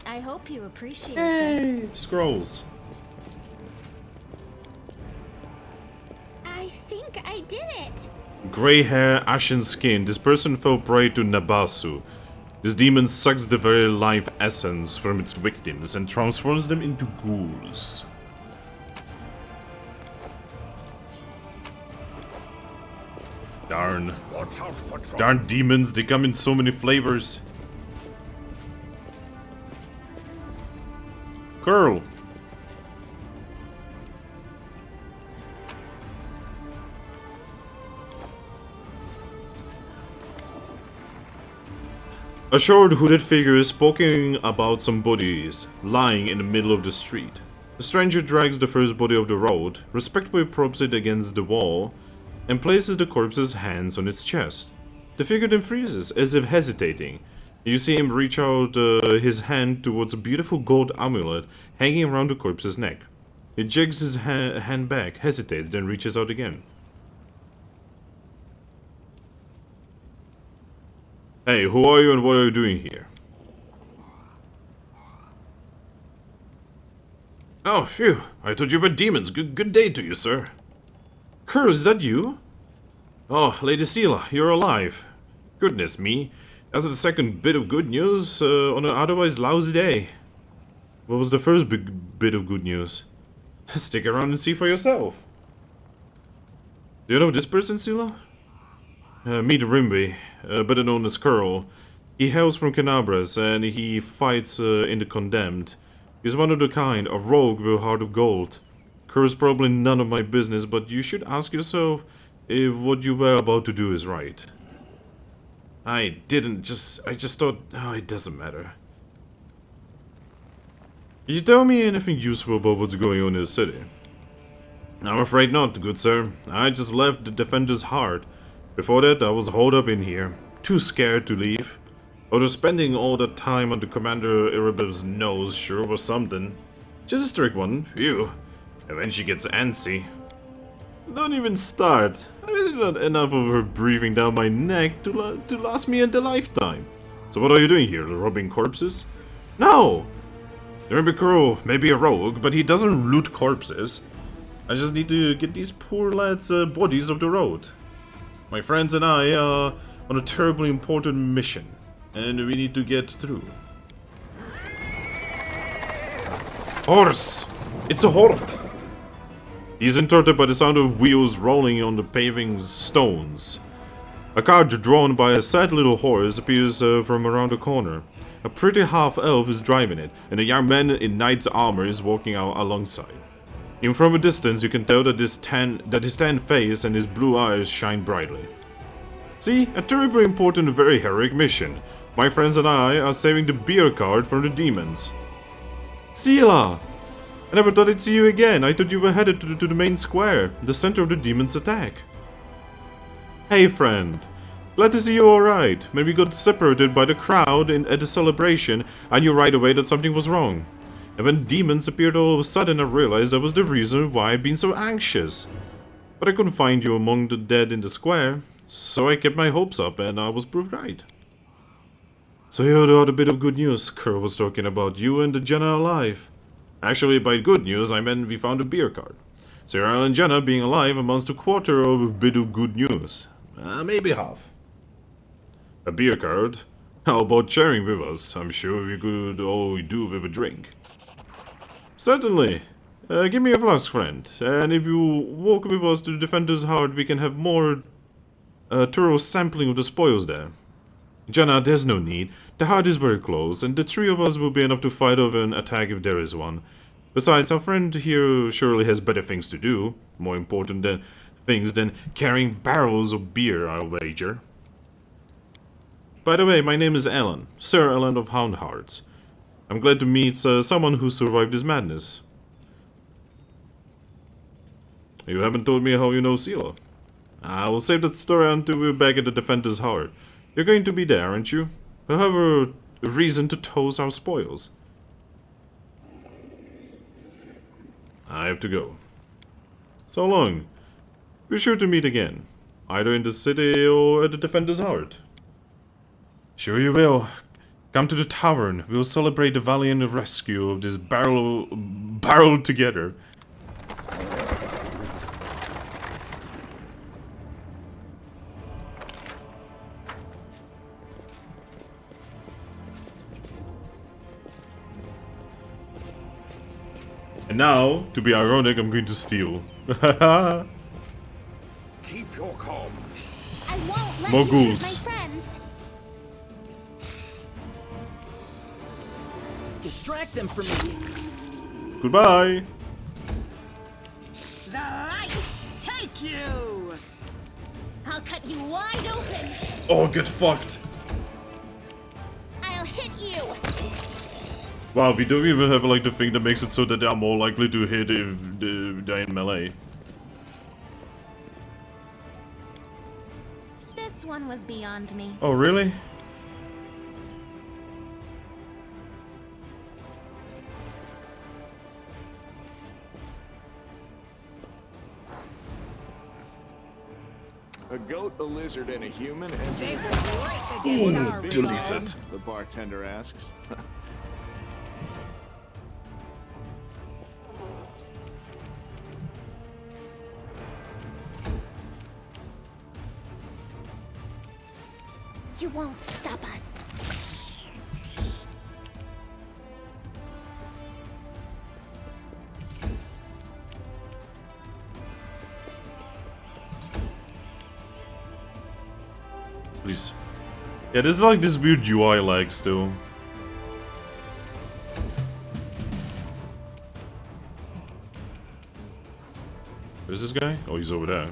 I hope you appreciate Hey, this. scrolls. I think I did it. Grey hair, ashen skin. This person fell prey to Nabasu. This demon sucks the very life essence from its victims and transforms them into ghouls. Darn. Watch out for trouble. Darn demons, they come in so many flavors. Curl. A short hooded figure is poking about some bodies lying in the middle of the street. The stranger drags the first body of the road, respectfully props it against the wall, and places the corpse's hands on its chest. The figure then freezes, as if hesitating. You see him reach out his hand towards a beautiful gold amulet hanging around the corpse's neck. He jigs his hand back, hesitates, then reaches out again. Hey, who are you and what are you doing here? Oh, phew. I thought you were demons. Good day to you, sir. Curl, is that you? Oh, Lady Sela, you're alive. Goodness me. That's the second bit of good news on an otherwise lousy day. What was the first big bit of good news? Stick around and see for yourself. Do you know this person, Sela? Meet Rimby, better known as Curl. He hails from Kenabres and he fights in the Condemned. He's one of the kind, a rogue with a heart of gold. Curl's probably none of my business, but you should ask yourself if what you were about to do is right. I just thought, oh, it doesn't matter. Can you tell me anything useful about what's going on in the city? I'm afraid not, good sir. I just left the Defender's Heart. Before that, I was holed up in here, too scared to leave. Although spending all that time under Commander Erebev's nose sure was something. Just a strict one, phew. And when she gets antsy. Don't even start. Not enough of her breathing down my neck to last me a lifetime. So what are you doing here, robbing corpses? No! The Rimby Crow may be a rogue, but he doesn't loot corpses. I just need to get these poor lads' bodies off the road. My friends and I are on a terribly important mission, and we need to get through. Horse! It's a horde! He's interrupted by the sound of wheels rolling on the paving stones. A cart drawn by a sad little horse appears from around the corner. A pretty half-elf is driving it, and a young man in knight's armor is walking out alongside. Even from a distance, you can tell that his tan face and his blue eyes shine brightly. See, a terribly important and very heroic mission. My friends and I are saving the beer cart from the demons. Sela! I never thought I'd see you again. I thought you were headed to the main square, the center of the demons' attack. Hey friend, glad to see you alright. Maybe got separated by the crowd at the celebration and you right away that something was wrong. And when demons appeared all of a sudden I realized that was the reason why I'd been so anxious. But I couldn't find you among the dead in the square, so I kept my hopes up and I was proved right. So you heard a bit of good news. Kerr was talking about you and Jenna alive. Actually, by good news, I meant we found a beer cart. Cyril and Jenna being alive amounts to quarter of a bit of good news. Maybe half. A beer cart? How about sharing with us? I'm sure we could all do with a drink. Certainly. Give me a flask, friend. And if you walk with us to the Defender's Heart, we can have more thorough sampling of the spoils there. Jenna, there's no need. The heart is very close, and the three of us will be enough to fight off an attack if there is one. Besides, our friend here surely has better things to do. More important things than carrying barrels of beer, I'll wager. By the way, my name is Alan, Sir Alan of Houndhearts. I'm glad to meet someone who survived this madness. You haven't told me how you know Sela. I will save that story until we're back at the Defender's Heart. You're going to be there, aren't you? We'll have a reason to toast our spoils. I have to go. So long. Be sure to meet again. Either in the city or at the Defender's Heart. Sure you will. Come to the tavern. We'll celebrate the valiant rescue of this barrel together. And now, to be ironic, I'm going to steal. Keep your calm. I won't let More you ghouls. lose my friends. Distract them from me. Goodbye. The light take you! I'll cut you wide open. Oh, get fucked. I'll hit you. Wow, we don't even have like the thing that makes it so that they are more likely to hit if they're in melee. This one was beyond me. Oh, really? A goat, a lizard, and a human, and They will break against our deleted. resolve. the bartender asks. You won't stop us. Please. Yeah, there's like this weird UI lag still. Where's this guy? Oh, he's over there.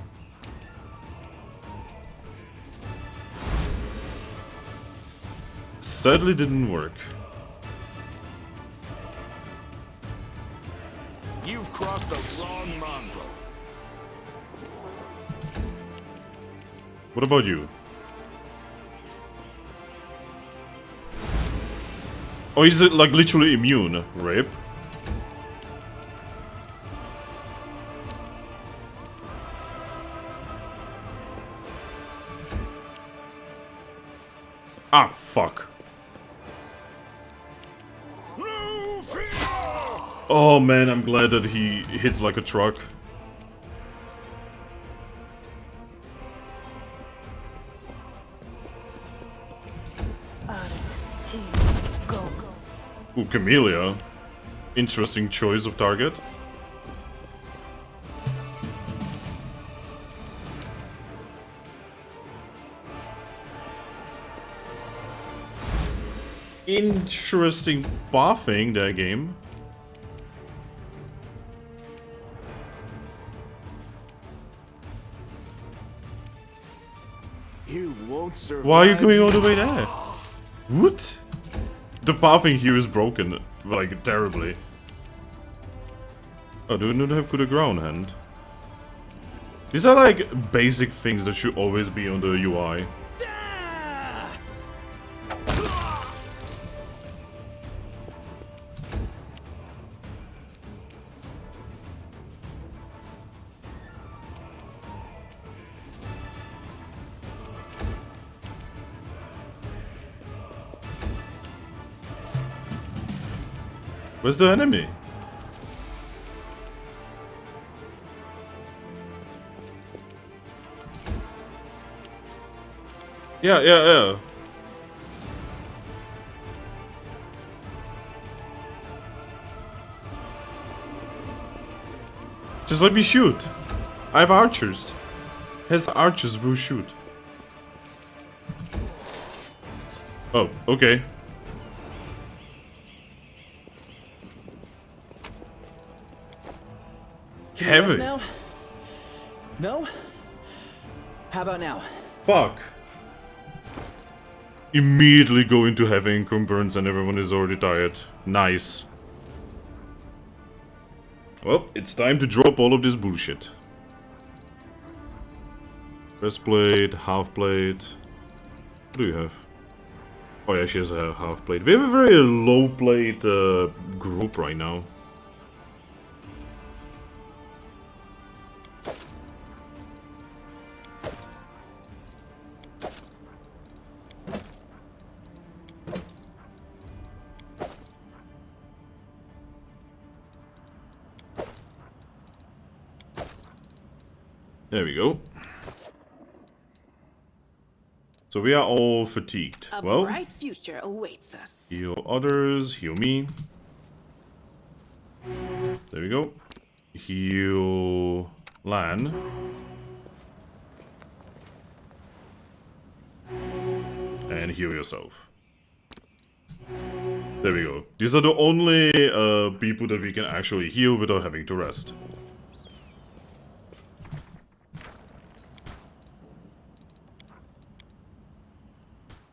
Sadly didn't work. You've crossed the wrong mongrel. What about you? Oh, he's like literally immune. Rip. Ah, fuck. Oh man, I'm glad that he hits like a truck. Ooh, Camellia. Interesting choice of target. Interesting buffing, that game. You won't survive. Why are you going all the way there? What? The pathing here is broken, like, terribly. Oh, do we not have good ground hand? These are like basic things that should always be on the UI. Where's the enemy? Yeah. Just let me shoot. I have archers. His archers will shoot. Oh, okay. Heavy. Now? No? How about now? Fuck. Immediately go into heavy encumbrance and everyone is already tired. Nice. Well, it's time to drop all of this bullshit. Breastplate, half plate. What do you have? Oh yeah, she has a half plate. We have a very low plate group right now. There we go. So we are all fatigued. A Well, bright future awaits us. heal others, heal me. There we go. Heal Lan. And heal yourself. There we go. These are the only people that we can actually heal without having to rest.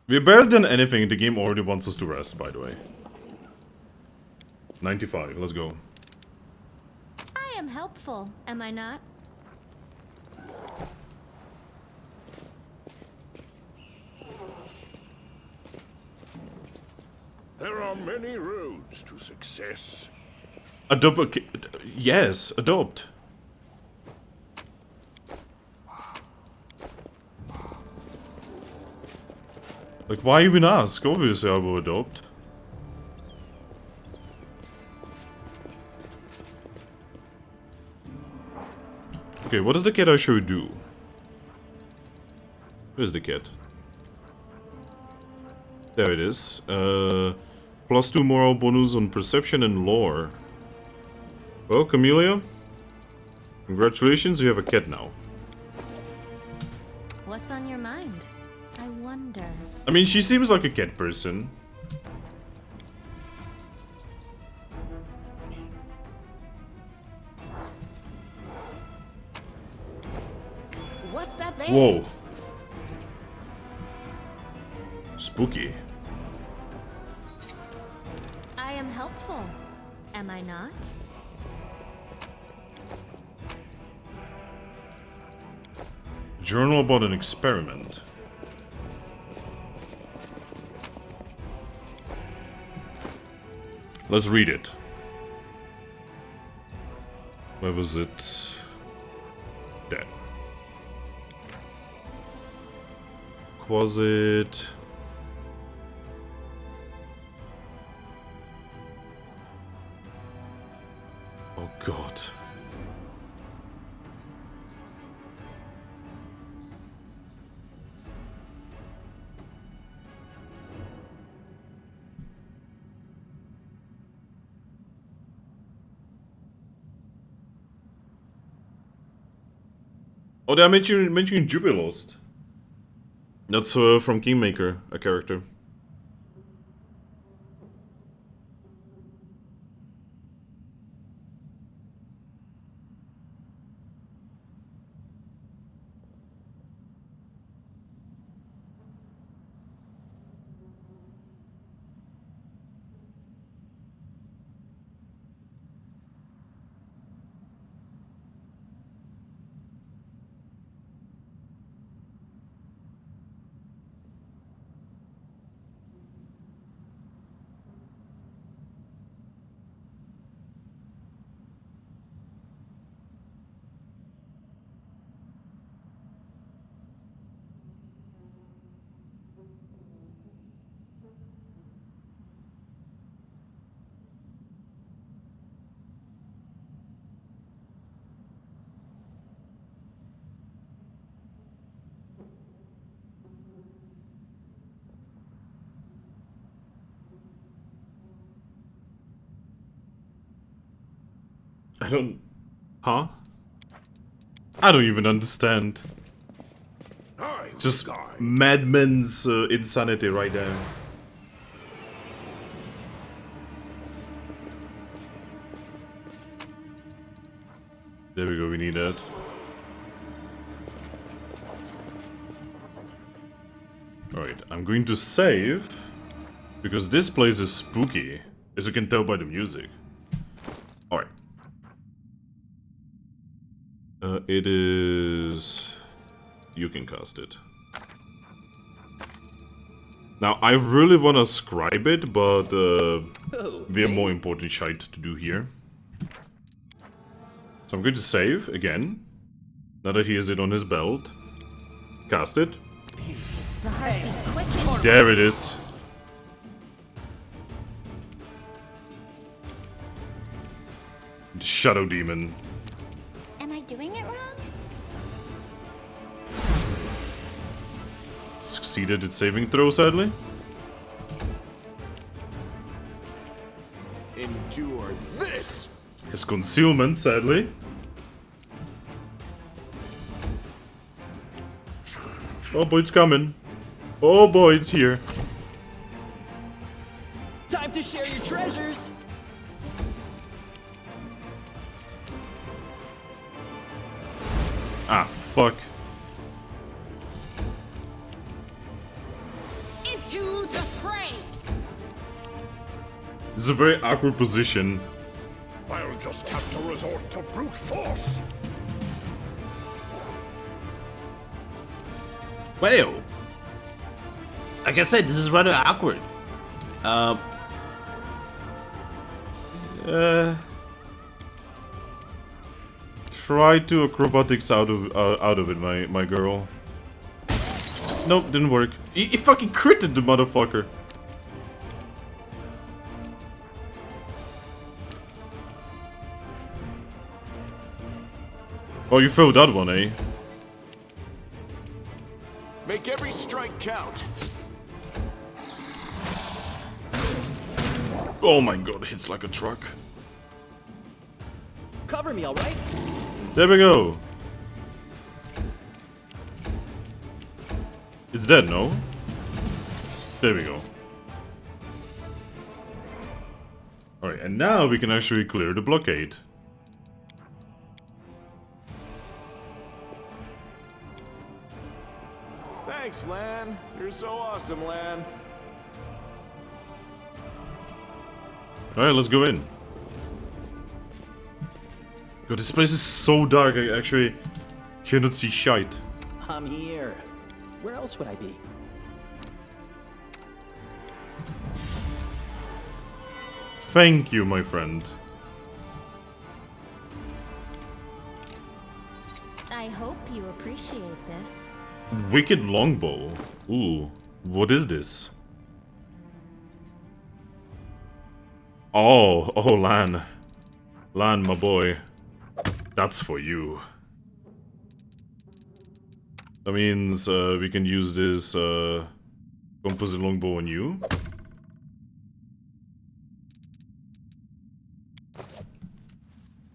We're better than anything. The game already wants us to rest, by the way. 95, let's go. I am helpful, am I not? There are many roads to success. Adopt. Yes, adopt. Like, why even ask? Obviously, I will adopt. Okay, what does the cat actually do? Where's the cat? There it is. +2 moral bonus on perception and lore. Well, Camellia, congratulations, you have a cat now. What's on your mind? I wonder. I mean, she seems like a cat person. What's that there? Whoa. Spooky. I am helpful, am I not? Journal about an experiment. Let's read it. Where was it? There. Quasit. Oh God. Oh, they're mentioning Jubilost. That's from Kingmaker, a character. I don't... Huh? I don't even understand. Just madman's insanity right there. There we go, we need that. Alright, I'm going to save, because this place is spooky, as you can tell by the music. Alright. It is... You can cast it. Now, I really want to scribe it, but we have more important shite to do here. So I'm going to save, again. Now that he has it on his belt. Cast it. There it is. The Shadow Demon. Am I doing it wrong? Succeeded at saving throw, sadly. Endure this! His concealment, sadly. Oh boy, it's coming. Oh boy, it's here. Time to share your treasures! Ah, fuck. Into the fray! This is a very awkward position. I'll just have to resort to brute force. Well, like I said, this is rather awkward. Try to acrobatics out of it, my girl. Nope, didn't work. He fucking critted the motherfucker. Oh, you failed that one, eh? Make every strike count. Oh my god, it hits like a truck. Cover me, alright? There we go. It's dead, no? There we go. Alright, and now we can actually clear the blockade. Thanks, Lan. You're so awesome, Lan. Alright, let's go in. God, this place is so dark, I actually cannot see shite. I'm here. Where else would I be? Thank you, my friend. I hope you appreciate this. Wicked longbow. Ooh, what is this? Oh, Lan. Lan, my boy. That's for you. That means we can use this composite longbow on you.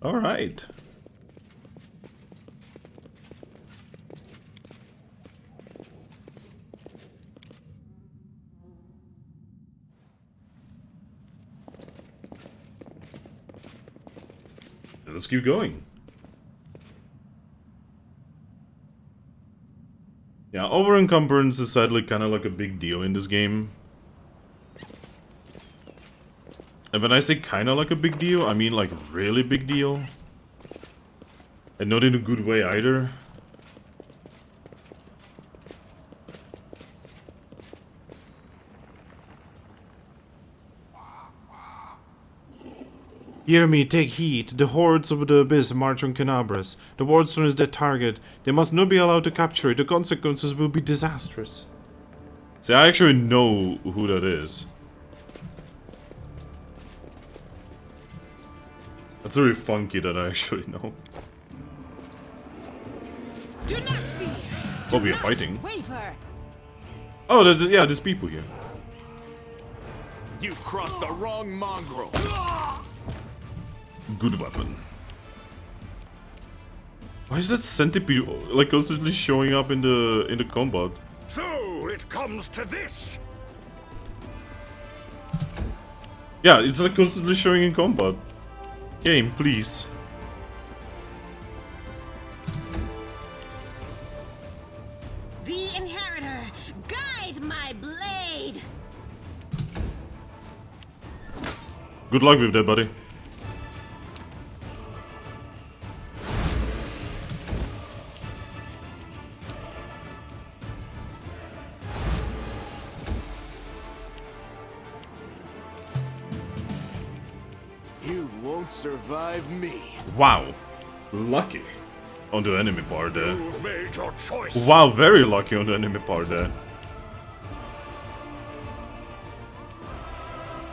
Alright. Let's keep going. Yeah, over-encumbrance is sadly kind of like a big deal in this game. And when I say kind of like a big deal, I mean like really big deal. And not in a good way either. Hear me, take heed. The hordes of the abyss march on Kenabres. The wardstone is their target. They must not be allowed to capture it. The consequences will be disastrous. See, I actually know who that is. That's very funky that I actually know. Do not fear. Oh, we are fighting. Waver. Oh, yeah, there's people here. You've crossed the wrong mongrel. Good weapon. Why is that centipede like constantly showing up in the combat? So it comes to this. Yeah, it's like constantly showing in combat. Game, please. The inheritor, guide my blade. Good luck with that, buddy. You won't survive me. Wow. Lucky on the enemy part there. You've made your choice. Wow, very lucky on the enemy part there.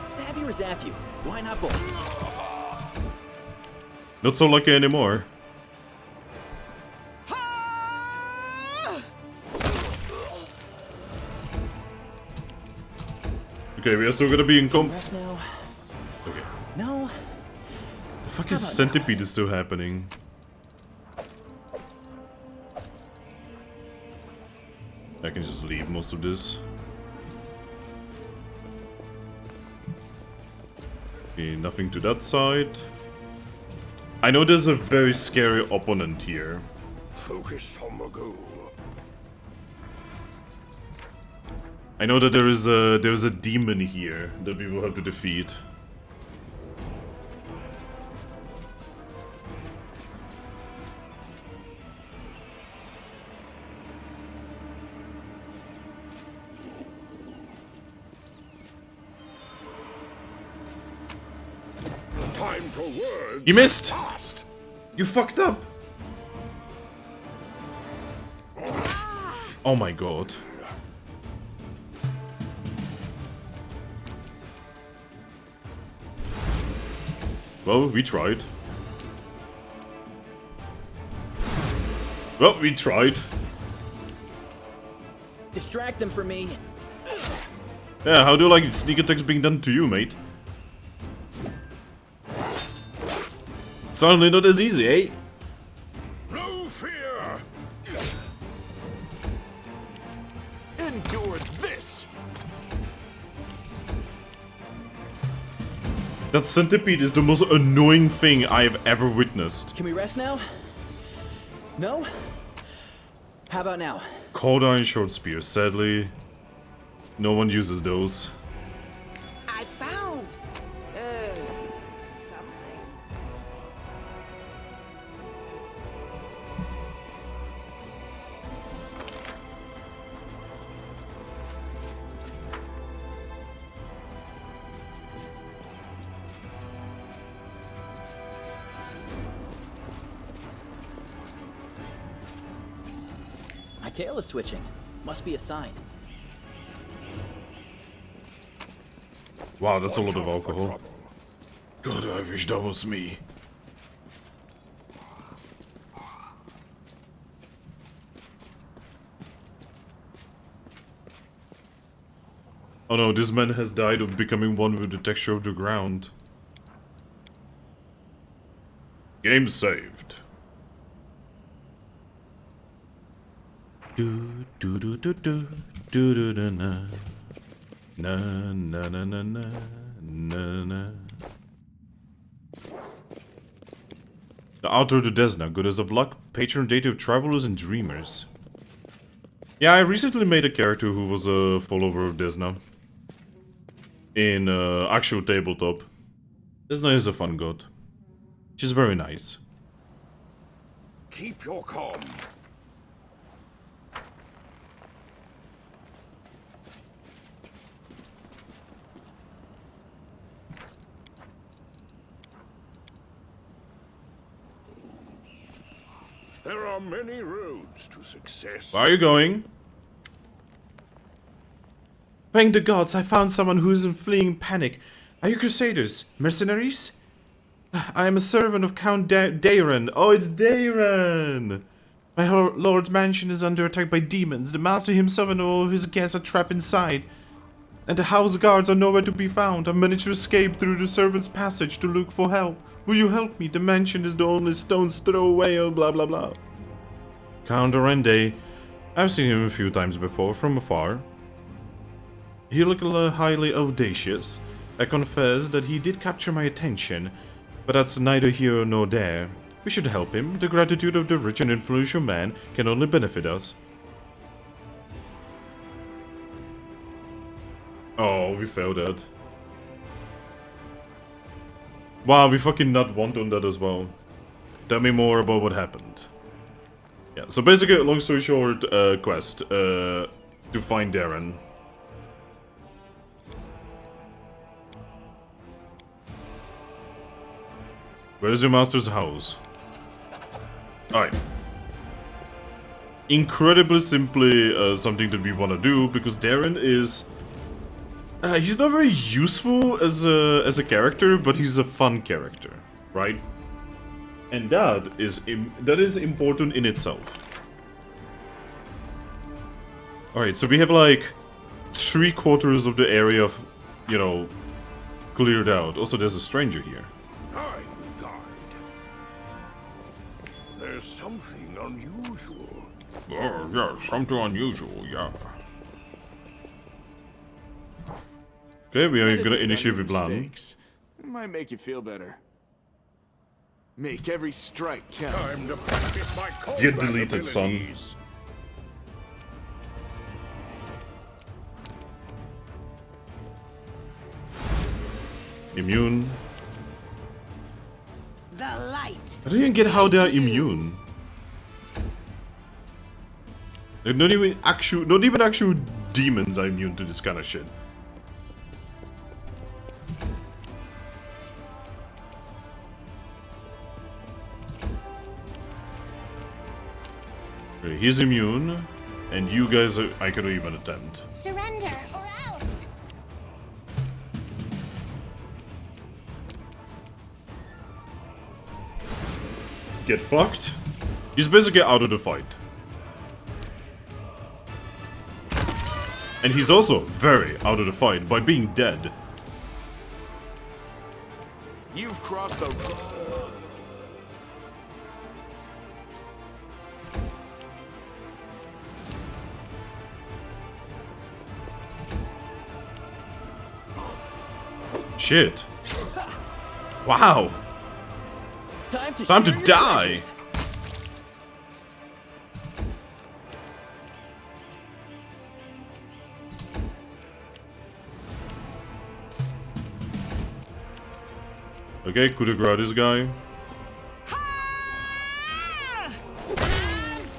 Stab you or zap you? Why not both? Not so lucky anymore. Okay, we are still gonna be in Rest now. Okay. No. The fucking centipede is still happening. I can just leave most of this. Okay, nothing to that side. I know there's a very scary opponent here. Focus on the goal. I know that there's a demon here that we will have to defeat. Time for words. You missed! Past. You fucked up! Oh my god. Well, we tried. Well, we tried. Distract them from me. Yeah, how do you like sneak attacks being done to you, mate? Certainly not as easy, eh? No fear. Endure this. That centipede is the most annoying thing I have ever witnessed. Can we rest now? No? How about now? Cold iron short spear, sadly. No one uses those. I found something. My tail is twitching. Must be a sign. Wow, that's a lot of alcohol. God, I wish that was me. Oh no, this man has died of becoming one with the texture of the ground. Game saved. Do do do do do do do do na na na na na na na na. The Outer to Desna, goddess of luck, patron deity of travelers and dreamers. Yeah, I recently made a character who was a follower of Desna. In actual tabletop. Desna is a fun god. She's very nice. Keep your calm. There are many roads to success. Where are you going? Thank the gods, I found someone who is in fleeing panic. Are you crusaders? Mercenaries? I am a servant of Count Dairon. Oh, it's Dairon! My lord's mansion is under attack by demons. The master himself and all of his guests are trapped inside. And the house guards are nowhere to be found. I managed to escape through the servants' passage to look for help. Will you help me? The mansion is the only stone's throw away, oh blah blah blah. Count Orende. I've seen him a few times before, from afar. He looked highly audacious. I confess that he did capture my attention, but that's neither here nor there. We should help him. The gratitude of the rich and influential man can only benefit us. Oh, we failed that. Wow, we fucking not want on that as well. Tell me more about what happened. Yeah, so basically, long story short, quest to find Darren. Where is your master's house? Alright. Incredibly simply something that we want to do, because Darren is... he's not very useful as a character, but he's a fun character, right? And that is important in itself. Alright, so we have like 3/4 of the area, you know, cleared out. Also, there's a stranger here. I'm guard. There's something unusual. Oh, yeah, something unusual, yeah. Okay, we are gonna initiate with plan. Mistakes. Might make you feel better. Make every strike count. Time to practice my combat Get deleted, son. abilities. Immune. The light. I don't even get how they are immune. Like, not even actual demons are immune to this kind of shit. Okay, he's immune, and you guys are, I cannot even attempt. Surrender or else. Get fucked. He's basically out of the fight. And he's also very out of the fight by being dead. You've crossed the... Shit. Wow. Time to die. Okay, coup de grace this guy. I'm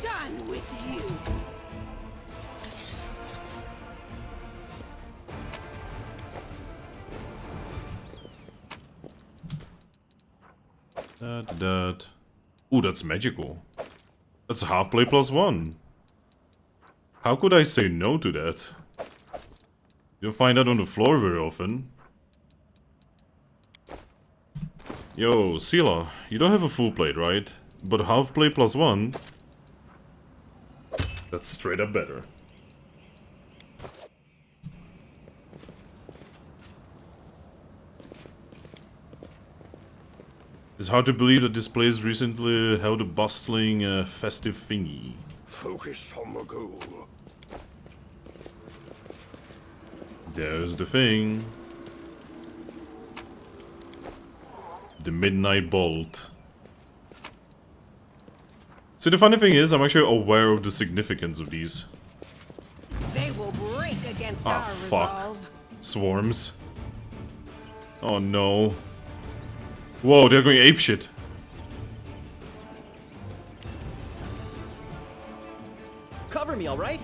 done with you. That. Ooh, that's magical. That's half play +1. How could I say no to that? You don't find that on the floor very often. Yo, Sela, you don't have a full plate, right? But half plate +1? That's straight up better. It's hard to believe that this place recently held a bustling, festive thingy. Focus on the goal. There's the thing. The Midnight Bolt. See, the funny thing is, I'm actually aware of the significance of these. They will break against Ah, our fuck. resolve. Swarms. Oh no. Whoa, they're going apeshit. Cover me, all right?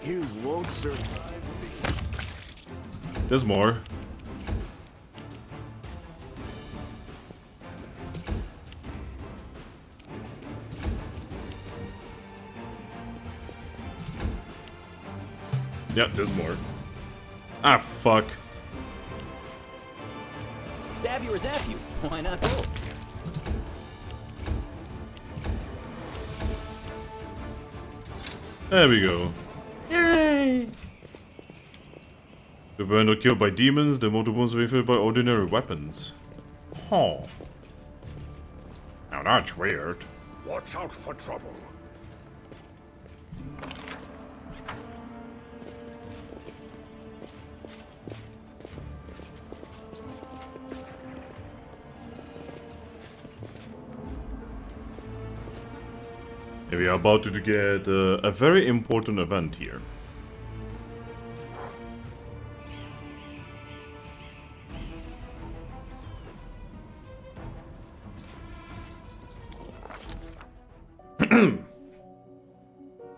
You won't survive me. There's more. Yeah, there's more. Ah, fuck. Stab you or zap you. Why not both? There we go. Yay! The burn are killed by demons, the mortal wounds were filled by ordinary weapons. Huh. that's weird. Watch out for trouble. We are about to get a very important event here.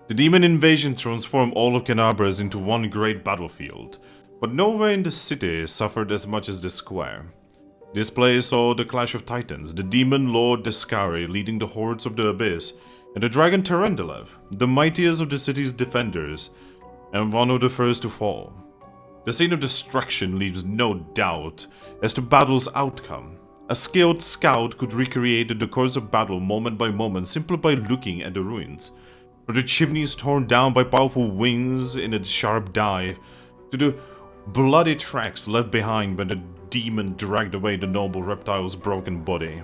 The demon invasion transformed all of Kenabres into one great battlefield, but nowhere in the city suffered as much as the square. This place saw the clash of titans, the demon lord Descari leading the hordes of the abyss, and the dragon Terendelev, the mightiest of the city's defenders, and one of the first to fall. The scene of destruction leaves no doubt as to battle's outcome. A skilled scout could recreate the course of battle moment by moment simply by looking at the ruins. From the chimneys torn down by powerful wings in a sharp dive, to the bloody tracks left behind when the demon dragged away the noble reptile's broken body.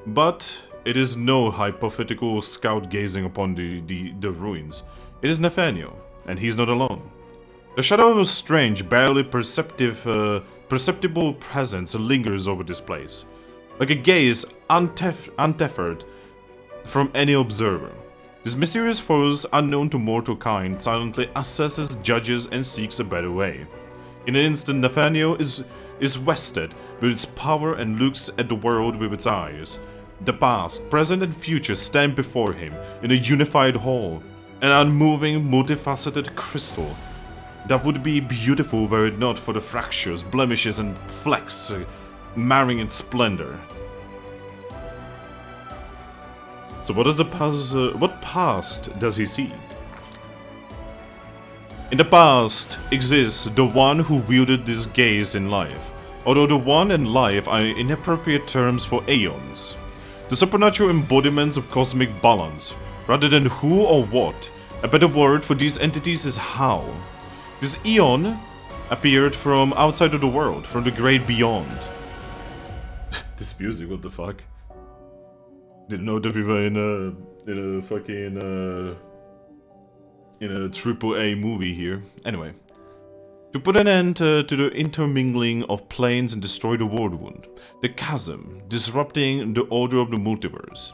But it is no hypothetical scout gazing upon the ruins. It is Nathaniel, and he's not alone. The shadow of a strange, barely perceptible presence lingers over this place, like a gaze untethered from any observer. This mysterious force, unknown to mortal kind, silently assesses, judges, and seeks a better way. In an instant, Nathaniel is vested with its power and looks at the world with its eyes. The past, present, and future stand before him in a unified whole, an unmoving, multifaceted crystal that would be beautiful were it not for the fractures, blemishes, and flecks marring its splendor. So what past does he see? In the past exists the one who wielded this gaze in life, although the one and life are inappropriate terms for aeons. The supernatural embodiments of cosmic balance, rather than who or what. A better word for these entities is how. This eon appeared from outside of the world, from the great beyond. This music, what the fuck? Didn't know that we were in a fucking in a AAA movie here. Anyway, to put an end to the intermingling of planes and destroy the world wound, the chasm disrupting the order of the multiverse.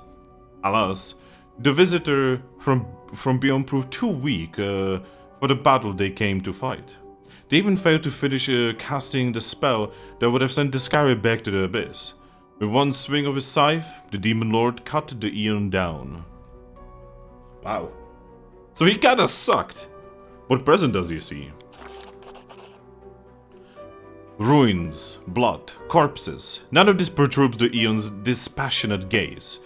Alas, the visitor from beyond proved too weak for the battle they came to fight. They even failed to finish casting the spell that would have sent Descari back to the abyss. With one swing of his scythe, the demon lord cut the eon down. Wow. So he kinda sucked. What present does he see? Ruins, blood, corpses. None of this perturbs the eon's dispassionate gaze.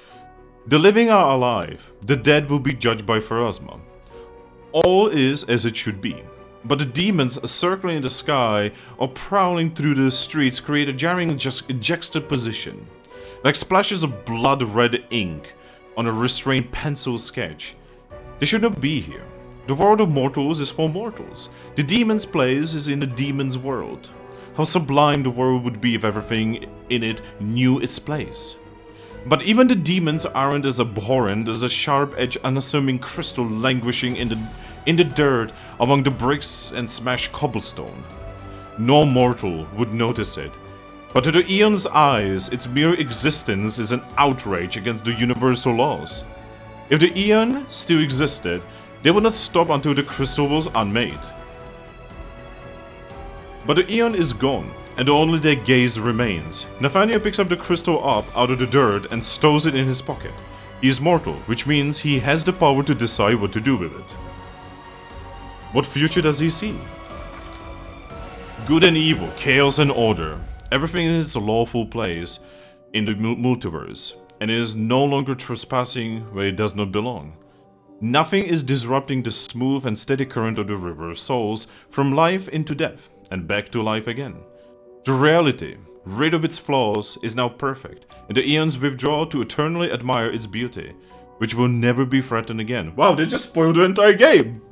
The living are alive, the dead will be judged by Pharasma. All is as it should be. But the demons circling in the sky or prowling through the streets create a jarring juxtaposition. Like splashes of blood-red ink on a restrained pencil sketch. They should not be here. The world of mortals is for mortals. The demon's place is in the demon's world. How sublime the world would be if everything in it knew its place. But even the demons aren't as abhorrent as a sharp-edged, unassuming crystal languishing in the dirt among the bricks and smashed cobblestone. No mortal would notice it. But to the Eon's eyes, its mere existence is an outrage against the universal laws. If the Eon still existed, they would not stop until the crystal was unmade. But the Eon is gone, and only their gaze remains. Nathaniel picks up the crystal up out of the dirt and stows it in his pocket. He is mortal, which means he has the power to decide what to do with it. What future does he see? Good and evil, chaos and order. Everything in its lawful place in the multiverse, and is no longer trespassing where it does not belong. Nothing is disrupting the smooth and steady current of the river of souls from life into death, and back to life again. The reality, rid of its flaws, is now perfect, and the eons withdraw to eternally admire its beauty, which will never be threatened again. Wow, they just spoiled the entire game!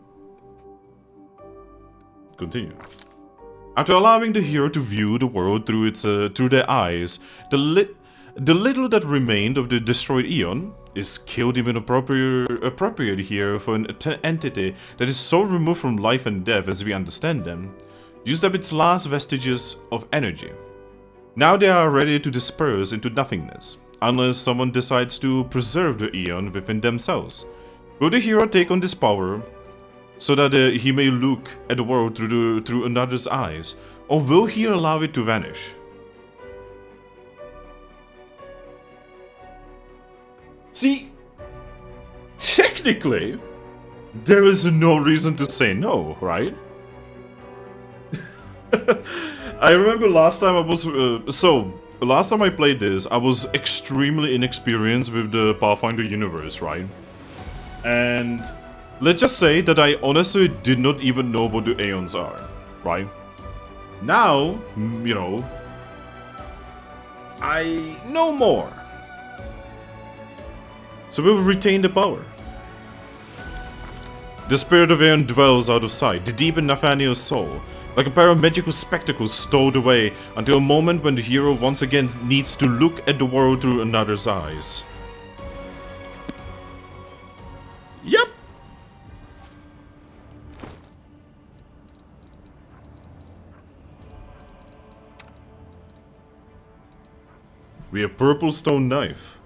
Continue. After allowing the hero to view the world through their eyes, The little that remained of the destroyed Eon is skilled even appropriate here for an entity that is so removed from life and death as we understand them, used up its last vestiges of energy. Now they are ready to disperse into nothingness, unless someone decides to preserve the Eon within themselves. Will the hero take on this power so that he may look at the world through another's eyes, or will he allow it to vanish? See, technically, there is no reason to say no, right? I remember last time I was, last time I played this, I was extremely inexperienced with the Pathfinder universe, right? And let's just say that I honestly did not even know what the Aeons are, right? Now, you know, I know more. So we will retain the power. The spirit of Aeon dwells out of sight, the deep in Nathaniel's soul, like a pair of magical spectacles stowed away until a moment when the hero once again needs to look at the world through another's eyes. Yep. We have purple stone knife.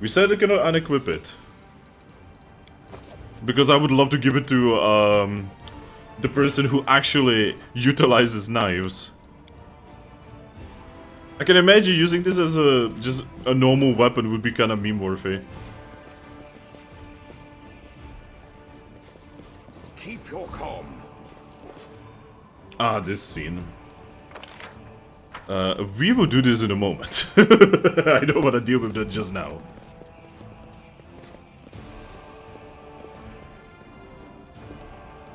We said I cannot unequip it. Because I would love to give it to the person who actually utilizes knives. I can imagine using this as just a normal weapon would be kind of meme-worthy. Keep your calm. Ah, this scene. We will do this in a moment. I don't want to deal with that just now.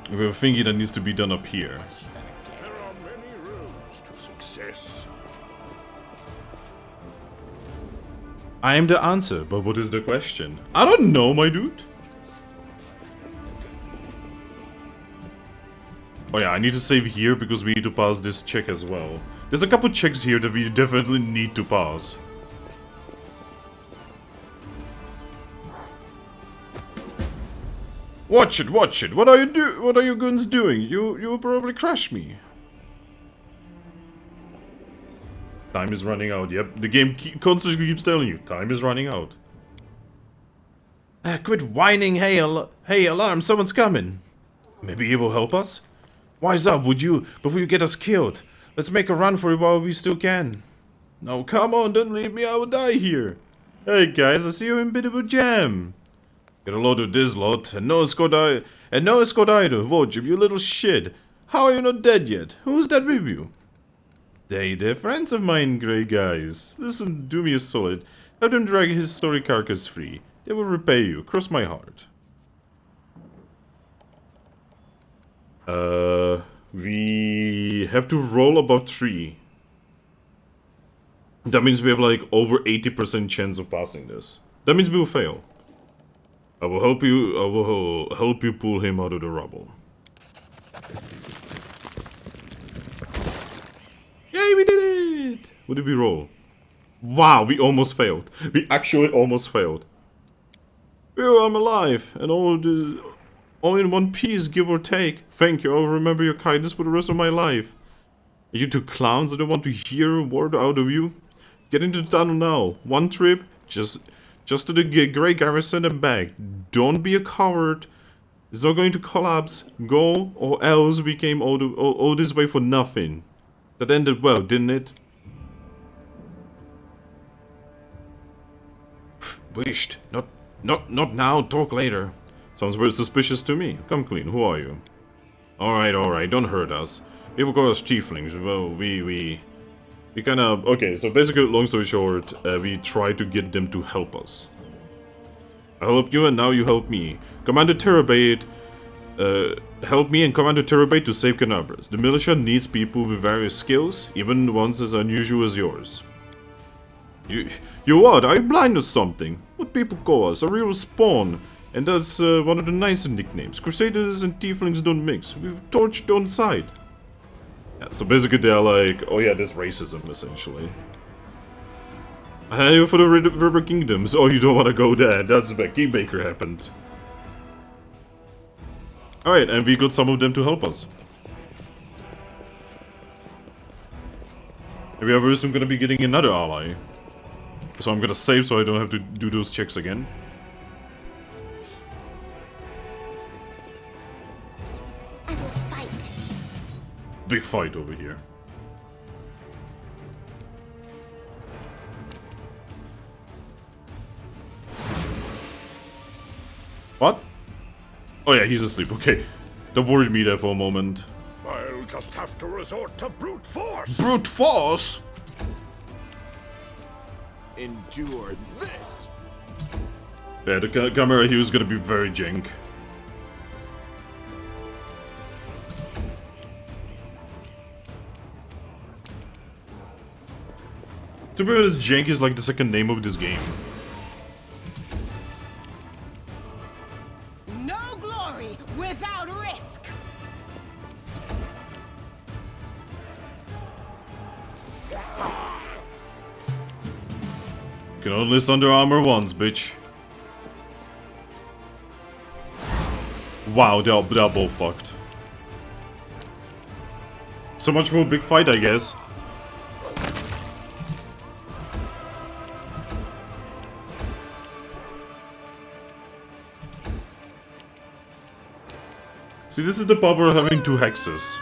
We have a thingy that needs to be done up here. There are many roads to success. I am the answer, but what is the question? I don't know, my dude. Oh yeah, I need to save here because we need to pass this check as well. There's a couple checks here that we definitely need to pass. Watch it, watch it. What are you guns doing? You will probably crush me. Time is running out. Yep, the game constantly keeps telling you, time is running out. Quit whining, hey alarm, someone's coming. Maybe you will help us? Wise up, would you, before you get us killed. Let's make a run for it while we still can. No, come on, don't leave me, I will die here. Hey guys, I see you're in a bit of a jam. Get a load of this lot, and no escort either, Watch, you little shit. How are you not dead yet? Who's that with you? They're friends of mine, grey guys. Listen, do me a solid. Help them drag his sorry carcass free. They will repay you, cross my heart. We have to roll above 3. That means we have like over 80% chance of passing this. That means we will fail. I will help you pull him out of the rubble. Yay, we did it! What did we roll? Wow, we almost failed. We actually almost failed. Oh, I'm alive, and all in one piece, give or take. Thank you, I'll remember your kindness for the rest of my life. Are you two clowns? I don't want to hear a word out of you. Get into the tunnel now. One trip, just to the Grey Garrison and back. Don't be a coward. It's not going to collapse. Go, or else we came all this way for nothing. That ended well, didn't it? Wished. Not now. Talk later. Sounds very suspicious to me. Come clean. Who are you? Alright. Don't hurt us. People call us tieflings. Well, we kind of... Okay, so basically, long story short, we try to get them to help us. I helped you and now you help me. Commander Terabate, help me and Commander Terabate to save Kenabres. The militia needs people with various skills, even ones as unusual as yours. You what? Are you blind or something? What people call us? A real spawn. And that's one of the nicer nicknames. Crusaders and tieflings don't mix. We've torched on side. Yeah, so basically they're like, oh yeah, there's racism, essentially. Hey, for the River Kingdoms. Oh, you don't want to go there. That's where Kingmaker happened. Alright, and we got some of them to help us. And we are very soon going to be getting another ally. So I'm going to save so I don't have to do those checks again. I will fight. Big fight over here. What? Oh yeah, he's asleep. Okay. That worried me there for a moment. I'll just have to resort to brute force. Brute force? Endure this. Yeah, the camera here is gonna be very jank. To be honest, jank is like the second name of this game. No glory without risk. You can only Thunder Armor once, bitch. Wow, they're both fucked. So much for a big fight, I guess. See, this is the power of having two hexes.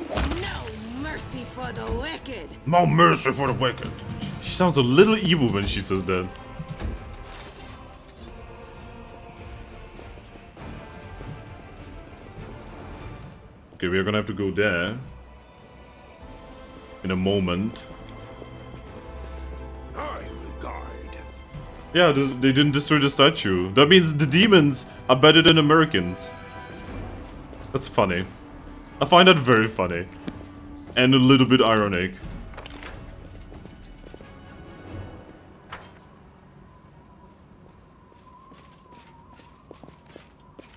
No mercy for the wicked. No mercy for the wicked. She sounds a little evil when she says that. Okay, we are gonna have to go there. In a moment. I will guide. Yeah, they didn't destroy the statue. That means the demons are better than Americans. That's funny. I find that very funny. And a little bit ironic.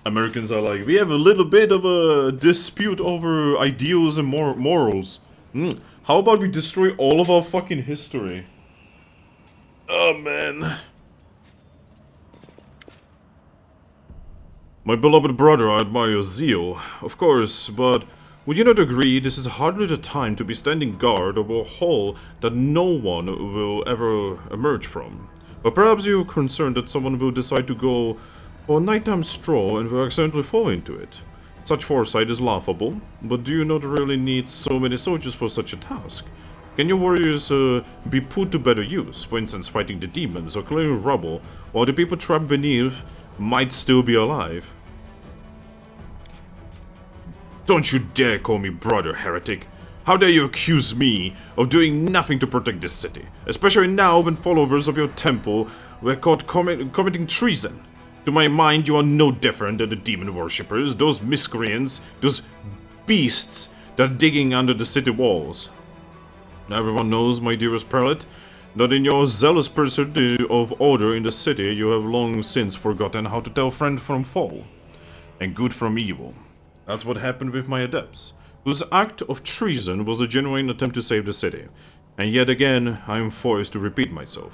Americans are like, we have a little bit of a dispute over ideals and morals. How about we destroy all of our fucking history? Oh man. My beloved brother, I admire your zeal, of course, but would you not agree this is hardly the time to be standing guard over a hole that no one will ever emerge from? Or perhaps you're concerned that someone will decide to go for a nighttime stroll and will accidentally fall into it. Such foresight is laughable, but do you not really need so many soldiers for such a task? Can your warriors be put to better use, for instance fighting the demons or clearing rubble, while the people trapped beneath might still be alive? Don't you dare call me brother, heretic! How dare you accuse me of doing nothing to protect this city, especially now when followers of your temple were caught committing treason? To my mind, you are no different than the demon worshippers, those miscreants, those beasts that are digging under the city walls. Everyone knows, my dearest prelate, that in your zealous pursuit of order in the city, you have long since forgotten how to tell friend from foe, and good from evil. That's what happened with my adepts, whose act of treason was a genuine attempt to save the city. And yet again, I am forced to repeat myself.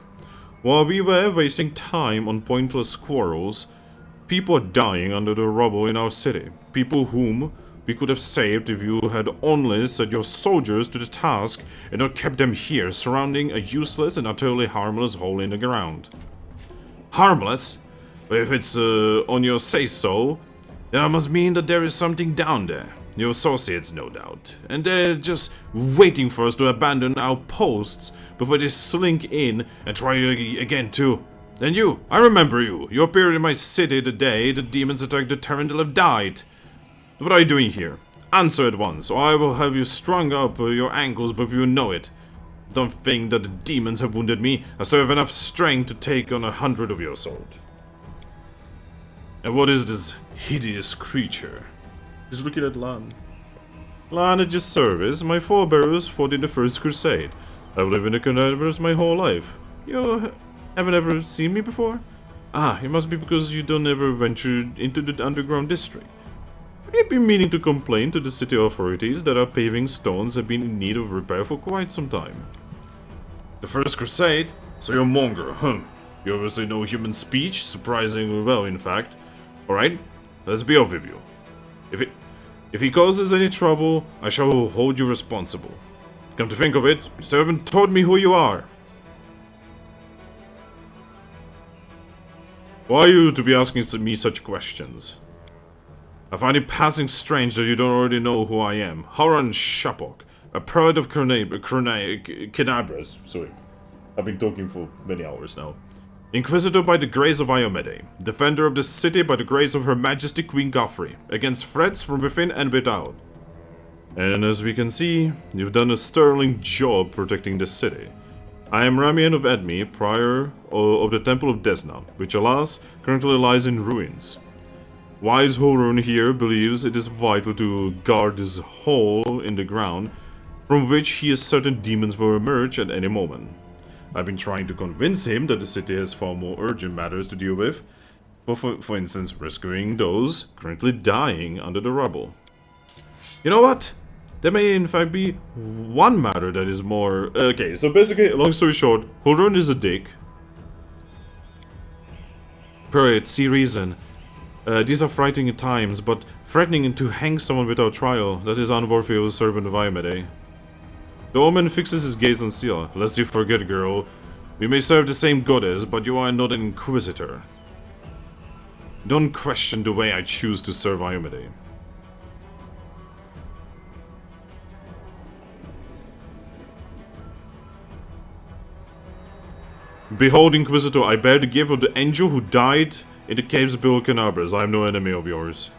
While we were wasting time on pointless quarrels, people are dying under the rubble in our city. People whom we could have saved if you had only set your soldiers to the task and not kept them here, surrounding a useless and utterly harmless hole in the ground. Harmless? If it's on your say-so, then that must mean that there is something down there. Your associates, no doubt. And they're just waiting for us to abandon our posts before they slink in and try again too. And you, I remember you. You appeared in my city the day the demons attacked the Terrandil have died. What are you doing here? Answer at once, or I will have you strung up your ankles before you know it. Don't think that the demons have wounded me. I still have enough strength to take on 100 of your sort. And what is this hideous creature? Just looking at Lan. Lan, at your service. My forebears fought in the First Crusade. I've lived in the Kenabres my whole life. You haven't ever seen me before? Ah, it must be because you don't ever venture into the underground district. I've been meaning to complain to the city authorities that our paving stones have been in need of repair for quite some time. The First Crusade? So you're a mongrel, huh? You obviously know human speech, surprisingly well in fact. Alright, let's be off with you. If he causes any trouble, I shall hold you responsible. Come to think of it, you still haven't told me who you are. Why are you to be asking me such questions? I find it passing strange that you don't already know who I am. Haran Shapok, a prelate of Kenabres. Sorry, I've been talking for many hours now. Inquisitor by the grace of Iomede, defender of the city by the grace of Her Majesty Queen Goffrey, against threats from within and without. And as we can see, you've done a sterling job protecting the city. I am Ramian of Edmi, prior of the Temple of Desna, which alas, currently lies in ruins. Wise Horun here believes it is vital to guard this hole in the ground, from which he is certain demons will emerge at any moment. I've been trying to convince him that the city has far more urgent matters to deal with, for instance rescuing those currently dying under the rubble. You know what? There may in fact be one matter that is more... Okay, so basically, long story short, Horun is a dick. Period, see reason. These are frightening times, but threatening to hang someone without trial, that is unworthy of a servant of Iomede. The omen fixes his gaze on Seal. Lest you forget, girl, we may serve the same goddess, but you are not an inquisitor. Don't question the way I choose to serve Iomede. Behold, Inquisitor, I bear the gift of the angel who died in the caves below Kenabres. I am no enemy of yours.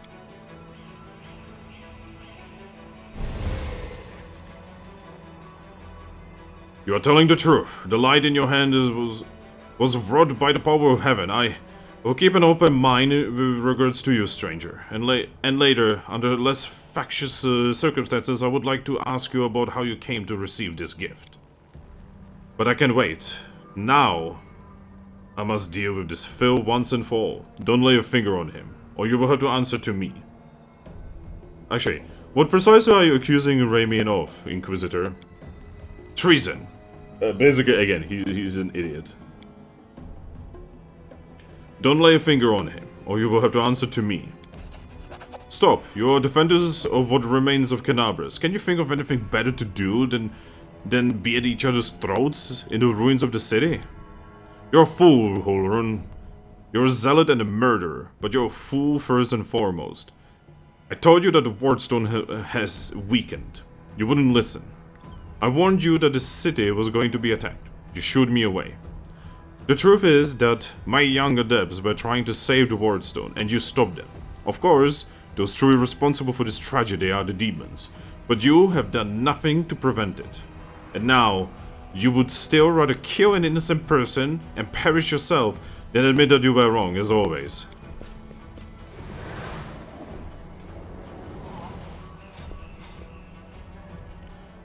You are telling the truth. The light in your hand was wrought by the power of heaven. I will keep an open mind with regards to you, stranger. And later, under less factious circumstances, I would like to ask you about how you came to receive this gift. But I can wait. Now, I must deal with this Phil once and for all. Don't lay a finger on him, or you will have to answer to me. Actually, what precisely are you accusing Ramian of, Inquisitor? Treason. Basically, again, he's an idiot. Don't lay a finger on him, or you will have to answer to me. Stop, you are defenders of what remains of Kenabres. Can you think of anything better to do than be at each other's throats in the ruins of the city? You're a fool, Holrun. You're a zealot and a murderer, but you're a fool first and foremost. I told you that the Wardstone has weakened. You wouldn't listen. I warned you that the city was going to be attacked. You shooed me away. The truth is that my young adepts were trying to save the Wardstone, and you stopped them. Of course, those truly responsible for this tragedy are the demons, but you have done nothing to prevent it. And now, you would still rather kill an innocent person and perish yourself than admit that you were wrong, as always.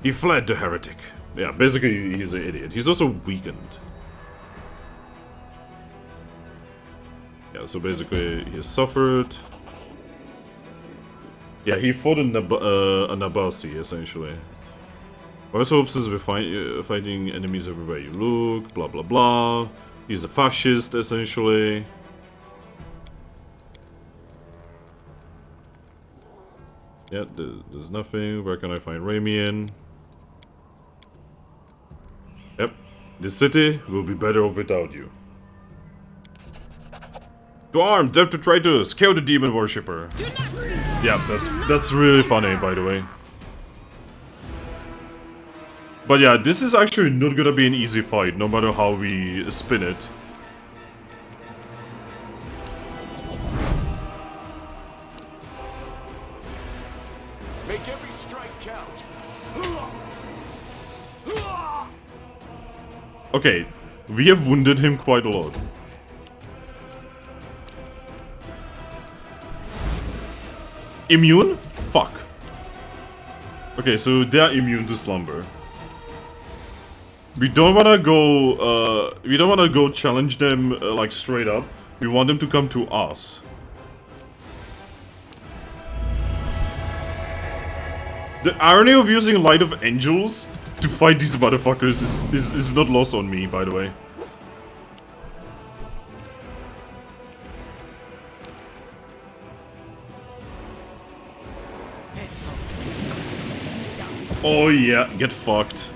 He fled, the heretic. Yeah, basically he's an idiot. He's also weakened. Yeah, so basically he suffered. Yeah, he fought a Nabasi, essentially. Also obsessed with fighting enemies everywhere you look, blah blah blah. He's a fascist, essentially. Yeah, there's nothing. Where can I find Ramian? Yep, this city will be better off without you. To arm, death to traitors, kill the demon worshipper. Yeah, that's really funny, by the way. But yeah, this is actually not gonna be an easy fight, no matter how we spin it. Make every strike count. Okay, we have wounded him quite a lot. Immune? Fuck. Okay, so they are immune to slumber. We don't wanna go challenge them like straight up. We want them to come to us. The irony of using Light of Angels to fight these motherfuckers is not lost on me, by the way. Oh yeah, get fucked.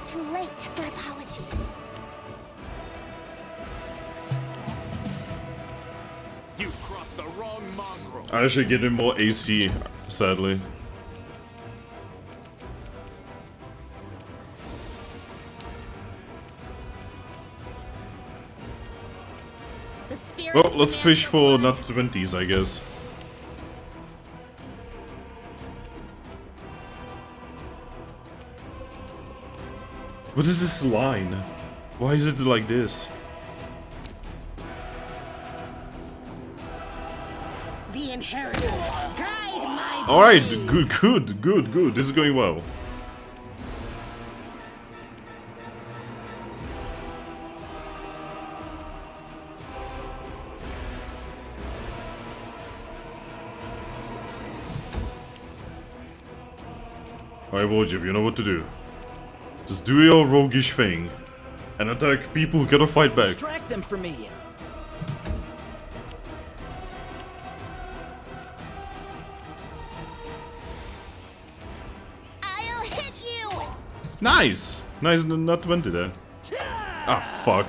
Too late for apologies. You've crossed the wrong mongrel. I should get him more AC, sadly. The spirit. Well, let's fish for nat 20s, I guess. What is this line? Why is it like this? The inheritance. Guide my Alright, blade. good. This is going well. Alright, Wojib, you know what to do. Just do your roguish thing. And attack people who cannot fight back. Distract them from me. I'll hit you. Nice! Nice, not 20 there. Ah, fuck.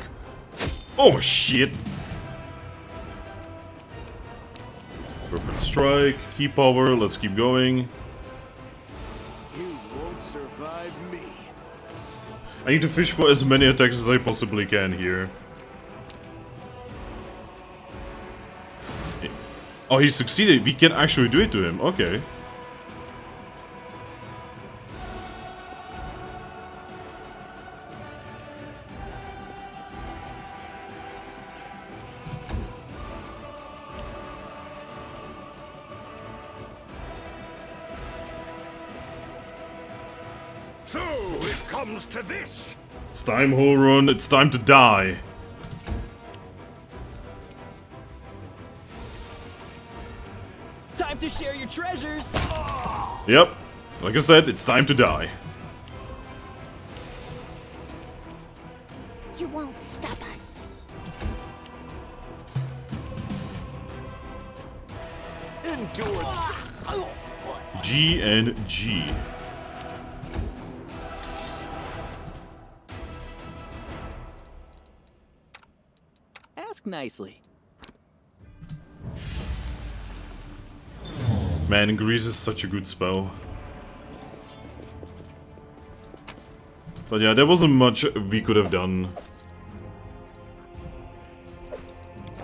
Oh, shit. Perfect strike, key power, let's keep going. You won't survive me. I need to fish for as many attacks as I possibly can here. Oh, he succeeded. We can actually do it to him. Okay. So it comes to this. It's time, Horun. It's time to die. Time to share your treasures. Yep. Like I said, it's time to die. You won't stop us. Endure. G and G. Ask nicely. Man, Grease is such a good spell. But yeah, there wasn't much we could have done.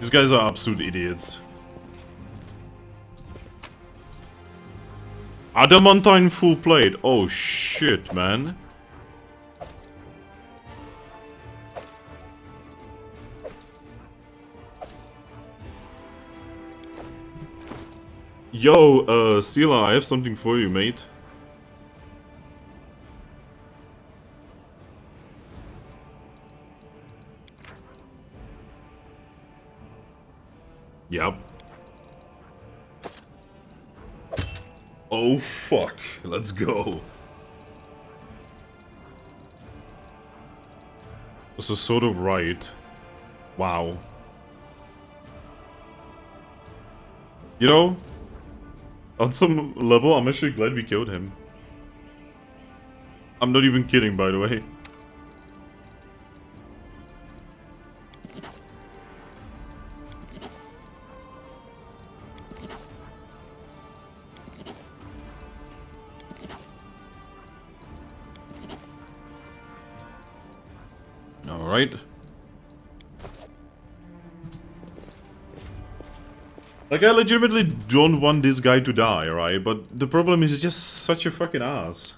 These guys are absolute idiots. Adamantine full plate. Oh shit, man. Yo, Sela, I have something for you, mate. Yep. Oh fuck, let's go. This is sort of right. Wow. You know, on some level, I'm actually glad we killed him. I'm not even kidding, by the way. Alright. Like, I legitimately don't want this guy to die, right? But the problem is he's just such a fucking ass.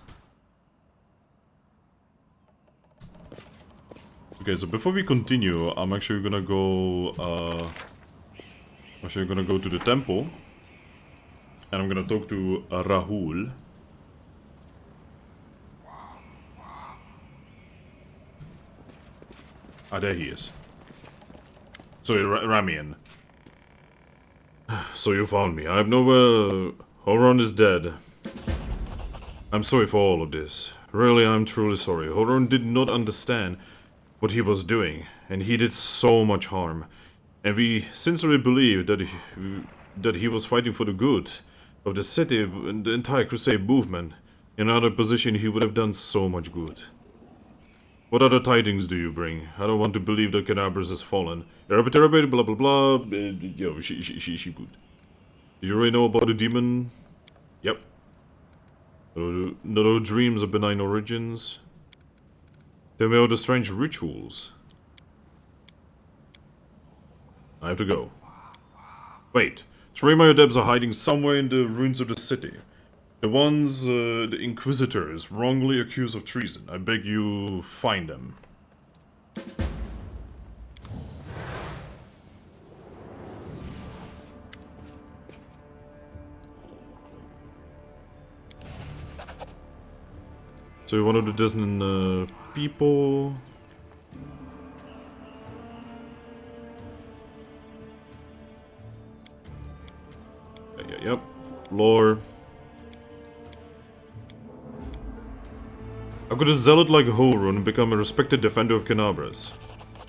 Okay, so before we continue, I'm actually gonna go, to the temple. And I'm gonna talk to Rahul. Ah, there he is. Sorry, Ramian. So you found me. I have nowhere... Horon is dead. I'm sorry for all of this. Really, I'm truly sorry. Horon did not understand what he was doing, and he did so much harm. And we sincerely believe that he was fighting for the good of the city and the entire Crusade movement. In another position, he would have done so much good. What other tidings do you bring? I don't want to believe that Kenabres has fallen. Therapy, blah blah blah. Yo, she good. Did you already know about the demon? Yep. No dreams of benign origins. Tell me about the strange rituals. I have to go. Wait. 3 of my adepts are hiding somewhere in the ruins of the city. The ones the Inquisitors wrongly accused of treason. I beg you, find them. So you're one of the dozen people. Yep. Lore. How could a zealot like Horon become a respected defender of Kenabres?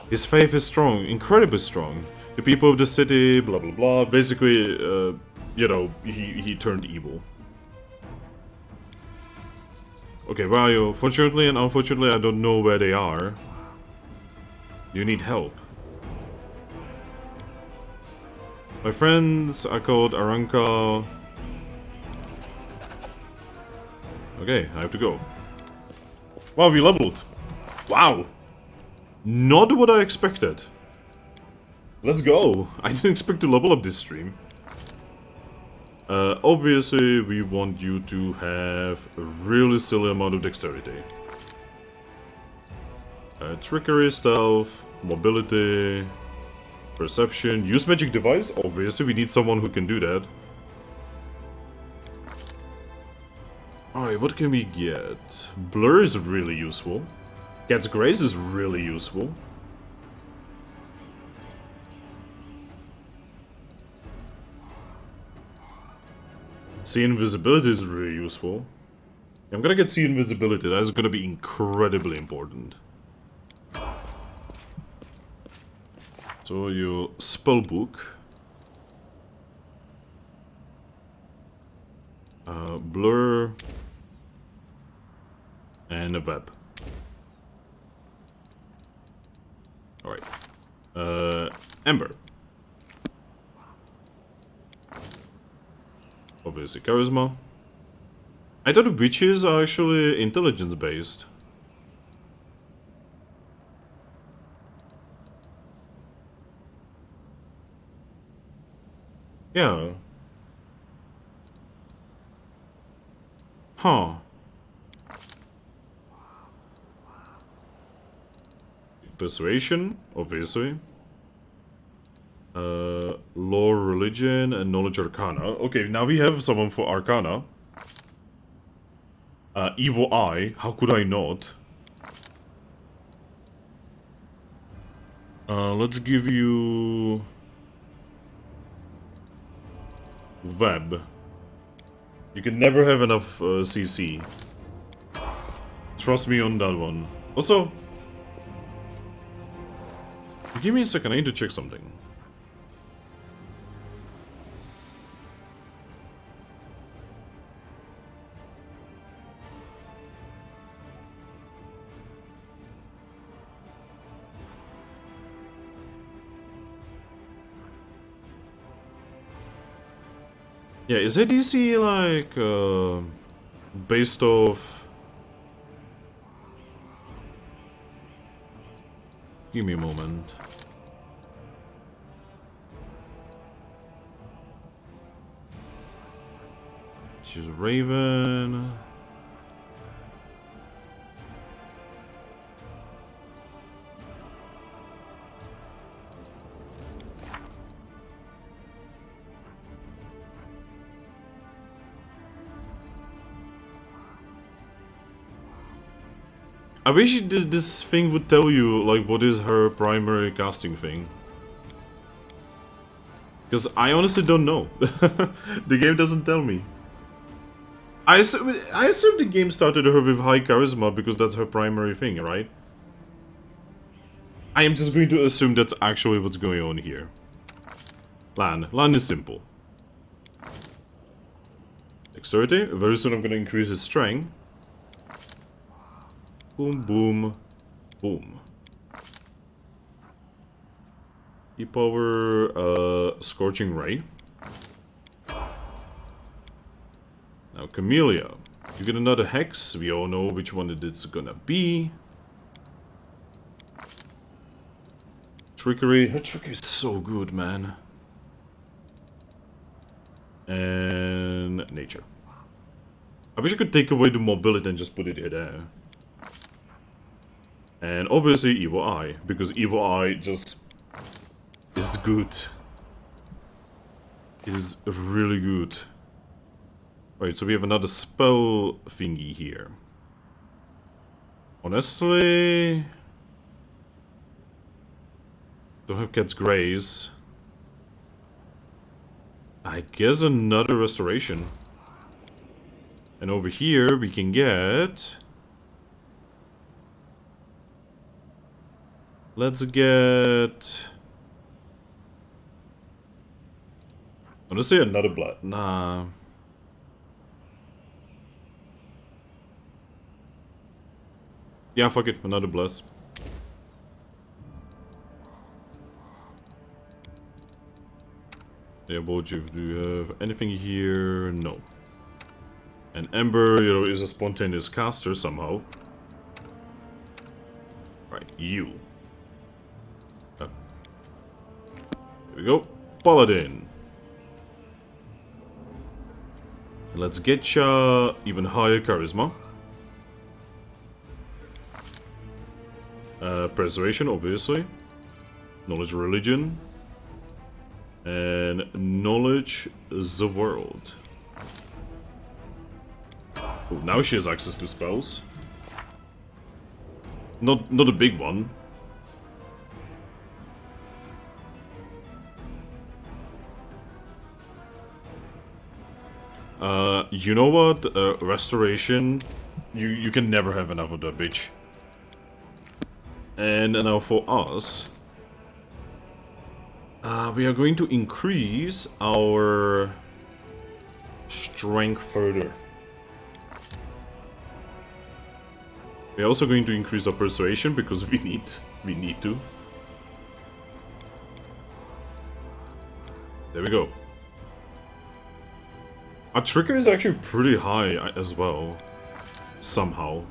His faith is strong, incredibly strong. The people of the city, blah blah blah. Basically, you know, he turned evil. Okay, where are you? Fortunately and unfortunately, I don't know where they are. You need help. My friends are called Aranka. Okay, I have to go. Wow, we leveled. Wow. Not what I expected. Let's go. I didn't expect to level up this stream. Obviously, we want you to have a really silly amount of dexterity. Trickery, stealth, mobility, perception, use magic device. Obviously, we need someone who can do that. Alright, what can we get? Blur is really useful. Cat's Grace is really useful. See Invisibility is really useful. I'm gonna get See Invisibility, that is gonna be incredibly important. So your spellbook. Blur. And a web. Alright. Ember. Obviously charisma. I thought the witches are actually intelligence based. Yeah. Huh. Persuasion, obviously. Lore, religion, and knowledge arcana. Okay, now we have someone for arcana. Evil eye, how could I not? Let's give you... Web. You can never have enough CC. Trust me on that one. Also... Give me a second, I need to check something. Yeah, is ADC like based off? Give me a moment. She's a Raven. I wish this thing would tell you, like, what is her primary casting thing. Because I honestly don't know. The game doesn't tell me. I assume the game started her with high charisma because that's her primary thing, right? I am just going to assume that's actually what's going on here. Lan is simple. Dexterity. Very soon I'm going to increase his strength. Boom, boom, boom. E-power, Scorching Ray. Now, Camellia. You get another Hex. We all know which one it's gonna be. Trickery. Her trickery is so good, man. And Nature. I wish I could take away the mobility and just put it there. And obviously Evil Eye, because Evil Eye just is good. It is really good. Right, so we have another spell thingy here. Honestly, don't have Cat's Grace. I guess another restoration. And over here we can get... Let's get... I'm gonna say another blood. Nah. Yeah, fuck it. Another bless. Yeah, Bojiv, do you have anything here? No. And Ember, you know, is a spontaneous caster somehow. Right, you. Here we go. Paladin. Let's get ya even higher charisma. Preservation, obviously. Knowledge religion. And knowledge the world. Oh, now she has access to spells. Not a big one. You know what? Restoration. You can never have enough of that bitch. And now for us, we are going to increase our strength further. We're also going to increase our persuasion because we need to. There we go. Our trigger is actually pretty high as well, somehow.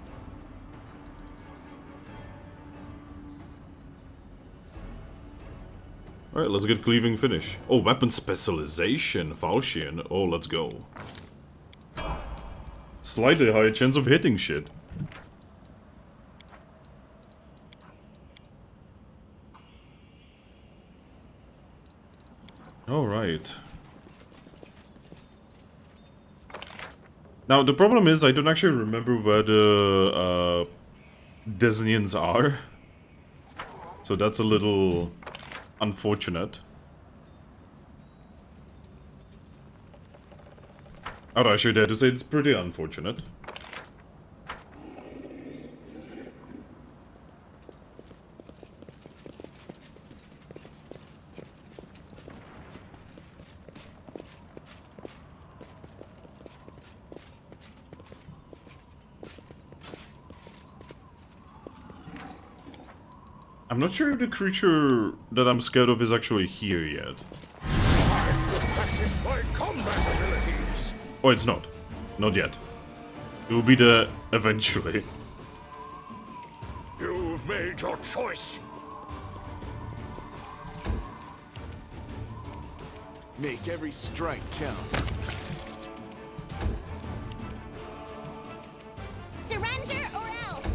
Alright, let's get Cleaving Finish. Oh, Weapon Specialization, Falchion. Oh, let's go. Slightly higher chance of hitting shit. Alright. Now, the problem is I don't actually remember where the Desnians are. So that's a little unfortunate. I would actually dare to say it's pretty unfortunate. I'm not sure if the creature that I'm scared of is actually here yet. Oh, it's not. Not yet. It will be there eventually. You've made your choice. Make every strike count. Surrender or else!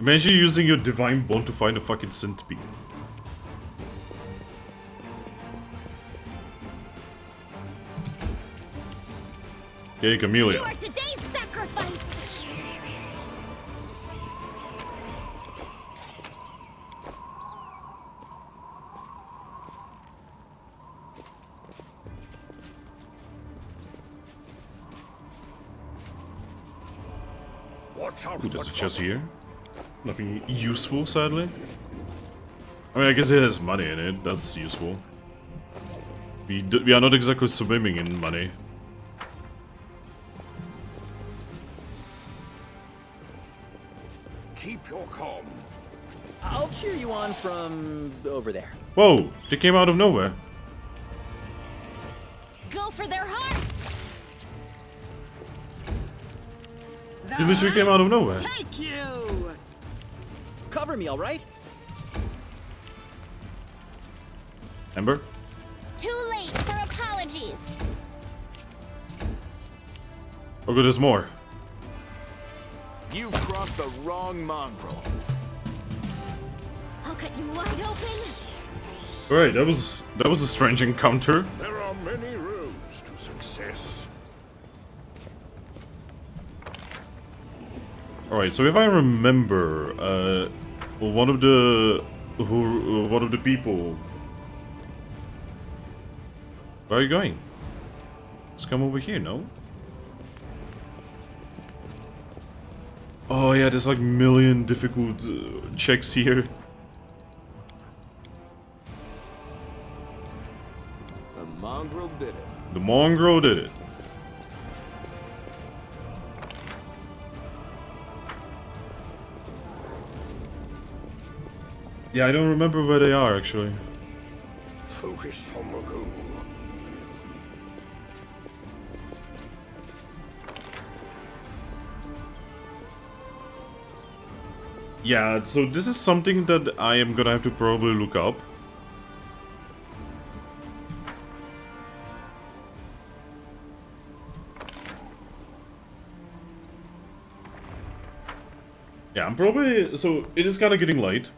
Imagine using your Divine Bond to find a fucking centipede. Okay, Camellia. You are today's sacrifice. Watch out Ooh, for there's a trouble. chest here. Nothing useful, sadly. I mean, I guess it has money in it. That's useful. We are not exactly swimming in money. Keep your calm. I'll cheer you on from over there. Whoa! They came out of nowhere. Go for their hearts. They literally came out of nowhere. Take you! Cover me, all right? Ember? Too late for apologies. Oh good, there's more. You've crossed the wrong mongrel. I'll cut you wide open. Alright, that was a strange encounter. There are many roads to success. Alright, so if I remember, one of the people. Where are you going? Let's come over here, no? Oh yeah, there's like million difficult checks here. The mongrel did it. The mongrel did it. Yeah, I don't remember where they are actually. Focus on the goal. Yeah, so this is something that I am gonna have to probably look up. Yeah, I'm probably... So, it is kinda getting late.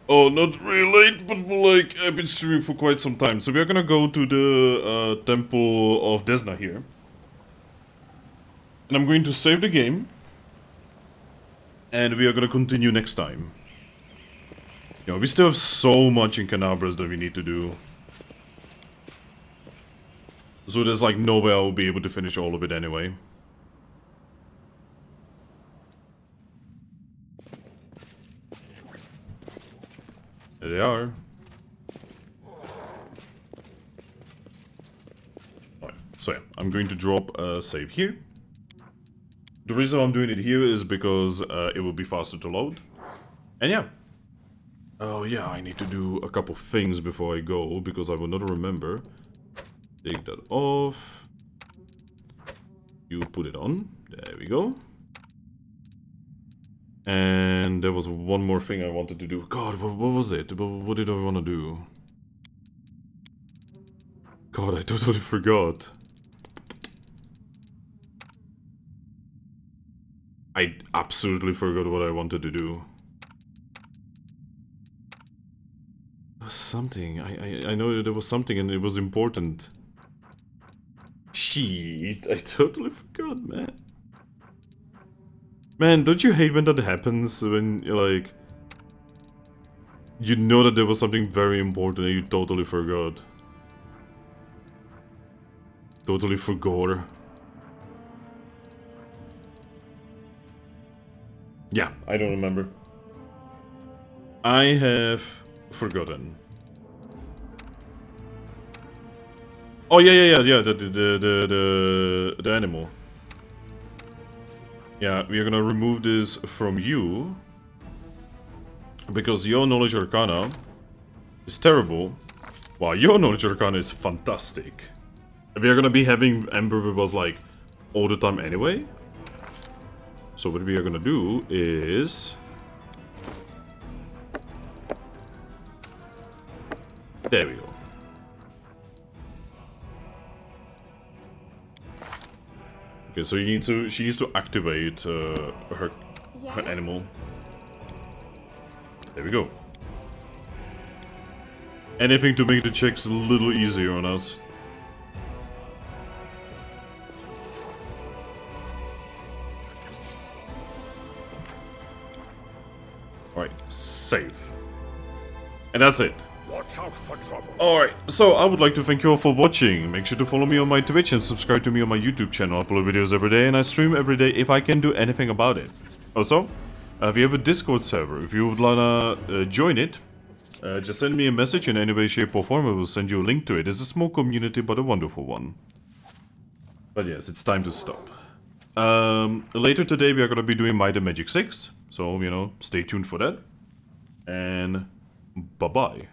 Oh, not really late, but like, I've been streaming for quite some time. So we are gonna go to the Temple of Desna here. And I'm going to save the game. And we are gonna continue next time. You know, we still have so much in Kenabres that we need to do. So there's like no way I will be able to finish all of it anyway. There they are. Alright, so yeah, I'm going to drop a save here. The reason I'm doing it here is because it will be faster to load. And yeah. Oh yeah, I need to do a couple things before I go, because I will not remember. Take that off. You put it on. There we go. And there was one more thing I wanted to do. God, what was it? What did I want to do? God, I totally forgot. I absolutely forgot what I wanted to do. Something. I know there was something and it was important. Shit, I totally forgot, man. Man, don't you hate when that happens? When you're like... You know that there was something very important and you totally forgot. Totally forgot. Yeah, I don't remember. I have forgotten. Oh yeah, the animal. Yeah, we are gonna remove this from you because your knowledge arcana is terrible, while your knowledge arcana is fantastic. We are gonna be having Ember with us like all the time anyway. So what we are gonna do is... There we go. Okay, so she needs to activate her animal. There we go. Anything to make the checks a little easier on us. Alright, save. And that's it. Watch out for trouble. Alright, so I would like to thank you all for watching. Make sure to follow me on my Twitch and subscribe to me on my YouTube channel. I upload videos every day and I stream every day if I can do anything about it. Also, if you have a Discord server, if you would wanna join it, just send me a message in any way, shape or form. I will send you a link to it. It's a small community, but a wonderful one. But yes, it's time to stop. Later today we are gonna be doing Might and Magic 6. So, you know, stay tuned for that. And bye-bye.